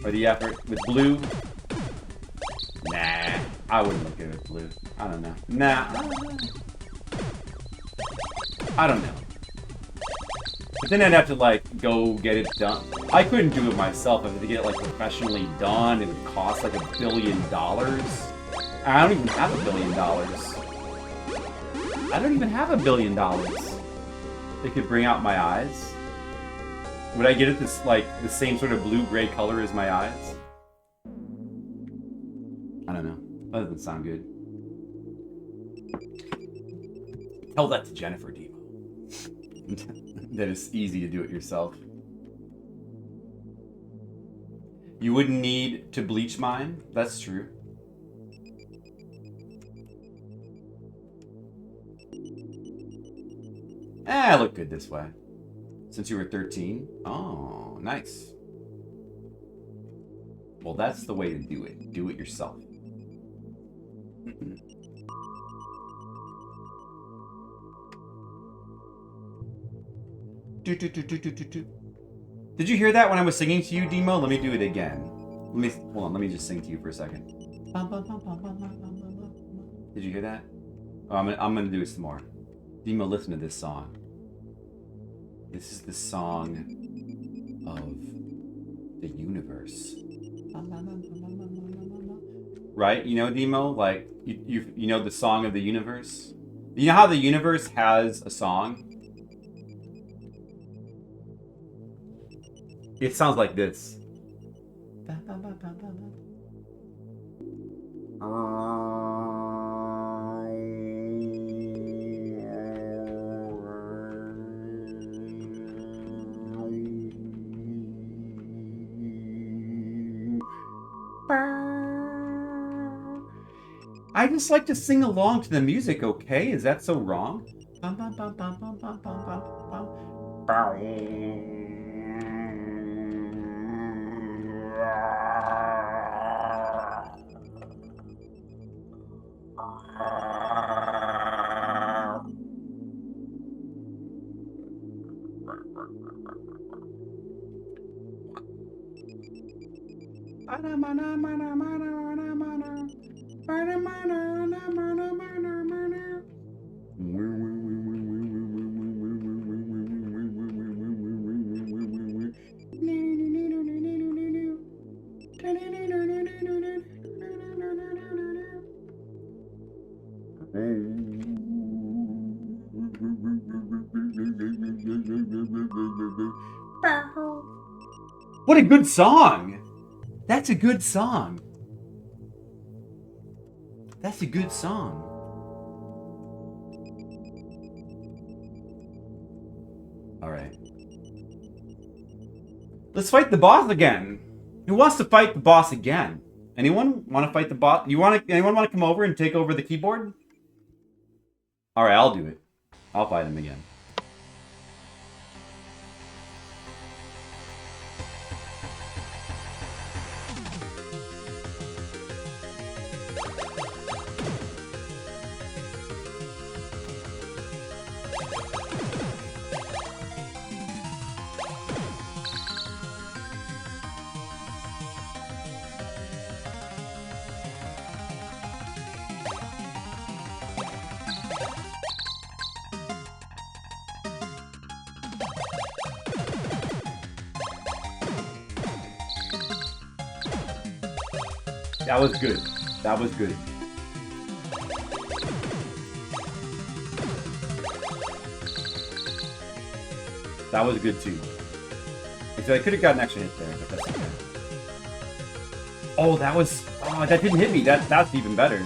or the effort. With blue, nah, I wouldn't look good with blue. I don't know. Nah, I don't know. But then I'd have to like go get it done. I couldn't do it myself. I had to get it like professionally done. It would cost like $1 billion. I don't even have $1 billion. I don't even have $1 billion. It could bring out my eyes. Would I get it this like the same sort of blue-gray color as my eyes? I don't know. That doesn't sound good. Tell that to Jennifer, Demo. That it's easy to do it yourself. You wouldn't need to bleach mine. That's true. I look good this way. Since you were 13? Oh, nice. Well, that's the way to do it. Do it yourself. Did you hear that when I was singing to you, Demo? Let me do it again. Hold on, let me just sing to you for a second. Did you hear that? Oh, I'm gonna do it some more. Demo, listen to this song. This is the song of the universe. Right? You know, Demo? Like, you know the song of the universe? You know how the universe has a song? It sounds like this. I just like to sing along to the music, okay? Is that so wrong? What a good song! That's a good song. That's a good song. Alright. Let's fight the boss again. Who wants to fight the boss again? Anyone want to fight the boss? Anyone want to come over and take over the keyboard? Alright, I'll do it. I'll fight him again. That was good. That was good. That was good too. So I could have got an extra hit there, but that's okay. Oh, that was... Oh, that didn't hit me. That's even better.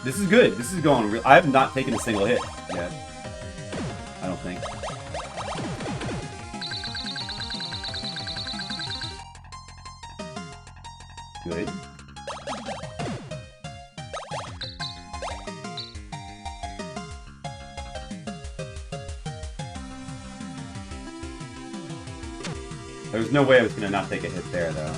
This is good. This is going real... I have not taken a single hit yet. I don't think. Good. There was no way I was gonna not take a hit there, though.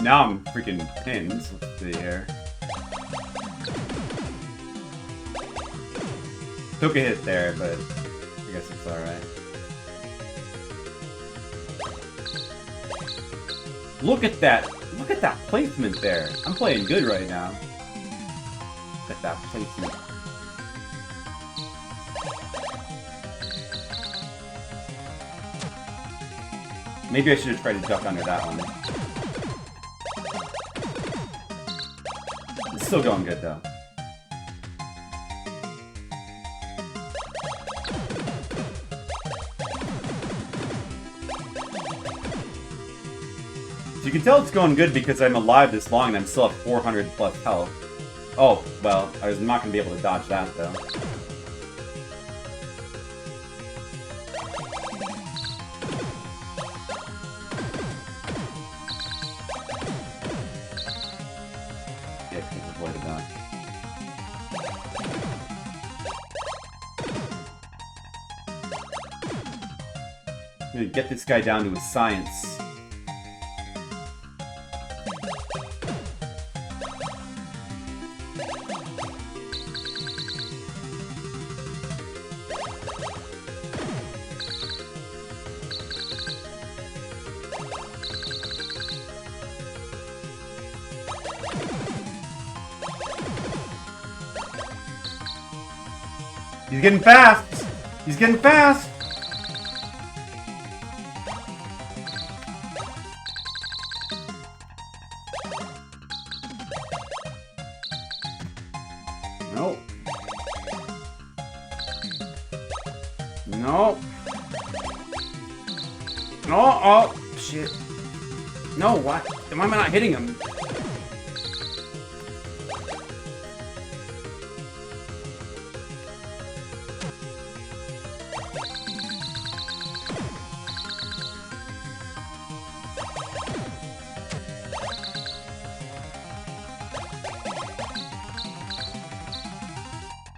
Now I'm freaking pinned. Let's see here. Took a hit there, but I guess it's alright. Look at that! Look at that placement there! I'm playing good right now. Look at that placement. Maybe I should have tried to duck under that one. It's still going good, though. So you can tell it's going good because I'm alive this long and I'm still at 400 plus health. Oh, well, I was not going to be able to dodge that, though. I'm gonna get this guy down to his science. He's getting fast! He's getting fast! No. No. No, oh, shit. No, what? Why am I not hitting him?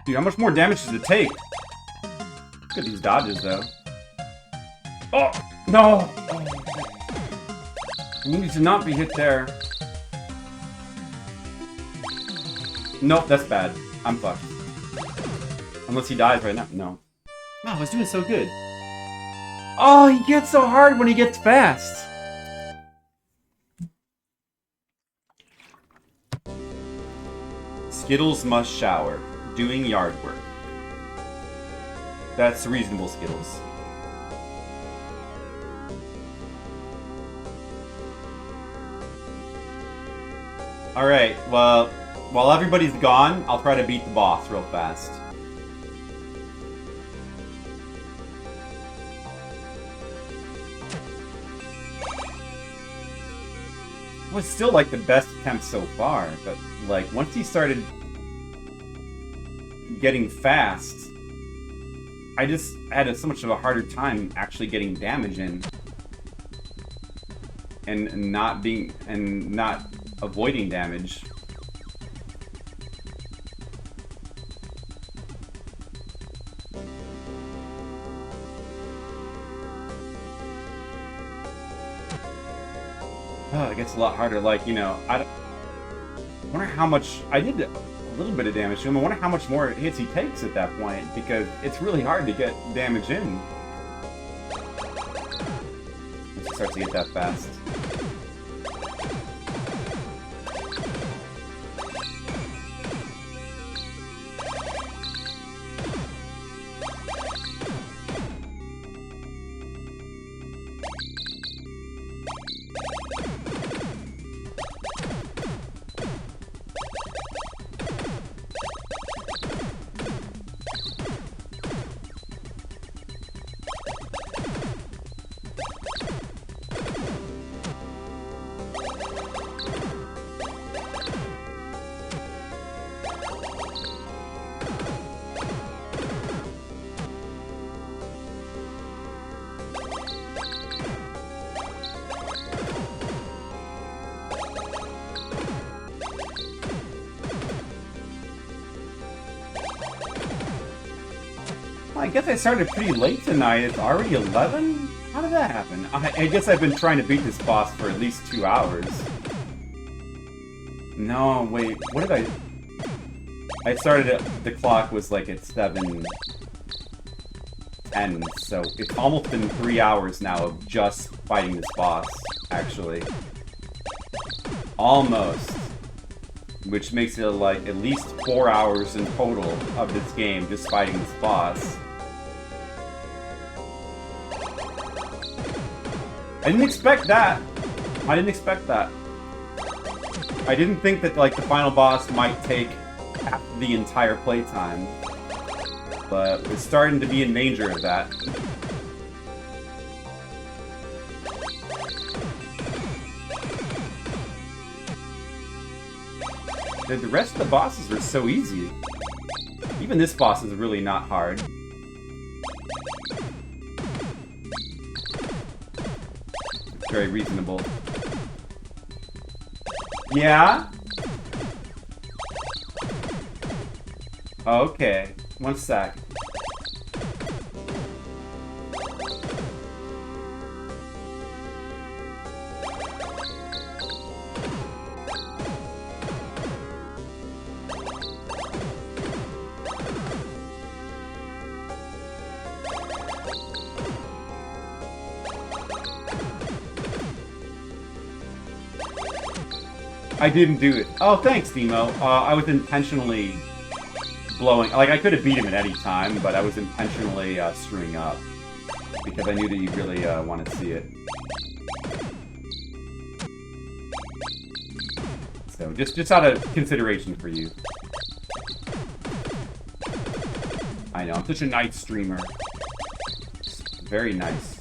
Dude, how much more damage does it take? Look at these dodges, though. Oh! No! Oh. I needed to not be hit there. Nope, that's bad. I'm fucked. Unless he dies right now. No. Wow, I was doing so good. Oh, he gets so hard when he gets fast! Skittles must shower. Doing yard work. That's reasonable, Skittles. Alright, well, while everybody's gone, I'll try to beat the boss real fast. It was still like the best attempt so far, but like once he started getting fast, I just had so much of a harder time actually getting damage in and not avoiding damage. Oh, it gets a lot harder. Like, you know, I wonder how much I did. A little bit of damage to him. I wonder how much more hits he takes at that point, because it's really hard to get damage in. Once he starts to get that fast. I guess I started pretty late tonight. It's already 11? How did that happen? I guess I've been trying to beat this boss for at least 2 hours. No, wait, what did I started at, the clock was like at 7:10, so it's almost been 3 hours now of just fighting this boss, actually. Almost. Which makes it like at least 4 hours in total of this game just fighting this boss. I didn't expect that. I didn't expect that. I didn't think that like the final boss might take half the entire playtime. But it's starting to be in danger of that. The rest of the bosses are so easy. Even this boss is really not hard. It's very reasonable. Yeah? Okay. One sec. I didn't do it. Oh, thanks, Demo. I was intentionally blowing... Like, I could have beat him at any time, but I was intentionally screwing up. Because I knew that you really wanted to see it. So, just out of consideration for you. I know, I'm such a nice streamer. Very nice.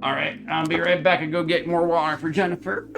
Alright, I'll be right back and go get more water for Jennifer.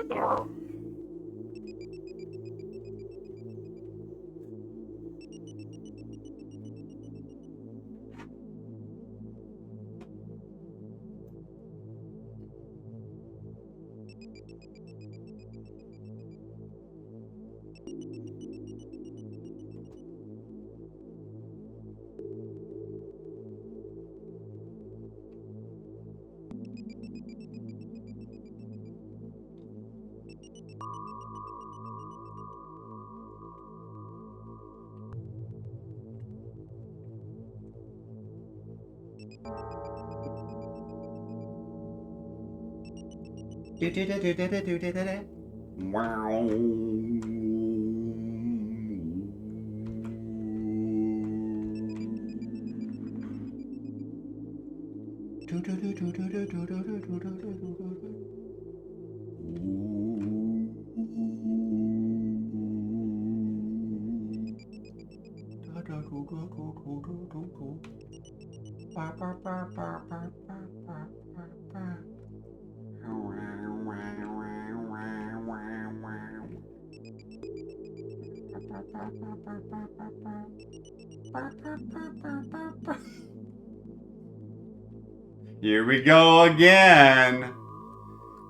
Here we go again.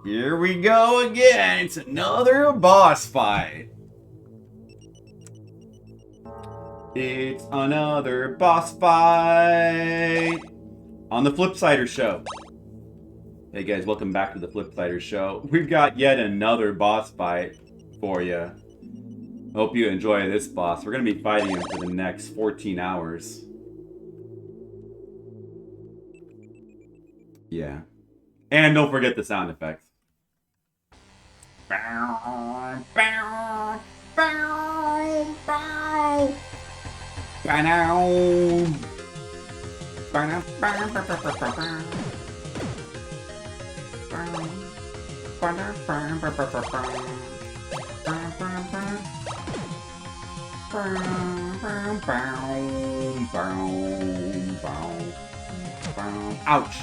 Here we go again. It's another boss fight. It's another boss fight on the Flipsider Show. Hey guys, welcome back to the Flipsider Show. We've got yet another boss fight for you. Hope you enjoy this boss. We're going to be fighting him for the next 14 hours. Yeah. And don't forget the sound effects. Ouch.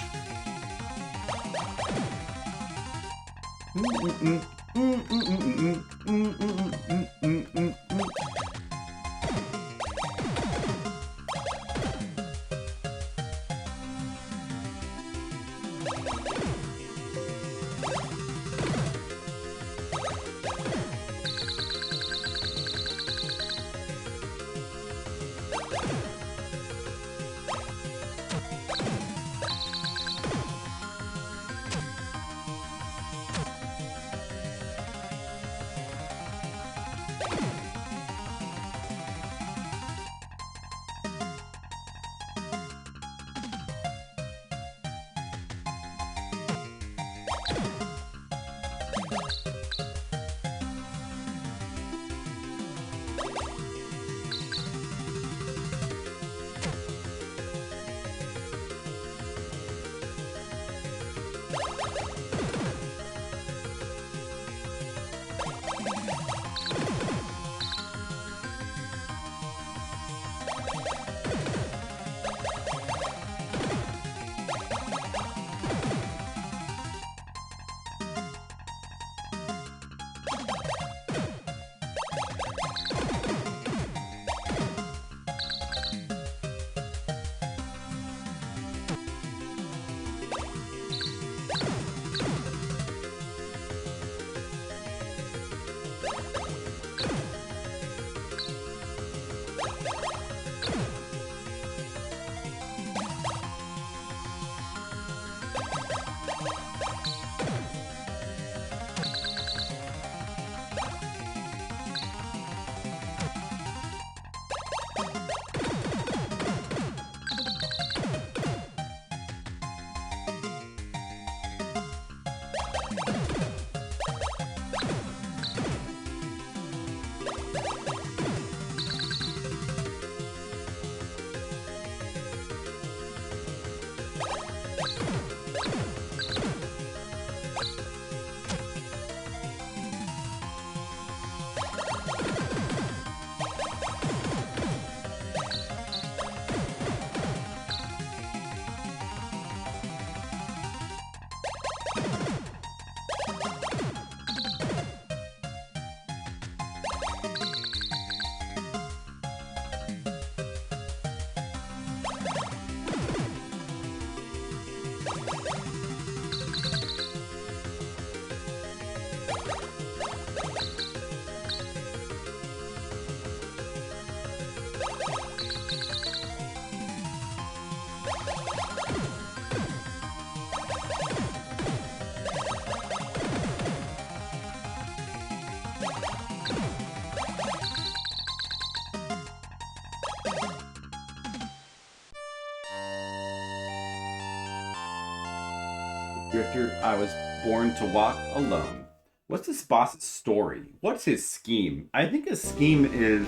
Drifter, I was born to walk alone. What's this boss's story? What's his scheme? I think his scheme is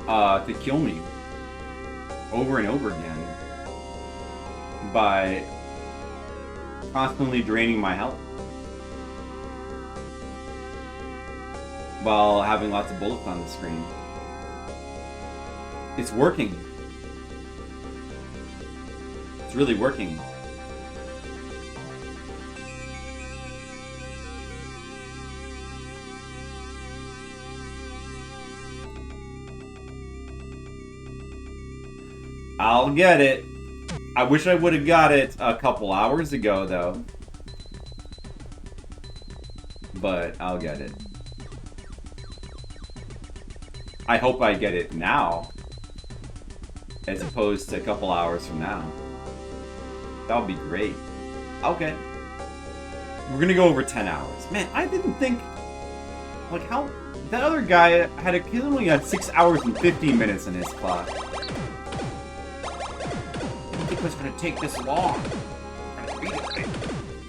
to kill me over and over again by constantly draining my health while having lots of bullets on the screen. It's working. It's really working. I'll get it. I wish I would have got it a couple hours ago, though. But I'll get it. I hope I get it now, as opposed to a couple hours from now. That would be great. Okay. We're gonna go over 10 hours. Man, I didn't think... Like, how... That other guy he only had 6 hours and 15 minutes in his clock. It was gonna take this long.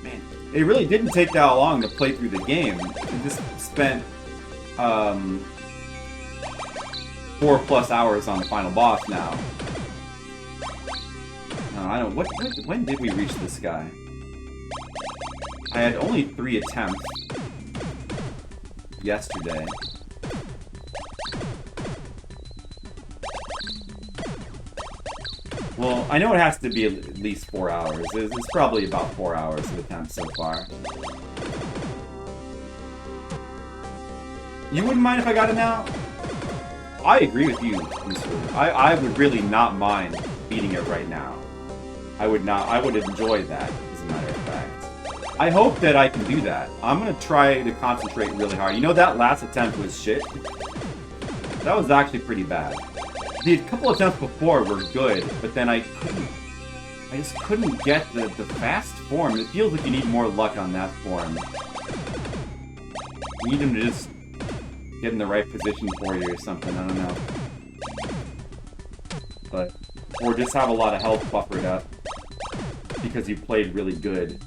Man, it really didn't take that long to play through the game. We just spent 4+ hours on the final boss now. I don't. When did we reach this guy? I had only 3 attempts yesterday. Well, I know it has to be at least 4 hours. It's probably about 4 hours of attempts so far. You wouldn't mind if I got it now? I agree with you, Mr. I would really not mind beating it right now. I would not. I would enjoy that, as a matter of fact. I hope that I can do that. I'm gonna try to concentrate really hard. You know, that last attempt was shit. That was actually pretty bad. The couple attempts before were good, but then I just couldn't get the fast form. It feels like you need more luck on that form. You need him to just get in the right position for you or something, I don't know. But, or just have a lot of health buffered up because you played really good.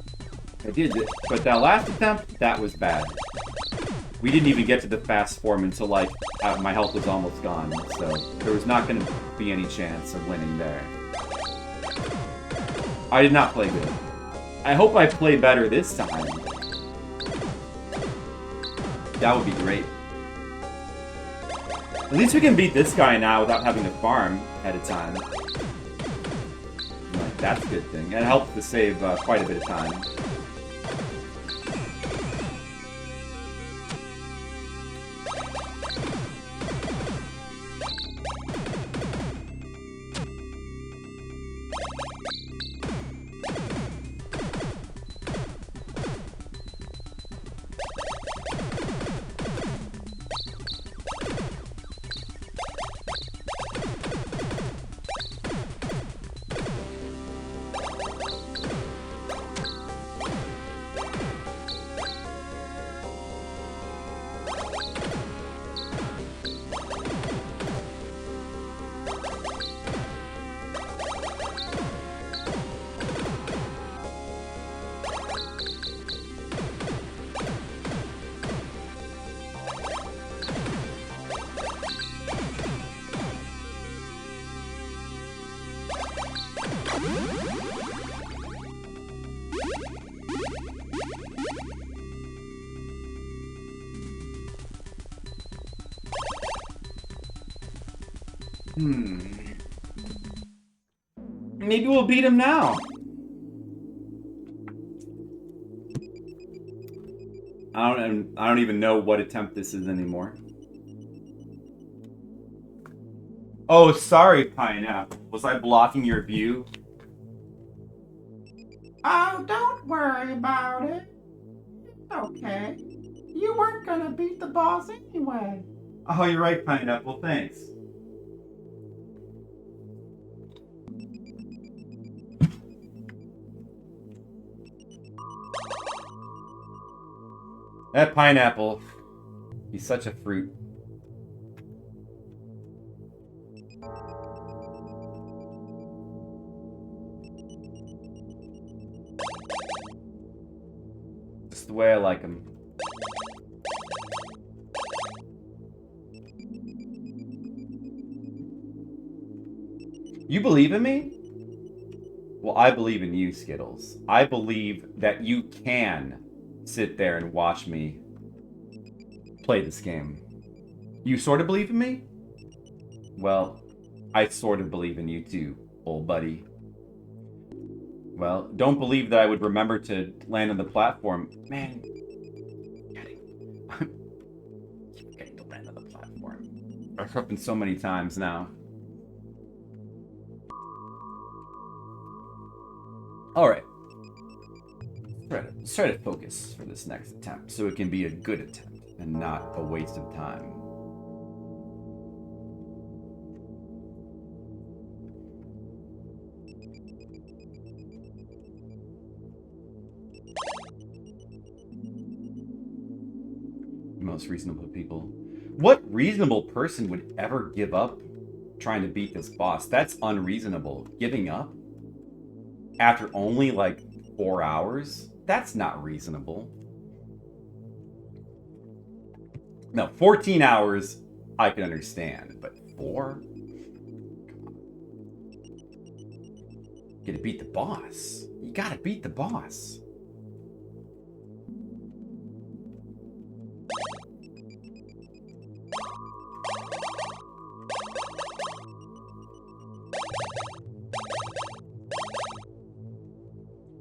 I did, but that last attempt, that was bad. We didn't even get to the fast form until, like, my health was almost gone, so there was not going to be any chance of winning there. I did not play good. I hope I play better this time. That would be great. At least we can beat this guy now without having to farm at a time. Like, that's a good thing. It helps to save quite a bit of time. Maybe we'll beat him now. I don't even know what attempt this is anymore. Oh, sorry, Pineapple. Was I blocking your view? Oh, don't worry about it. It's okay. You weren't gonna beat the boss anyway. Oh, you're right, Pineapple. Thanks. That Pineapple He's such a fruit. Just the way I like him. You believe in me? Well, I believe in you, Skittles. I believe that you can sit there and watch me play this game. You sort of believe in me? Well, I sort of believe in you too, old buddy. Well, don't believe that I would remember to land on the platform. Man, keep getting to land on the platform. I've happened so many times now. Alright. Let's try to focus for this next attempt so it can be a good attempt and not a waste of time. Most reasonable people. What reasonable person would ever give up trying to beat this boss? That's unreasonable. Giving up? After only like 4 hours? That's not reasonable. No, 14 hours I can understand, but 4? Come on. You gotta beat the boss. You gotta beat the boss.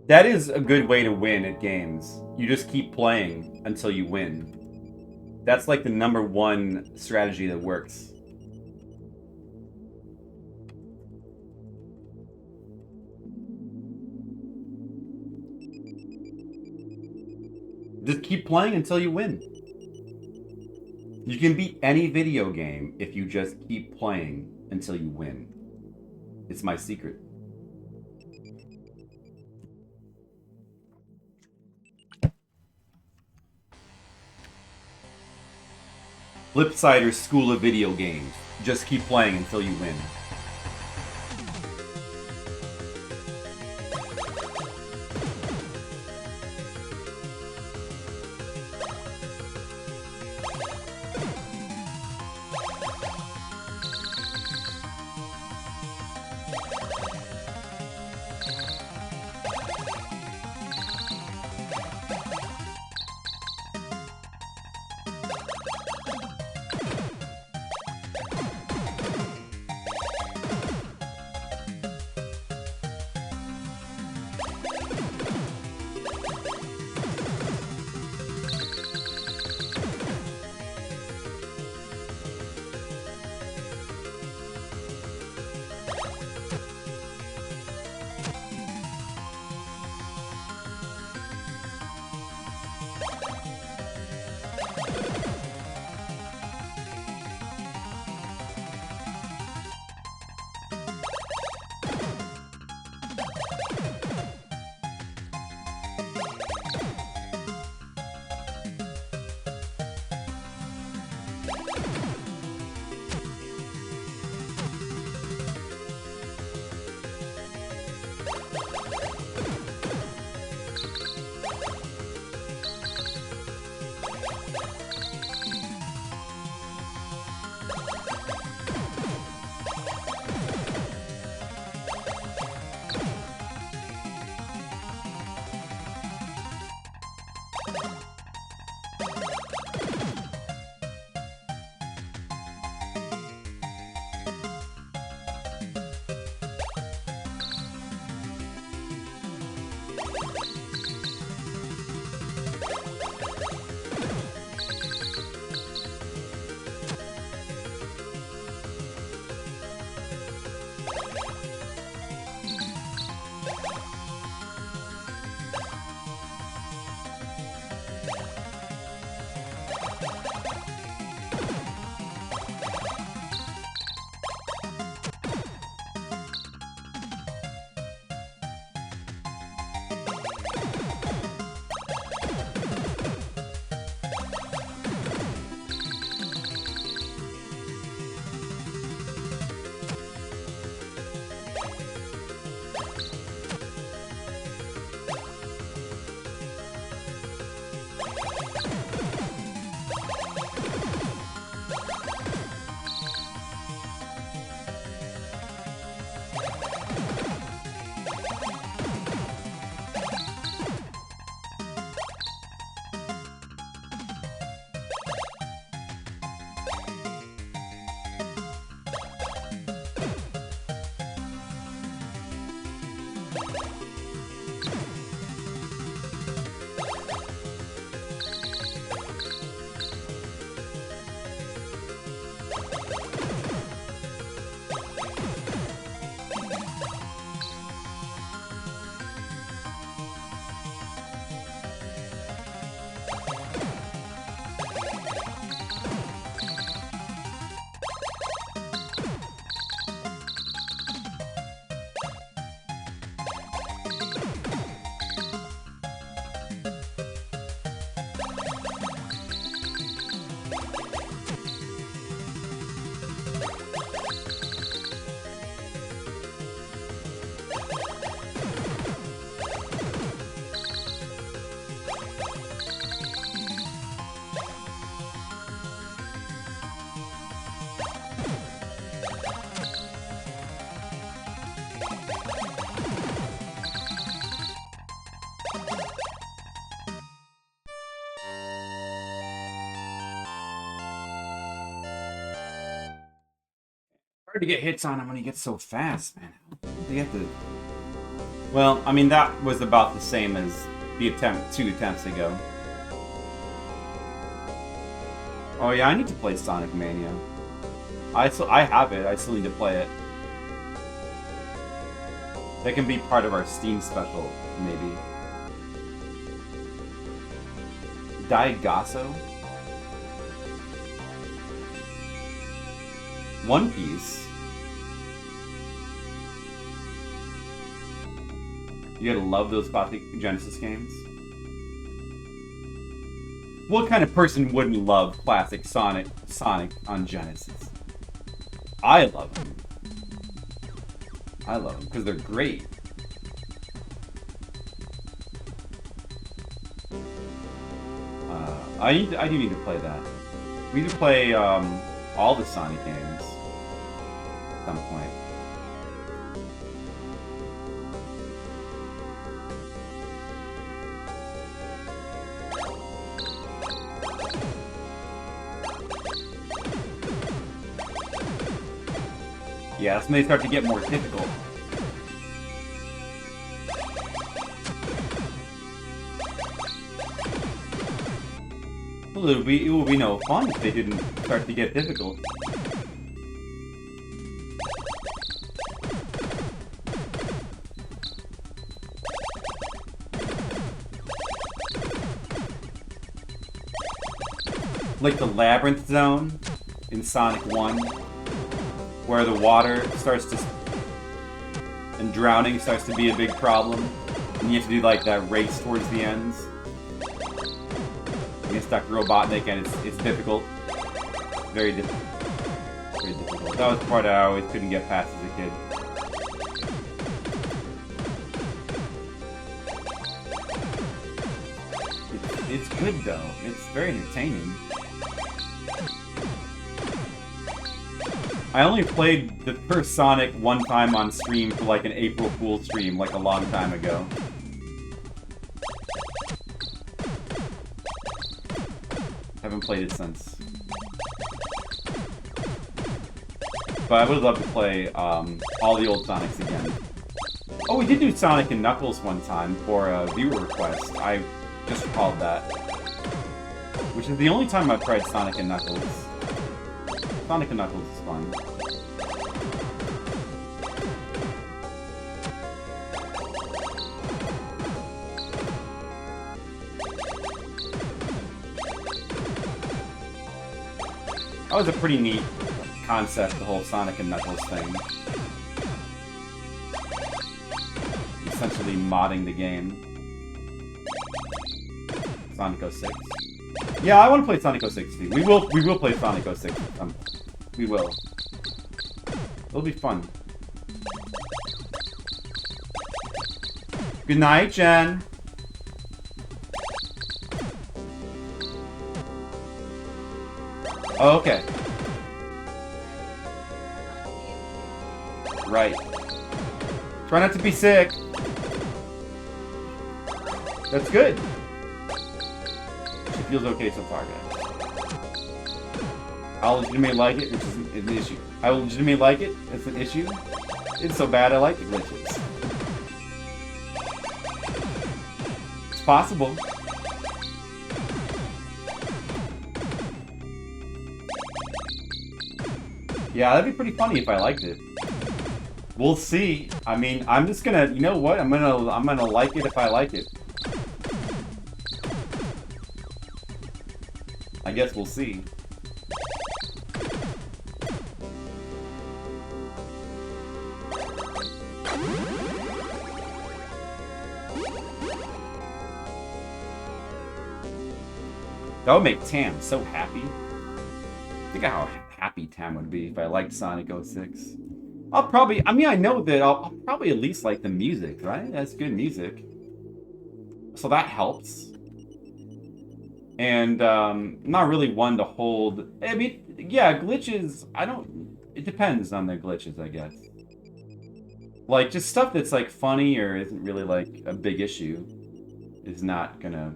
That is a good way to win at games. You just keep playing until you win. That's like the #1 strategy that works. Just keep playing until you win. You can beat any video game if you just keep playing until you win. It's my secret. Flipsider's School of Video Games. Just keep playing until you win. hard to get hits on him when he gets so fast, man. They have to... Well, I mean, that was about the same as the attempt 2 attempts ago. Oh yeah, I need to play Sonic Mania. I have it, I still need to play it. That can be part of our Steam special, maybe. Daigasso? One Piece? You gotta love those Bothec Genesis games. What kind of person wouldn't love classic Sonic on Genesis? I love them. I love them because they're great. I do need to play that. We need to play all the Sonic games at some point. Yeah, that's when they start to get more difficult. Well, it will be no fun if they didn't start to get difficult. Like the Labyrinth Zone in Sonic 1. Where the water starts to... and drowning starts to be a big problem. And you have to do, like, that race towards the ends. Against Dr. Robotnik, and it's difficult. Very difficult. Very difficult. That was the part I always couldn't get past as a kid. It's good, though. It's very entertaining. I only played the first Sonic one time on stream for like an April Fool's stream, like a long time ago. Haven't played it since. But I would love to play all the old Sonics again. Oh, we did do Sonic and Knuckles one time for a viewer request. I just recalled that. Which is the only time I've tried Sonic and Knuckles. Sonic and Knuckles is fun. That was a pretty neat concept, the whole Sonic and Knuckles thing. Essentially modding the game. Sonic 06. Yeah, I want to play Sonic 06 too. We will play Sonic 06. We will. It'll be fun. Good night, Jen. Oh, okay. Right. Try not to be sick. That's good. She feels okay so far, guys. I'll legitimately like it, which is an issue. I will legitimately like it, it's an issue. It's so bad I like the glitches. It's possible. Yeah, that'd be pretty funny if I liked it. We'll see. I mean, I'm just gonna, you know what? I'm gonna like it if I like it. I guess we'll see. That would make Tam so happy. Think of how happy Tam would be if I liked Sonic 06. I'll probably, I mean, I know that I'll probably at least like the music, right? That's good music. So that helps. And I'm not really one to hold, I mean, yeah, glitches, it depends on the glitches, I guess. Like, just stuff that's like funny or isn't really like a big issue is not gonna...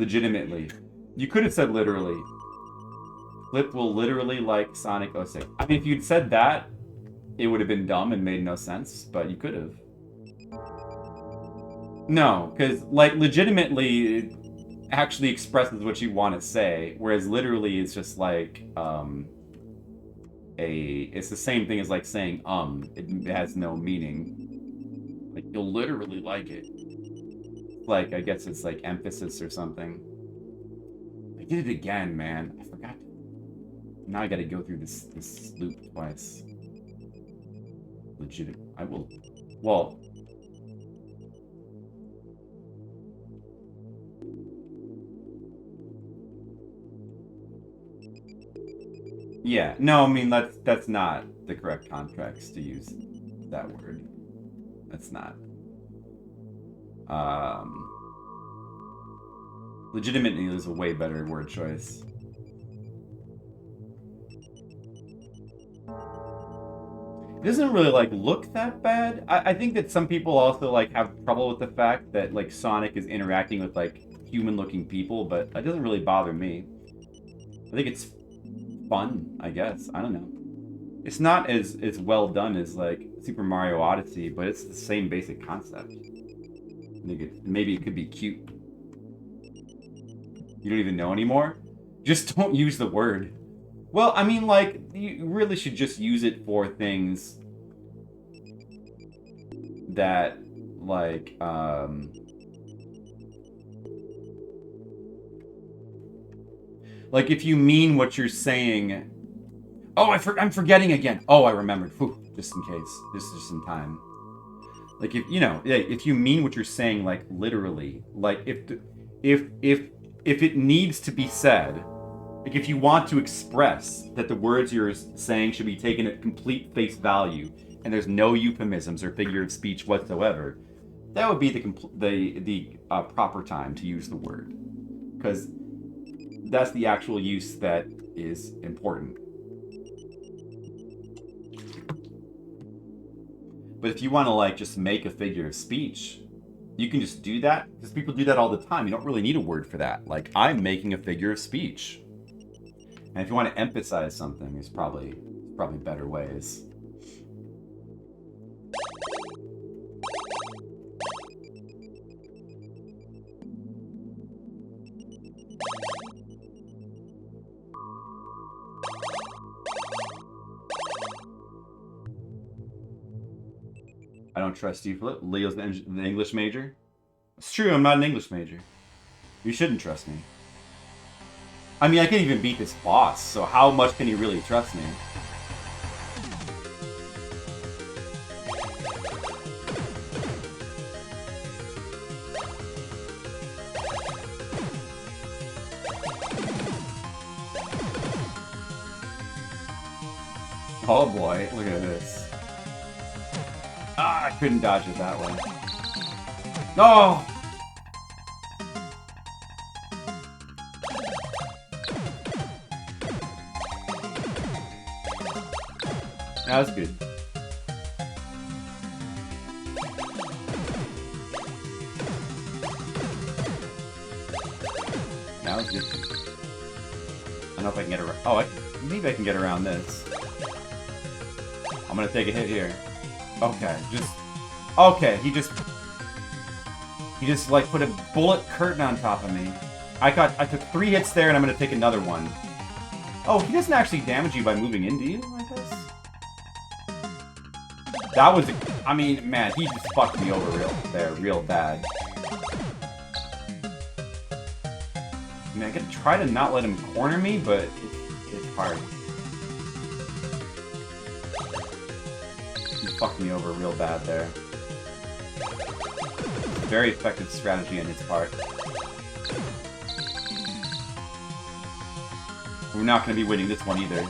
Legitimately. You could have said literally. Flip will literally like Sonic 06. I mean, if you'd said that, it would have been dumb and made no sense, but you could have. No, because, like, legitimately, it actually expresses what you want to say, whereas literally it's just like, it's the same thing as, like, saying, It has no meaning. Like, you'll literally like it. Like, I guess it's, like, emphasis or something. I did it again, man. I forgot. Now I gotta go through this loop twice. Legit. I will. Well. Yeah. No, I mean that's not the correct context to use that word. That's not. Legitimately is a way better word choice. It doesn't really, like, look that bad. I think that some people also, like, have trouble with the fact that, like, Sonic is interacting with, like, human-looking people, but it doesn't really bother me. I think it's fun, I guess. I don't know. It's not as well done as, like, Super Mario Odyssey, but it's the same basic concept. I think maybe it could be cute. You don't even know anymore? Just don't use the word. Well, I mean, like, you really should just use it for things that, like, like, if you mean what you're saying... Oh, I'm forgetting again. Oh, I remembered. Whew, just in case. Just in time. Like, if, you know, if you mean what you're saying, like, literally, like, if it needs to be said... Like, if you want to express that the words you're saying should be taken at complete face value, and there's no euphemisms or figure of speech whatsoever, that would be the proper time to use the word, because that's the actual use that is important. But if you want to, like, just make a figure of speech, you can just do that, because people do that all the time. You don't really need a word for that. Like, I'm making a figure of speech. And if you want to emphasize something, there's probably better ways. I don't trust you, Flip. Leo's the English major. It's true, I'm not an English major. You shouldn't trust me. I mean, I can't even beat this boss, so how much can he really trust me? Oh boy, look at this. Ah, I couldn't dodge it that way. No! That was good. That was good. I don't know if I can get around. Oh, maybe I can get around this. I'm gonna take a hit here. Okay, okay. He just like put a bullet curtain on top of me. I took 3 hits there, and I'm gonna take another one. Oh, he doesn't actually damage you by moving into you, I guess. That was, I mean, man, he just fucked me over real bad. I mean, I gotta try to not let him corner me, but it's hard. He fucked me over real bad there. Very effective strategy on his part. We're not gonna be winning this one either.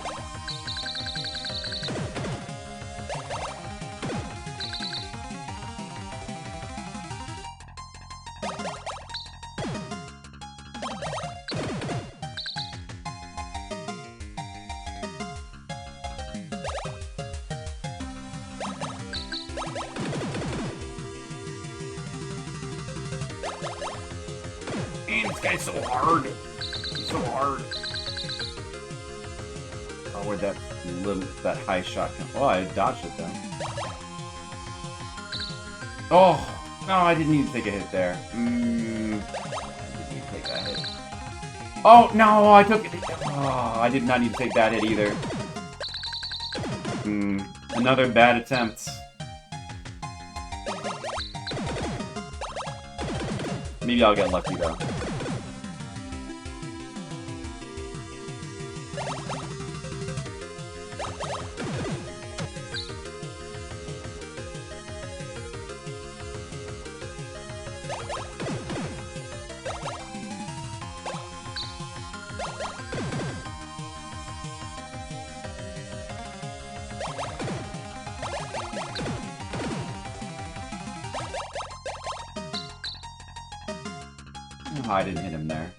man, this guy's so hard. He's so hard. Oh, where'd that high shot come? Oh, I dodged it though. Oh, no, I didn't even take a hit there. I didn't even take that hit. Oh, no, I took it. Oh, I did not need to take that hit either. Another bad attempt. Maybe I'll get lucky though. Oh, I didn't hit him there.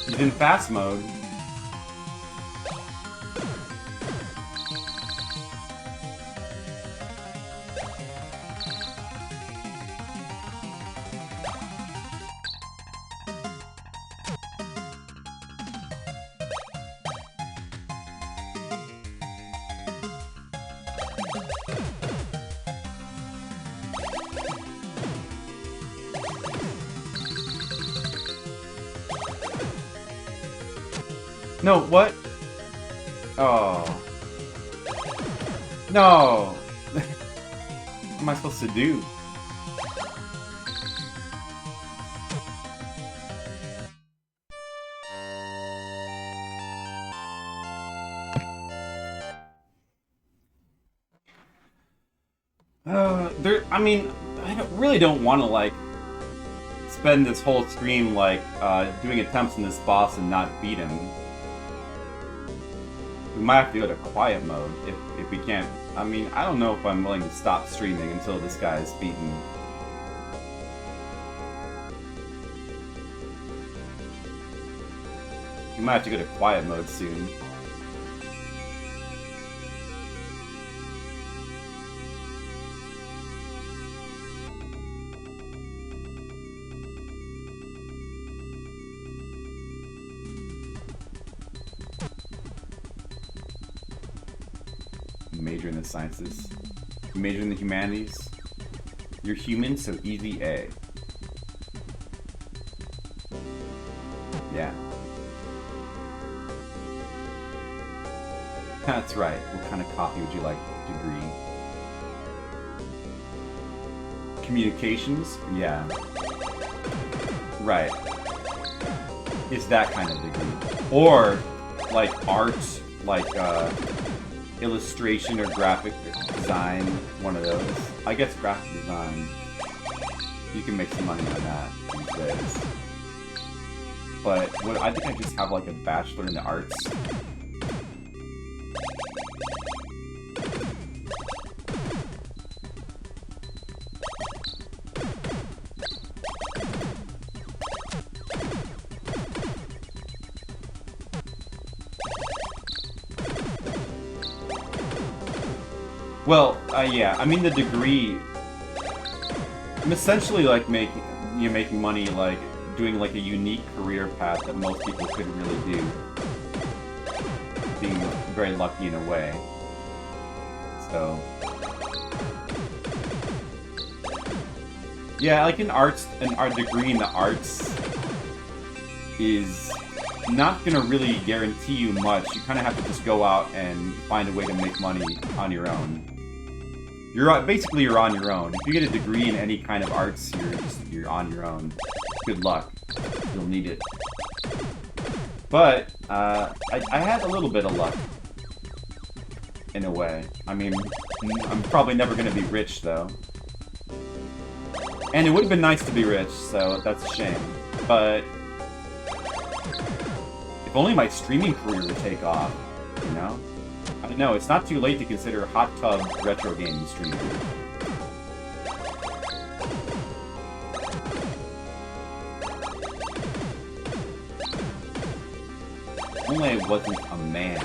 He's in fast mode. No, what? Oh. No! What am I supposed to do? I mean, I really don't want to, like, spend this whole stream, like, doing attempts on this boss and not beat him. We might have to go to quiet mode if we can't. I mean, I don't know if I'm willing to stop streaming until this guy is beaten. We might have to go to quiet mode soon. Major in the sciences. Major in the humanities. You're human, so easy A. Yeah. That's right. What kind of coffee would you like, degree? Communications? Yeah. Right. It's that kind of degree. Or, like, art, like, illustration or graphic design, one of those. I guess graphic design. You can make some money on that these days. But I think I just have like a bachelor in the arts. Well, yeah, I mean the degree, I'm essentially like making money, like doing like a unique career path that most people couldn't really do. Being very lucky in a way. So, yeah, like an art degree in the arts is not gonna really guarantee you much. You kind of have to just go out and find a way to make money on your own. You're on your own. If you get a degree in any kind of arts, you're on your own. Good luck. You'll need it. But I had a little bit of luck, in a way. I mean, I'm probably never gonna be rich though, and it would have been nice to be rich. So that's a shame. But if only my streaming career would take off, you know? I don't know, it's not too late to consider hot tub retro gaming streaming. only I wasn't a man.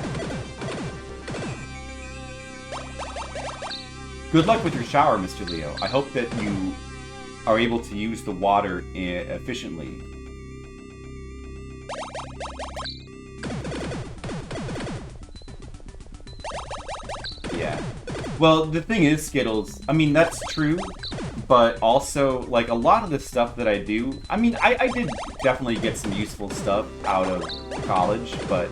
Good luck with your shower, Mr. Leo. I hope that you are able to use the water efficiently. Yeah. Well, the thing is, Skittles, I mean, that's true, but also, like, a lot of the stuff that I do, I mean, I did definitely get some useful stuff out of college, but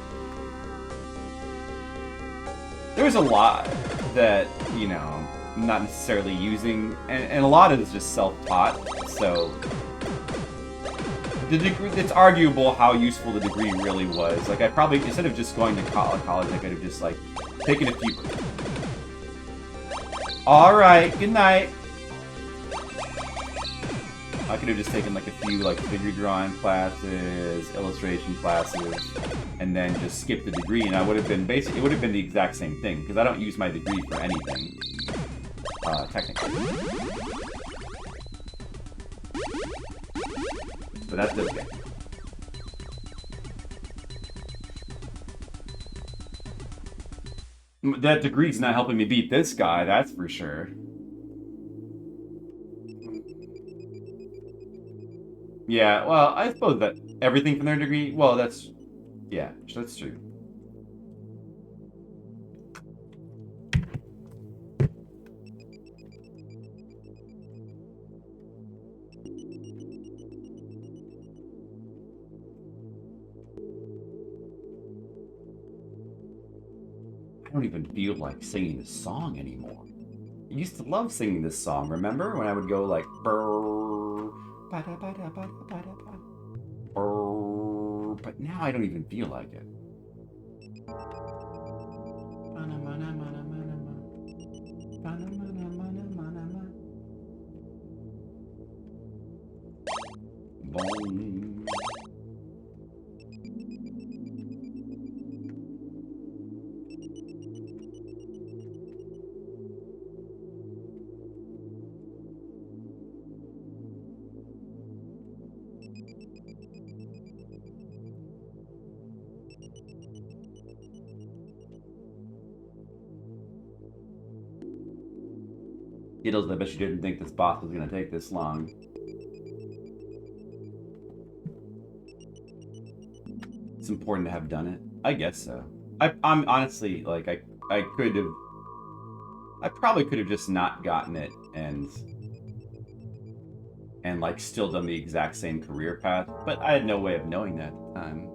there was a lot that, you know, I'm not necessarily using, and a lot of it is just self-taught, so the degree, it's arguable how useful the degree really was. Like, I probably, instead of just going to college, I could have just, like, taken a few. Alright, good night. I could have just taken like a few like figure drawing classes, illustration classes, and then just skipped the degree, and I would have been basically, it would have been the exact same thing, because I don't use my degree for anything. Technically. But that's okay. That degree's not helping me beat this guy, that's for sure. Yeah, well, I suppose that everything from their degree, well, that's, yeah, that's true. I don't even feel like singing this song anymore. I used to love singing this song, remember? When I would go like, brrr, ba-da, ba-da, ba-da, ba-da, ba-da, brrr, but now I don't even feel like it. Boom. Skittles, I bet you didn't think this boss was gonna take this long. It's important to have done it. I guess so. I'm honestly, like, I could have... I probably could have just not gotten it and like, still done the exact same career path, but I had no way of knowing that at the time.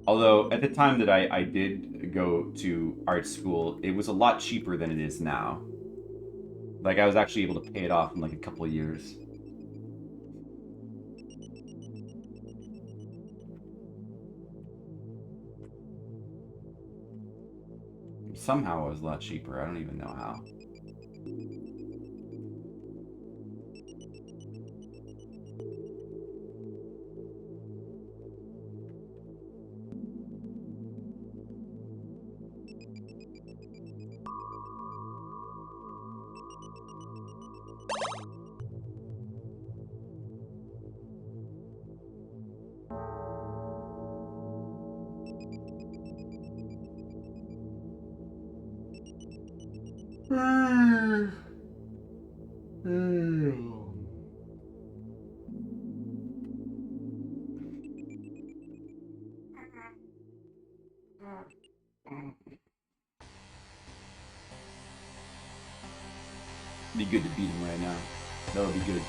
Although, at the time that I did go to art school, it was a lot cheaper than it is now. Like, I was actually able to pay it off in, like, a couple of years. Somehow it was a lot cheaper. I don't even know how. Be good to beat him right now. That would be good.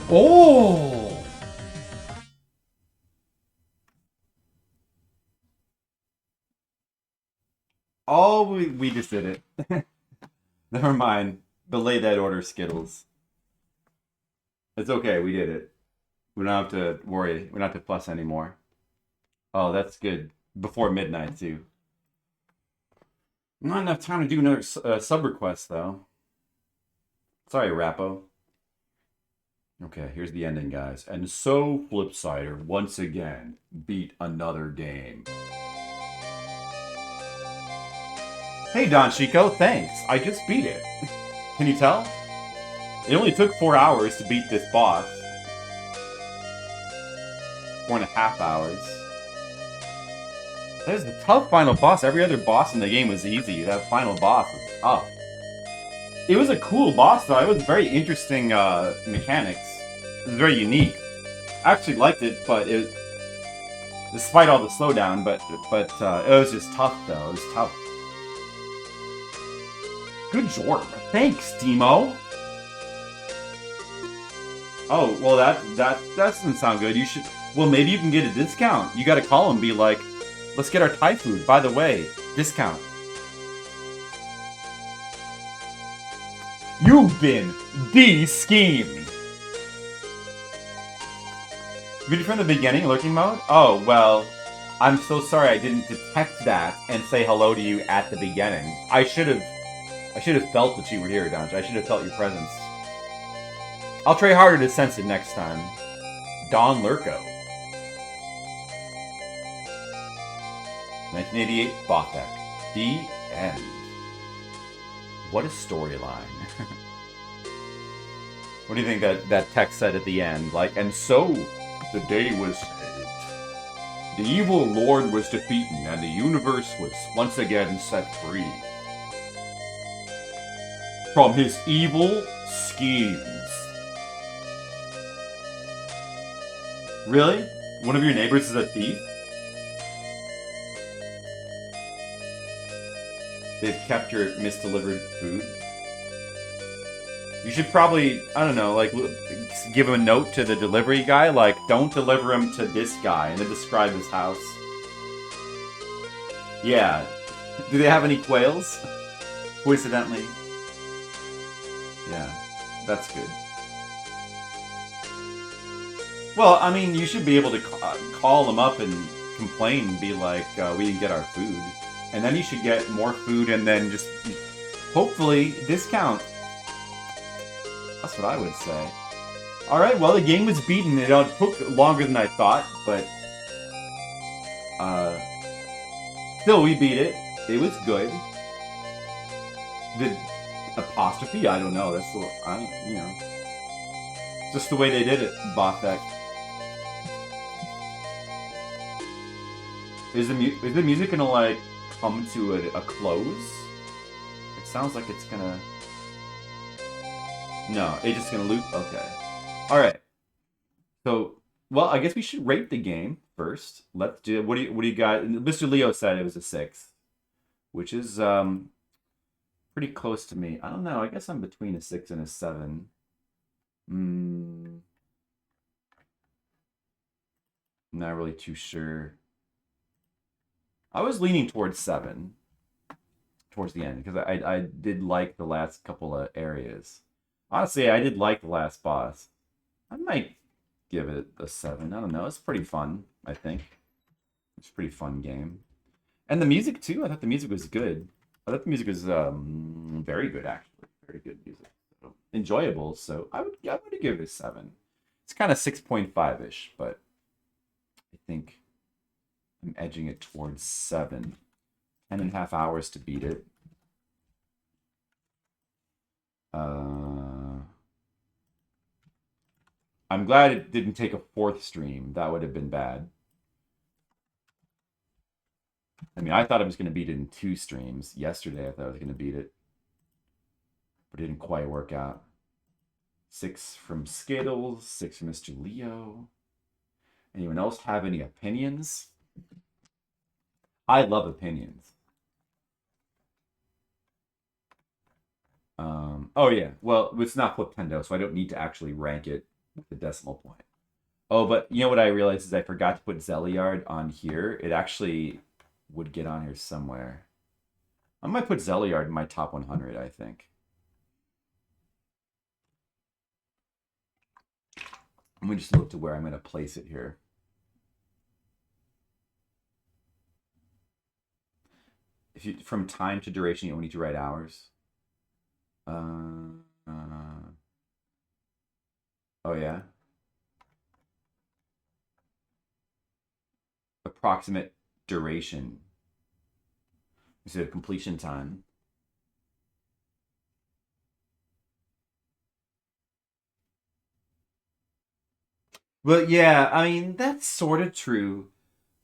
Oh! Oh, we just did it. Never mind. Belay that order, Skittles. It's okay, we did it. We don't have to worry. We don't have to fuss anymore. Oh, that's good. Before midnight, too. Not enough time to do another sub request, though. Sorry, Rappo. Okay, here's the ending, guys. And so, Flipsider, once again, beat another game. Hey, Don Chico, thanks. I just beat it. Can you tell? It only took 4 hours to beat this boss. 4.5 hours. That is a tough final boss. Every other boss in the game was easy. That final boss was tough. It was a cool boss, though. It was very interesting mechanics. It was very unique. I actually liked it, but despite all the slowdown, but it was just tough, though. It was tough. Good job. Thanks, Demo. Oh, well, that doesn't sound good. You should... Well, maybe you can get a discount. You gotta call and be like, let's get our Thai food. By the way, discount. You've been de-schemed. Video from the beginning, lurking mode? Oh, well, I'm so sorry I didn't detect that and say hello to you at the beginning. I should have felt that you were here, Donch. I should have felt your presence. I'll try harder to sense it next time. Don Lurko. 1988 Bothec. The end. What a storyline. What do you think that text said at the end? Like, and so the day was saved. The evil lord was defeated and the universe was once again set free from his evil schemes. Really? One of your neighbors is a thief? They've kept your misdelivered food? You should probably, I don't know, like, give him a note to the delivery guy, like, don't deliver him to this guy, and then describe his house. Yeah. Do they have any quails? Coincidentally. Yeah. That's good. Well, I mean, you should be able to call them up and complain and be like, we didn't get our food. And then you should get more food and then just, hopefully, discount. That's what I would say. Alright, well, the game was beaten. It took longer than I thought, but... still, we beat it. It was good. The apostrophe? I don't know. That's the... you know. It's just the way they did it, Bothec. Is the music gonna, like, come to a close? It sounds like it's gonna... No, it's just gonna loop? Okay. Alright. So, well, I guess we should rate the game first. Let's do... What do you got? Mr. Leo said it was a 6. Which is, pretty close to me. I don't know. I guess I'm between a 6 and a 7. Not really too sure. I was leaning towards 7 towards the end because I did like the last couple of areas. Honestly, I did like the last boss. I might give it a 7. I don't know. It's pretty fun, I think. It's a pretty fun game. And the music, too. I thought the music was good. I thought the music was very good, actually. Very good music. So, enjoyable, so I would give it a 7. It's kind of 6.5-ish, but I think I'm edging it towards 7. 10.5 hours to beat it. I'm glad it didn't take a 4th stream. That would have been bad. I mean, I thought I was going to beat it in 2 streams. Yesterday, I thought I was going to beat it. But it didn't quite work out. 6 from Skittles, 6 from Mr. Leo. Anyone else have any opinions? I love opinions. Oh yeah, well, it's not Fliptendo, so I don't need to actually rank it with the decimal point. Oh, but you know what I realized is I forgot to put Zeliard on here. It actually would get on here somewhere. I might put Zeliard in my top 100, I think. Let me just look to where I'm going to place it here. If you from time to duration, you only need to write hours. Uh, oh yeah. Approximate duration instead of completion time. But yeah, I mean, that's sort of true.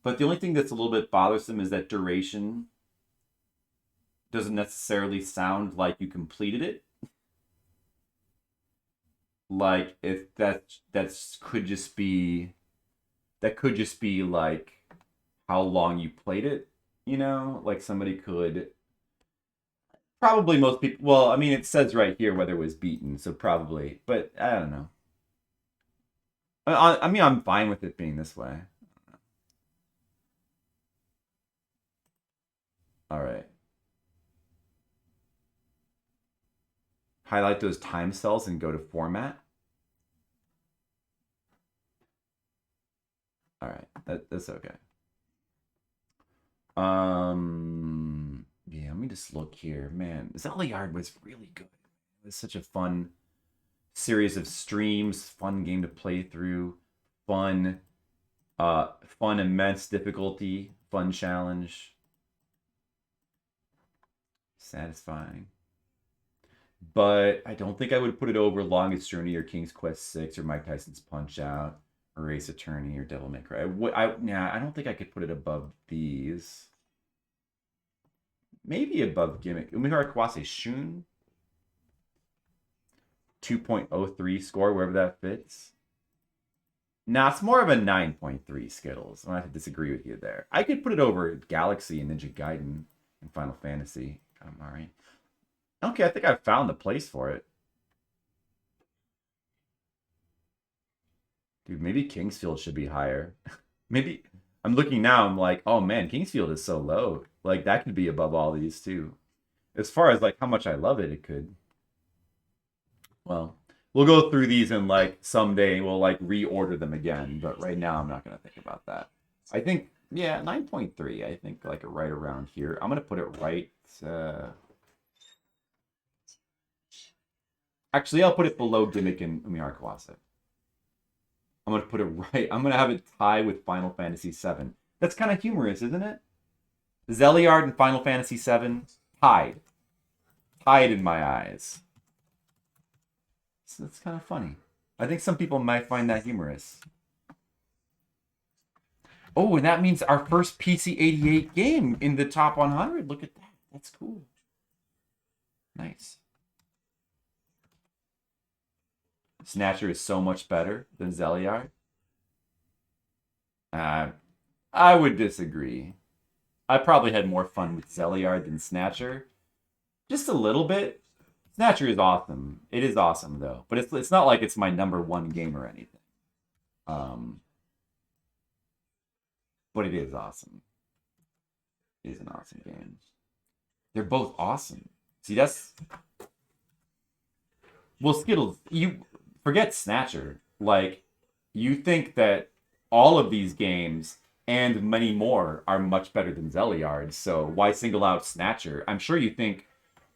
But the only thing that's a little bit bothersome is that duration doesn't necessarily sound like you completed it. Like if that's could just be like how long you played it, you know? Like somebody could probably most people well, I mean it says right here whether it was beaten, so probably, but I don't know. I mean I'm fine with it being this way. All right. Highlight those time cells and go to format. All right, that's okay. Yeah, let me just look here. Man, Zeliard was really good. It was such a fun series of streams, fun game to play through, fun, fun immense difficulty, fun challenge, satisfying. But I don't think I would put it over Longest Journey or King's Quest 6 or Mike Tyson's Punch Out or Ace Attorney or Devil May Cry. I don't think I could put it above these. Maybe above Gimmick. Umihara Kawase Shun. 2.03 score, wherever that fits. Nah, it's more of a 9.3 Skittles. I have to disagree with you there. I could put it over Galaxy and Ninja Gaiden and Final Fantasy. I'm all right. Okay, I think I found the place for it. Dude, maybe Kingsfield should be higher. Maybe I'm looking now, I'm like, oh man, Kingsfield is so low. Like that could be above all these too. As far as like how much I love it, it could. Well, we'll go through these and like someday we'll like reorder them again, but right now I'm not gonna think about that. I think yeah, 9.3. I think like right around here. I'm gonna put it right. Actually, I'll put it below Gimmick and Umihara Kawase. I'm gonna put it right. I'm gonna have it tie with Final Fantasy VII. That's kind of humorous, isn't it? Zeliard and Final Fantasy VII tied, tied in my eyes. So that's kind of funny. I think some people might find that humorous. Oh, and that means our first PC88 game in the top 100. Look at that. That's cool. Nice. Snatcher is so much better than Zeliard. I would disagree. I probably had more fun with Zeliard than Snatcher. Just a little bit. Snatcher is awesome. It is awesome though, but it's not like it's my number one game or anything. But it is awesome. It is an awesome game. They're both awesome. See, that's well, Skittles. You forget Snatcher. Like, you think that all of these games and many more are much better than Zeliard. So why single out Snatcher? I'm sure you think,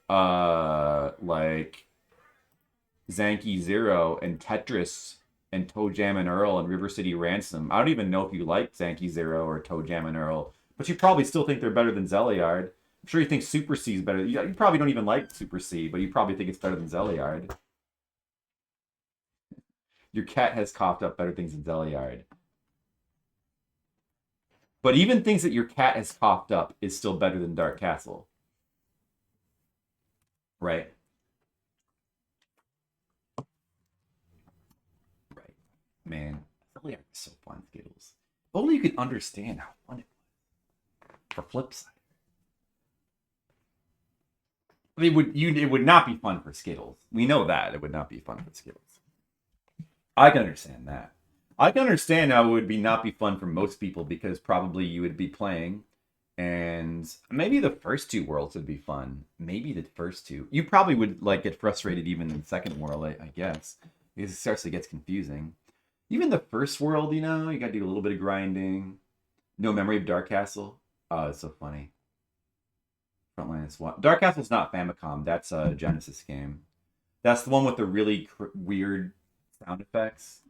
like Zanky Zero and Tetris and Toe Jam and Earl and River City Ransom. I don't even know if you like Zanky Zero or Toe Jam and Earl, but you probably still think they're better than Zeliard. I'm sure you think Super C is better. You probably don't even like Super C, but you probably think it's better than Zeliard. Your cat has coughed up better things than Zeliard. But even things that your cat has coughed up is still better than Dark Castle. Right? Right. Man, Zeliard is so fun, Skittles. If only you could understand how fun it was. For flip side. It would not be fun for Skittles. We know that. It would not be fun for Skittles. I can understand that. I can understand how it would be not be fun for most people because probably you would be playing, and maybe the first two worlds would be fun. Maybe the first two. You probably would like get frustrated even in the second world, I guess, because it starts to get confusing. Even the first world, you know, you got to do a little bit of grinding. No Memory of Dark Castle. Oh, it's so funny. Frontline is what? Dark Castle's not Famicom. That's a Genesis game. That's the one with the really weird sound effects.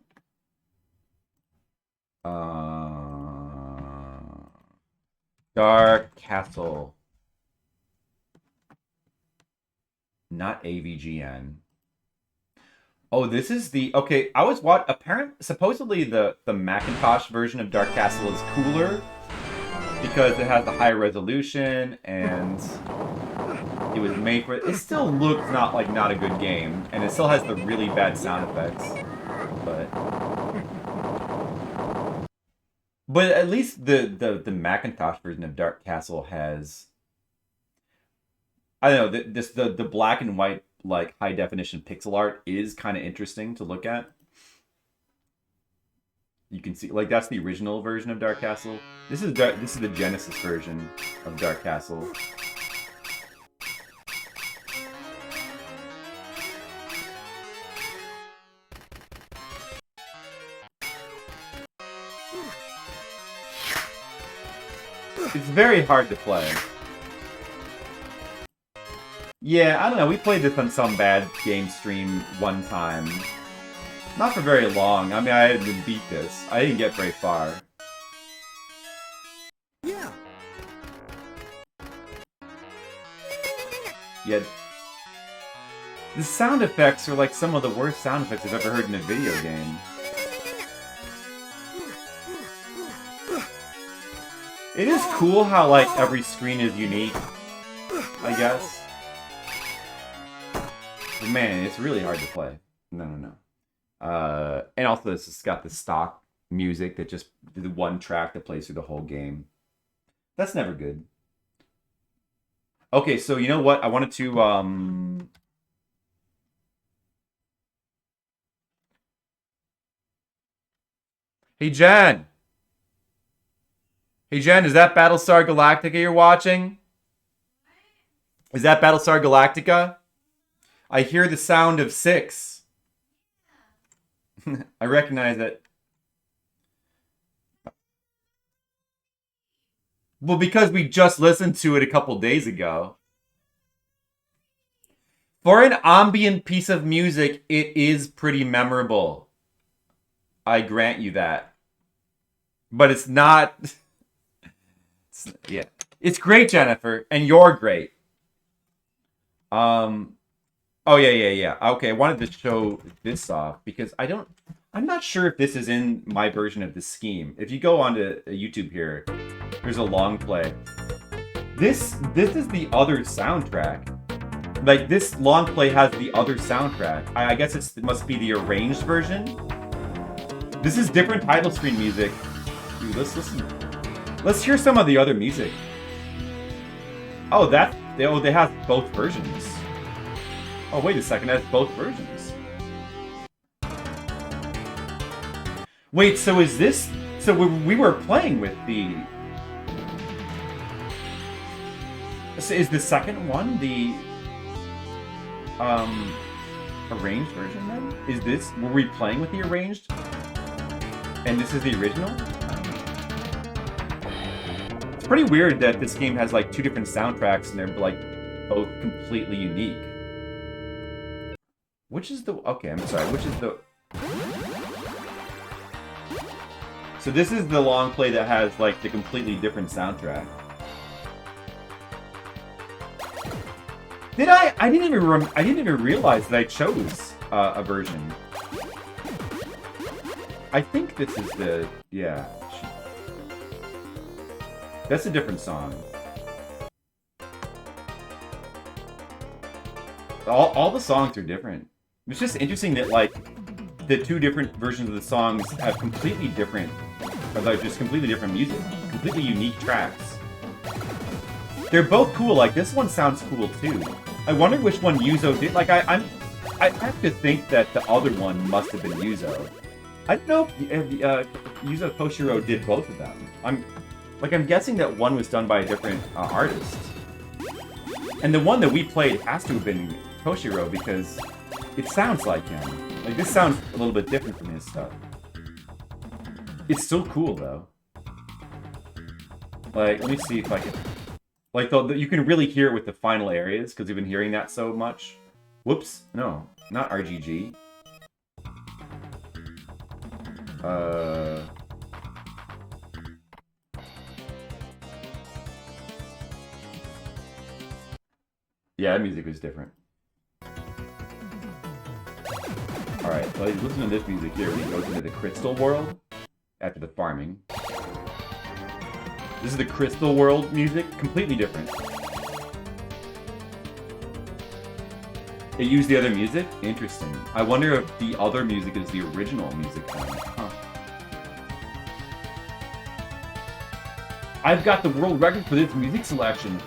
Dark Castle. Not AVGN. Oh, this is the... Okay, I was supposedly the Macintosh version of Dark Castle is cooler because it has the higher resolution and it was made for... It still looks not a good game, and it still has the really bad sound effects. But at least the Macintosh version of Dark Castle has... I don't know, the black and white like high definition pixel art is kind of interesting to look at. You can see like that's the original version of Dark Castle. This is the Genesis version of Dark Castle. It's very hard to play. Yeah, I don't know. We played this on some bad game stream one time. Not for very long. I mean, I didn't even beat this. I didn't get very far. Yeah. Yeah. The sound effects are like some of the worst sound effects I've ever heard in a video game. It is cool how, like, every screen is unique, I guess. But man, it's really hard to play. No. And also, this has got the stock music that just the one track that plays through the whole game. That's never good. Okay, so you know what? I wanted to Hey Jen! Hey Jen, is that Battlestar Galactica you're watching? Is that Battlestar Galactica? I hear the sound of 6. I recognize it. Well, because we just listened to it a couple days ago. For an ambient piece of music, it is pretty memorable. I grant you that. But it's not... Yeah. It's great, Jennifer, and you're great. Oh, yeah. Okay, I wanted to show this off because I'm not sure if this is in my version of the scheme. If you go onto YouTube here, there's a long play. This is the other soundtrack. Like, this long play has the other soundtrack. I guess it must be the arranged version. This is different title screen music. Dude, let's listen. Let's hear some of the other music. Oh, they have both versions. Oh, wait a second, that's both versions. Wait, so is this... So we were playing with the... So is the second one the... arranged version then? Is this... Were we playing with the arranged? And this is the original? It's pretty weird that this game has like 2 different soundtracks and they're like both completely unique. Which is the... Okay, I'm sorry. Which is the... So this is the long play that has like the completely different soundtrack. Did I didn't even realize that I chose a version. I think this is the... Yeah. That's a different song. All the songs are different. It's just interesting that, like, the 2 different versions of the songs have completely different... Or, like, just completely different music. Completely unique tracks. They're both cool. Like, this one sounds cool, too. I wonder which one Yuzo did. Like, I have to think that the other one must have been Yuzo. I don't know if Yuzo Koshiro did both of them. I'm guessing that one was done by a different artist. And the one that we played has to have been Koshiro because it sounds like him. Like, this sounds a little bit different from his stuff. It's still cool, though. Like, let me see if I can... Like, you can really hear it with the final areas, because we've been hearing that so much. Whoops. No, not RGG. Yeah, that music was different. Alright, so listen to this music here. It goes into the crystal world after the farming. This is the crystal world music, completely different. It used the other music? Interesting. I wonder if the other music is the original music then. Huh. I've got the world record for this music selection.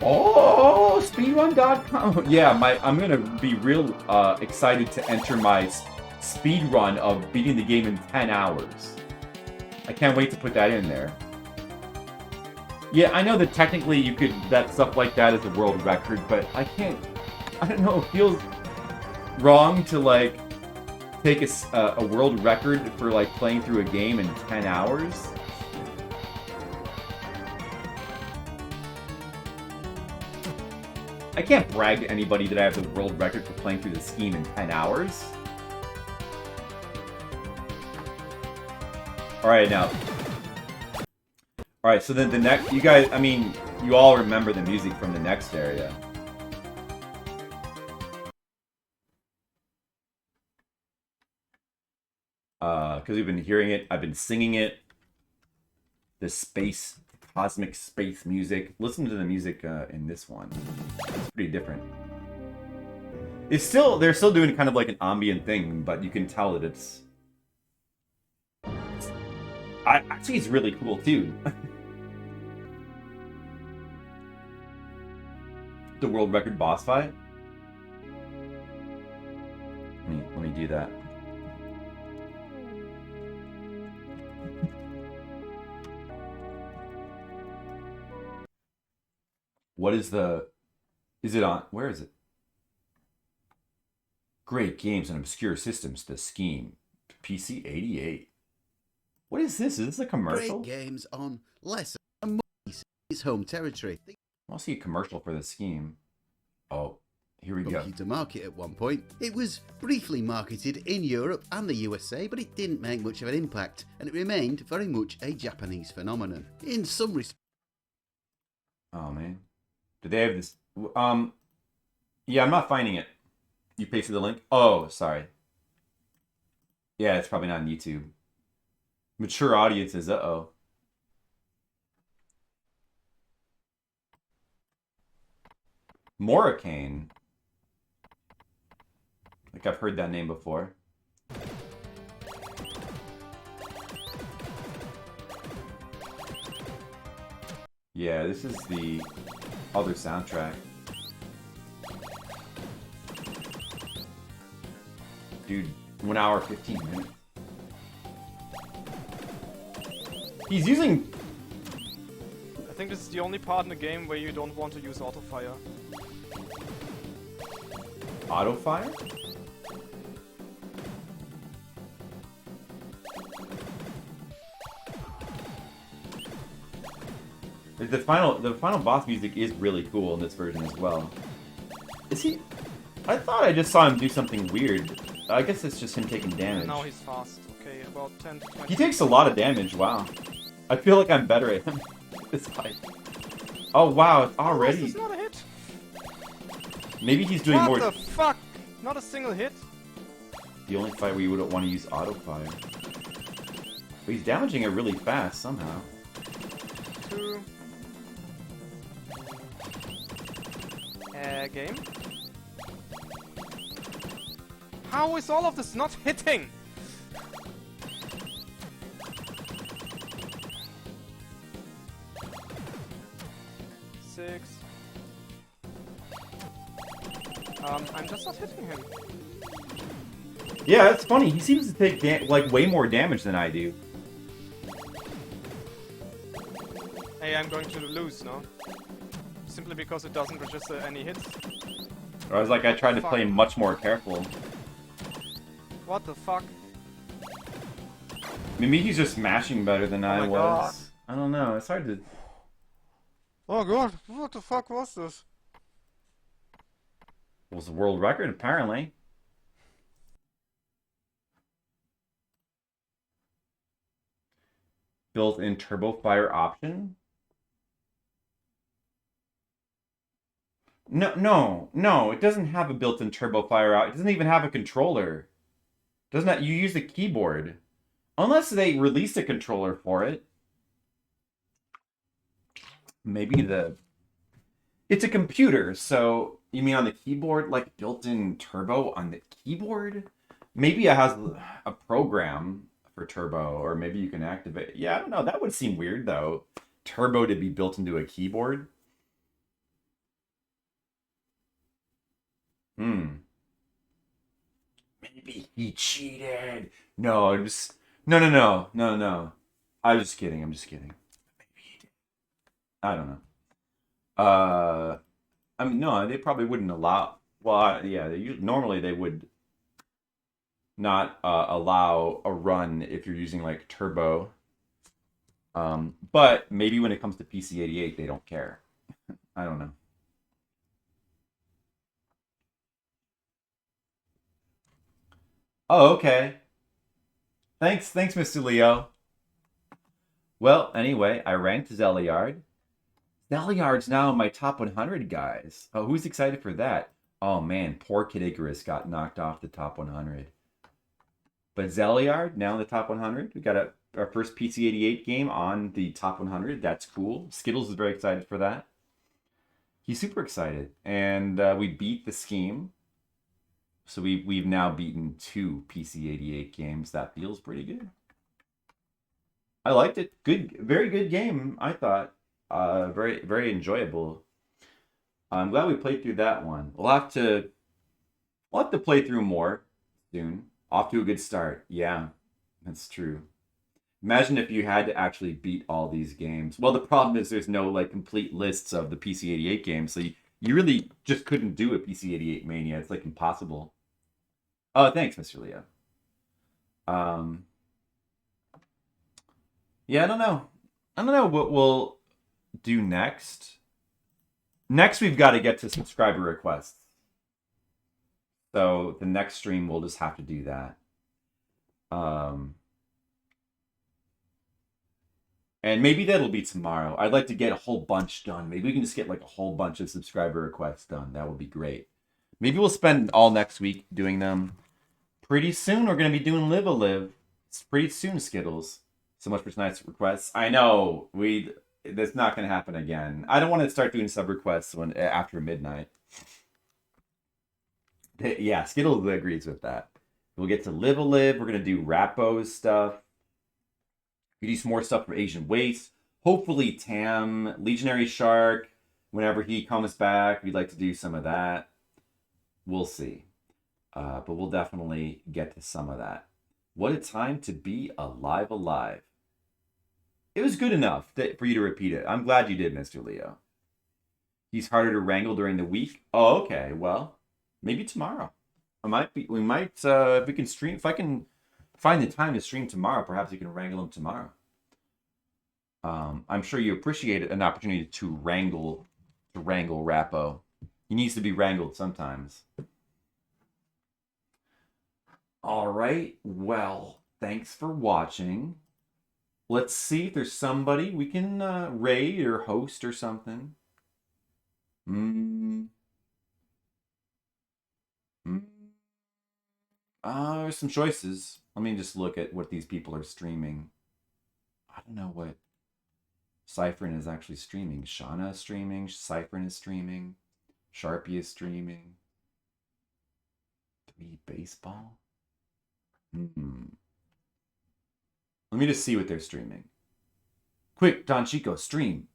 Oh, speedrun.com. Yeah, I'm gonna be real excited to enter my speedrun of beating the game in 10 hours. I can't wait to put that in there. Yeah, I know that technically you could, that stuff like that is a world record, but I don't know, it feels wrong to, like, take a world record for, like, playing through a game in 10 hours. I can't brag to anybody that I have the world record for playing through the scheme in 10 hours. Alright, now. Alright, so then the next... You guys, I mean, you all remember the music from the next area. Because we've been hearing it, I've been singing it. The space, cosmic space music. Listen to the music in this one. It's pretty different. They're still doing kind of like an ambient thing, but you can tell that it's... Actually, it's really cool, too. The world record boss fight? Let me do that. What is the... Is it on... Where is it? Great games and obscure systems, the scheme. PC 88. What is this? Is this a commercial? Great games on lesser and more his home territory. I want to see a commercial for the scheme. Oh, here we go. To market at one point. It was briefly marketed in Europe and the USA, but it didn't make much of an impact, and it remained very much a Japanese phenomenon. In some respects... Oh, man. Do they have this? Yeah, I'm not finding it. You pasted the link? Oh, sorry. Yeah, it's probably not on YouTube. Mature audiences, uh-oh. Morricane. Like, I've heard that name before. Yeah, this is the other soundtrack. Dude, 1 hour, 15 minutes. He's using... I think this is the only part in the game where you don't want to use auto-fire. Auto-fire? The final boss music is really cool in this version as well. Is he... I thought I just saw him do something weird. I guess it's just him taking damage. Now he's fast. Okay, about 10 to 20. He takes a lot of damage, wow. I feel like I'm better at him this fight. Oh wow, it's already... This is not a hit! Maybe he's doing more... What the fuck? Not a single hit? The only fight where you wouldn't want to use auto-fire. But he's damaging it really fast, somehow. 2... game? How is all of this not hitting? I'm just not hitting him. Yeah, it's funny. He seems to take like way more damage than I do. Hey, I'm going to lose, no? Simply because it doesn't register any hits. Or I was like, I tried to play much more careful. What the fuck? Maybe he's just smashing better than I my was. God. I don't know. It's hard to. Oh god, what the fuck was this? It was a world record, apparently. Built-in turbo fire option. No. It doesn't have a built-in turbo fire out. It doesn't even have a controller. Doesn't that you use the keyboard? Unless they released a controller for it. Maybe the... It's a computer, so... You mean on the keyboard? Like built-in turbo on the keyboard? Maybe it has a program for turbo, or maybe you can activate... Yeah, I don't know. That would seem weird, though. Turbo to be built into a keyboard? Maybe he cheated. No, I'm just... No. I'm just kidding. Maybe he did. I don't know. I mean, no, they probably wouldn't allow... Well, yeah, normally they would not allow a run if you're using, like, turbo. But maybe when it comes to PC88, they don't care. I don't know. Oh, okay. Thanks, Mr. Leo. Well, anyway, I ranked Zeliard. Zeliard's now in my top 100, guys. Oh, who's excited for that? Oh, man, poor Kid Icarus got knocked off the top 100. But Zeliard, now in the top 100. We got our first PC88 game on the top 100. That's cool. Skittles is very excited for that. He's super excited. And we beat the scheme. So we've now beaten 2 PC88 games. That feels pretty good. I liked it. Good, very good game, I thought. Very, very enjoyable. I'm glad we played through that one. We'll have to play through more soon. Off to a good start. Yeah, that's true. Imagine if you had to actually beat all these games. Well, the problem is there's no like complete lists of the PC88 games, so you really just couldn't do a PC88 Mania. It's like impossible. Oh, thanks, Mr. Leo. Yeah, I don't know what we'll do next. Next, we've got to get to subscriber requests. So the next stream, we'll just have to do that. And maybe that'll be tomorrow. I'd like to get a whole bunch done. Maybe we can just get like a whole bunch of subscriber requests done. That would be great. Maybe we'll spend all next week doing them. Pretty soon, we're going to be doing Live a Live. It's pretty soon, Skittles. So much for tonight's requests. I know, that's not going to happen again. I don't want to start doing sub requests after midnight. Yeah, Skittles agrees with that. We'll get to Live a Live. We're going to do Rappo's stuff. We do some more stuff for Asian Waste. Hopefully Tam, Legionary Shark, whenever he comes back, we'd like to do some of that. We'll see. But we'll definitely get to some of that. What a time to be alive. It was good enough for you to repeat it. I'm glad you did, Mr. Leo. He's harder to wrangle during the week. Oh, okay. Well, maybe tomorrow. We might, if we can stream, if I can find the time to stream tomorrow, perhaps you can wrangle him tomorrow. I'm sure you appreciate an opportunity to wrangle Rappo. He needs to be wrangled sometimes. All right. Well, thanks for watching. Let's see if there's somebody we can raid or host or something. There's some choices. Let me just look at what these people are streaming. I don't know what Cyphrin is actually streaming. Shauna is streaming. Cyphrin is streaming. Sharpie is streaming. 3 baseball. Let me just see what they're streaming. Quick, Don Chico, stream.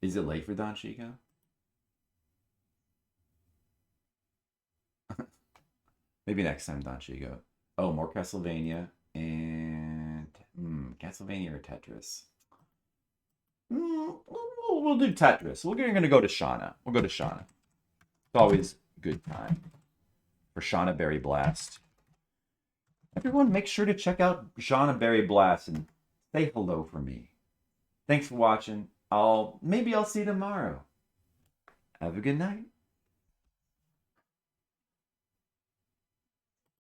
Is it late for Don Chico? Maybe next time, Don Chico. Oh, more Castlevania. And... Castlevania or Tetris? We'll do Tetris. We're going to go to Shauna. We'll go to Shauna. It's always a good time for Shauna Berry Blast. Everyone, make sure to check out Shauna Berry Blast and say hello for me. Thanks for watching. Maybe I'll see you tomorrow. Have a good night.